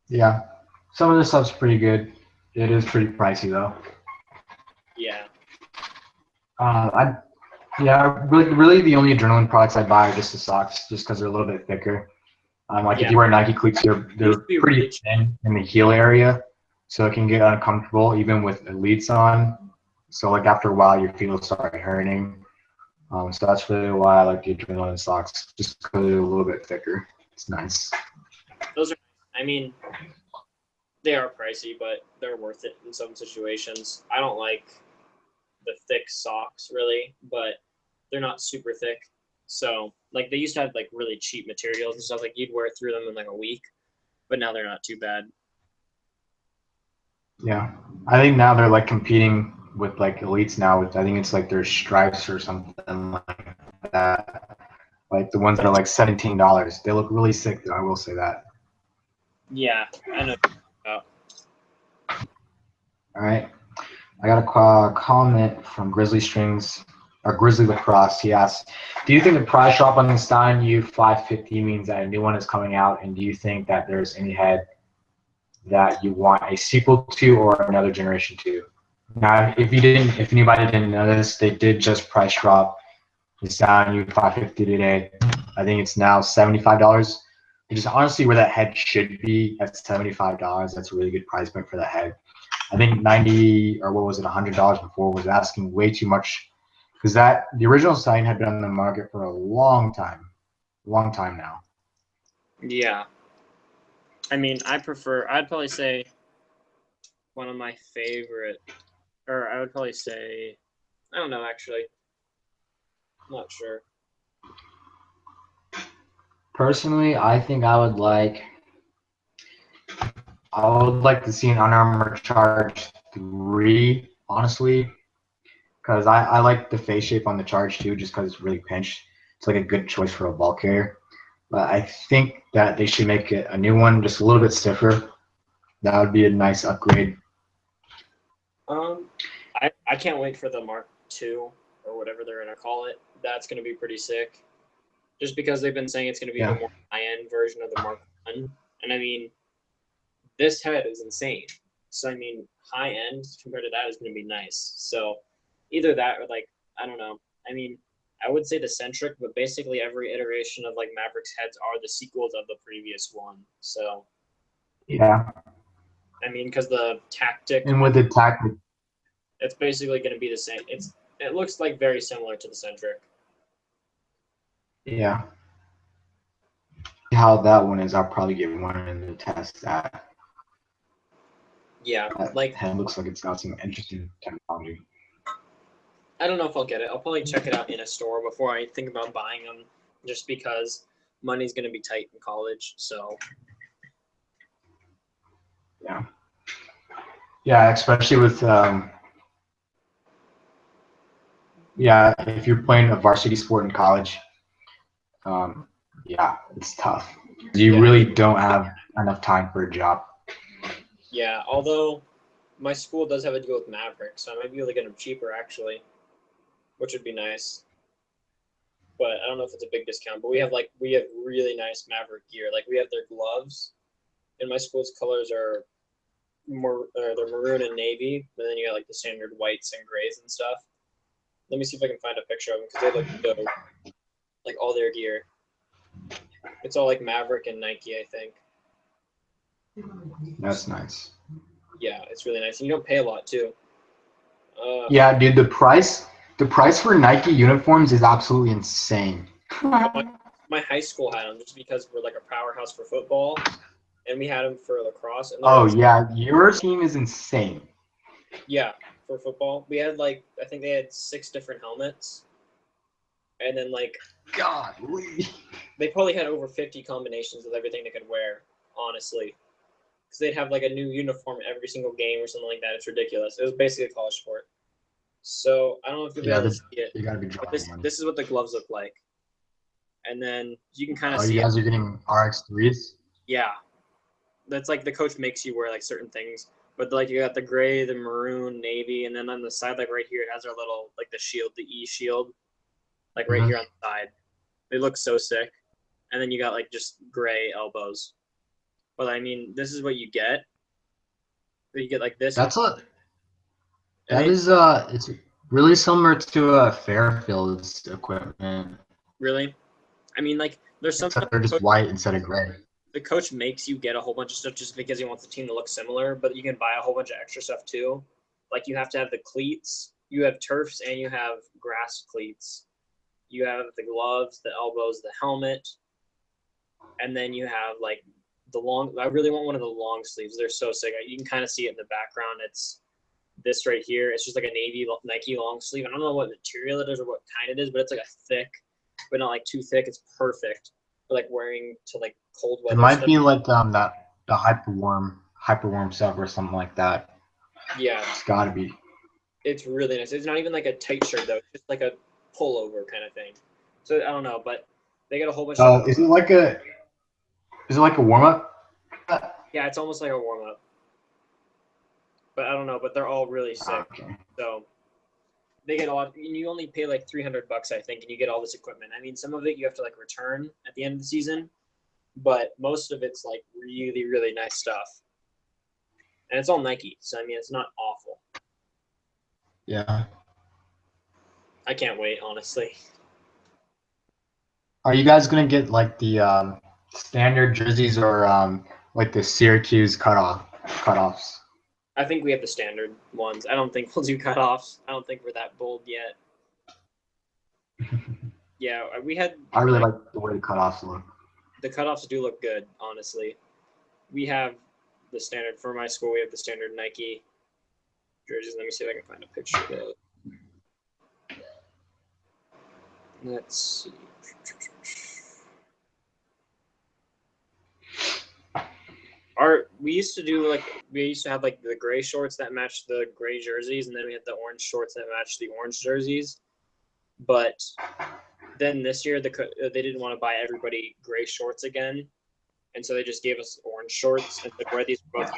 Yeah. Some of this stuff's pretty good. It is pretty pricey though. Yeah. Really the only adrenaline products I buy are just the socks, just because they're a little bit thicker. Like if Yeah. you wear Nike cleats, they're be pretty really thin in the heel area, so it can get uncomfortable even with elites on. So like after a while, your feet will start hurting. So that's really why I like the adrenaline socks, just because they're a little bit thicker. It's nice. Those are. I mean, they are pricey, but they're worth it in some situations. I don't like the thick socks really, but they're not super thick. So like they used to have like really cheap materials and stuff. Like you'd wear through them in like a week, but now they're not too bad. Yeah, I think now they're like competing with like elites now. With I think it's like their stripes or something like that. Like the ones that are like $17. They look really sick though. I will say that. Yeah, I know. All right. I got a comment from Grizzly Strings or Grizzly Lacrosse. He asks, "Do you think the price drop on the Stein U550 means that a new one is coming out? And do you think that there's any head that you want a sequel to or another generation to?" Now, if anybody didn't know this, they did just price drop the Stein U550 today. I think it's now $75. Which is honestly where that head should be at $75. That's a really good price point for that head. I think 90 or what was it, $100 before was asking way too much, because the original sign had been on the market for a long time now. Yeah. I mean, I'd probably say one of my favorite, or I would probably say, I don't know actually. I'm not sure. Personally, I think I would like to see an Unarmored Charge 3, honestly, because I like the face shape on the Charge too, just because it's really pinched. It's like a good choice for a ball carrier. but I think that they should make it a new one just a little bit stiffer. That would be a nice upgrade. I can't wait for the Mark II or whatever they're gonna call it. That's gonna be pretty sick. Just because they've been saying it's gonna be the more high-end version of the Mark I, and I mean, this head is insane. So I mean, high-end compared to that is gonna be nice. So either that or like I don't know. I mean, I would say the centric, but basically every iteration of like Mavericks heads are the sequels of the previous one. So Yeah. I mean, because the tactic And with the tactic, it's basically going to be the same. It looks like very similar to the centric. yeah. How that one is, I'll probably get one in the test that. Yeah, That like head looks like it's got some interesting technology. I don't know if I'll get it. I'll probably check it out in a store before I think about buying them, just because money's going to be tight in college. So Yeah. Yeah, especially with yeah, if you're playing a varsity sport in college, yeah, it's tough. You really don't have enough time for a job. Yeah, although my school does have a deal with Maverick, so I might be able to get them cheaper actually, which would be nice. But I don't know if it's a big discount. But we have really nice Maverick gear. Like we have their gloves, and my school's colors are they're maroon and navy, and then you got like the standard whites and grays and stuff. Let me see if I can find a picture of them because they look dope. Like all their gear. It's all like Maverick and Nike, I think. That's nice. Yeah, it's really nice. And you don't pay a lot too. Yeah, dude, the price for Nike uniforms is absolutely insane. My high school had them just because we're like a powerhouse for football, and we had them for lacrosse. And Oh yeah, your team is insane. Yeah, for football, we had like I think they had 6 different helmets, and then like God, they probably had over 50 combinations of everything they could wear. Honestly, because they'd have like a new uniform every single game or something like that. It's ridiculous. It was basically a college sport. So I don't know if you'll be able to see it. You gotta be But drawing money. this is what the gloves look like, and then you can kind of Oh, see you it. guys are getting RX3s? Yeah, that's like the coach makes you wear like certain things. But like you got the gray, the maroon, navy, and then on the side, like right here, it has our little like the shield, the E shield, like right here on the side. It looks so sick. And then you got like just gray elbows. But I mean, this is what you get. You get like this. It's really similar to Fairfield's equipment. Really? I mean, like there's some Except they're just white instead of gray. The coach makes you get a whole bunch of stuff just because he wants the team to look similar, but you can buy a whole bunch of extra stuff too. Like you have to have the cleats, you have turfs, and you have grass cleats. You have the gloves, the elbows, the helmet, and then you have like the long. I really want one of the long sleeves. They're so sick. You can kind of see it in the background. It's this right here. It's just like a Nike long sleeve. I don't know what material it is or what kind it is, but it's like a thick, but not like too thick. It's perfect for like wearing to like cold weather. It might be like the hyperwarm stuff or something like that. Yeah, It's gotta be. it's really nice. It's not even like a tight shirt though. It's just like a pullover kind of thing. So I don't know, but they got a whole bunch of. Is it like a warm up? Yeah, it's almost like a warm up. But I don't know. But they're all really sick. Okay. So they get a lot. And you only pay like $300, I think, and you get all this equipment. I mean, some of it you have to like return at the end of the season, but most of it's like really, really nice stuff. And it's all Nike, so I mean, it's not awful. Yeah. I can't wait, honestly. Are you guys gonna get like the standard jerseys or like the Syracuse cutoffs? I think we have the standard ones. I don't think we'll do cutoffs. I don't think we're that bold yet. Yeah, we had. I really like the way the cutoffs look. The cutoffs do look good, honestly. We have the standard for my school. We have the standard Nike jerseys. Let me see if I can find a picture of those. Let's see. We used to have like the gray shorts that matched the gray jerseys, and then we had the orange shorts that matched the orange jerseys. But then this year they didn't want to buy everybody gray shorts again, and so they just gave us orange shorts and said wear these for both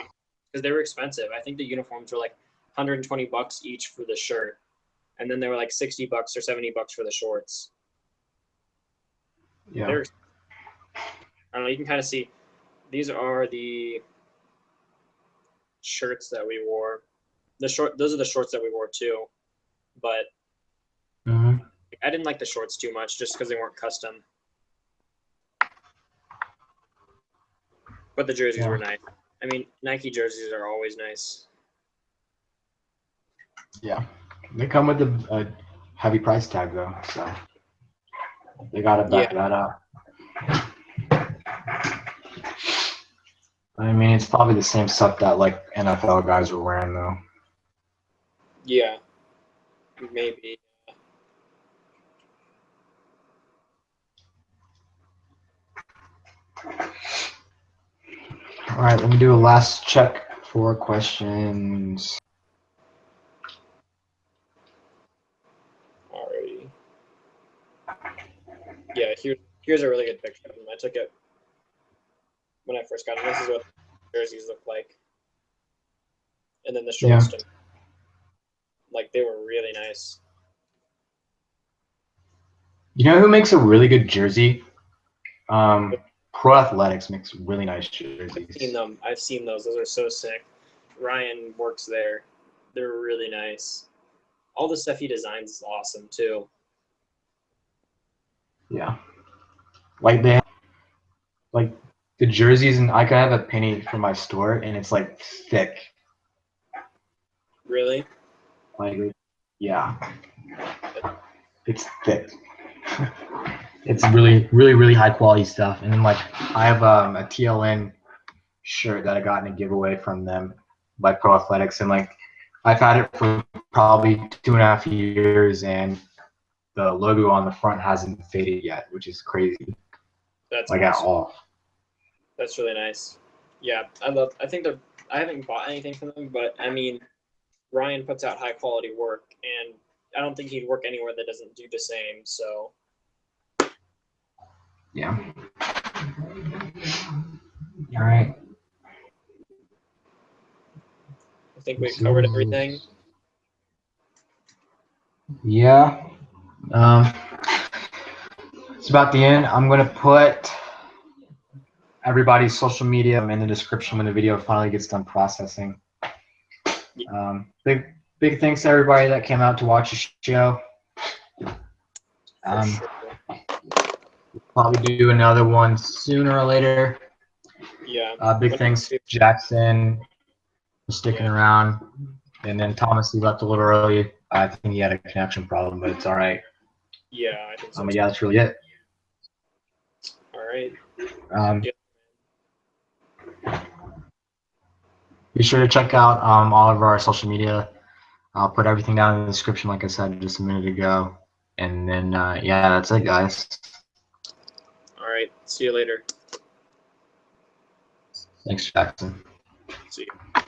because they were expensive. I think the uniforms were like $120 each for the shirt, and then they were like $60 or $70 for the shorts. Yeah. They're, I don't know. You can kind of see these are the shirts that we wore. Those are the shorts that we wore too, but I didn't like the shorts too much just because they weren't custom. But the jerseys were nice. I mean, Nike jerseys are always nice. Yeah, they come with a heavy price tag though, so they gotta back that up. I mean, it's probably the same stuff that like NFL guys were wearing though. Yeah, maybe. All right, let me do a last check for questions. Alrighty. Yeah, here's a really good picture of them. I took it when I first got them. This is what jerseys look like. And then the shorts, like they were really nice. You know who makes a really good jersey? Pro Athletics makes really nice jerseys. I've seen those. Those are so sick. Ryan works there. They're really nice. All the stuff he designs is awesome too. Yeah. Like the jerseys, and I could have a penny for my store, and it's like thick. Really? Like, yeah. It's thick. It's really high quality stuff. And then like I have a TLN shirt that I got in a giveaway from them by Pro Athletics, and like I've had it for probably 2.5 years, and the logo on the front hasn't faded yet, which is crazy. That's like awesome. At all. That's really nice. Yeah, I think I haven't bought anything from them, but I mean, Ryan puts out high quality work, and I don't think he'd work anywhere that doesn't do the same. So. Yeah. All right. I think we covered everything. Yeah. It's about the end. I'm going to put everybody's social media in the description when the video finally gets done processing. Big thanks to everybody that came out to watch the show. Sure. We'll probably do another one sooner or later. Yeah. Big thanks to Jaxon for sticking around. And then Thomas, he left a little early. I think he had a connection problem, but it's all right. Yeah, I think so. Yeah, that's really it. All right. Be sure to check out all of our social media. I'll put everything down in the description, like I said just a minute ago. And then, yeah, that's it, guys. All right. See you later. Thanks, Jaxon. See you.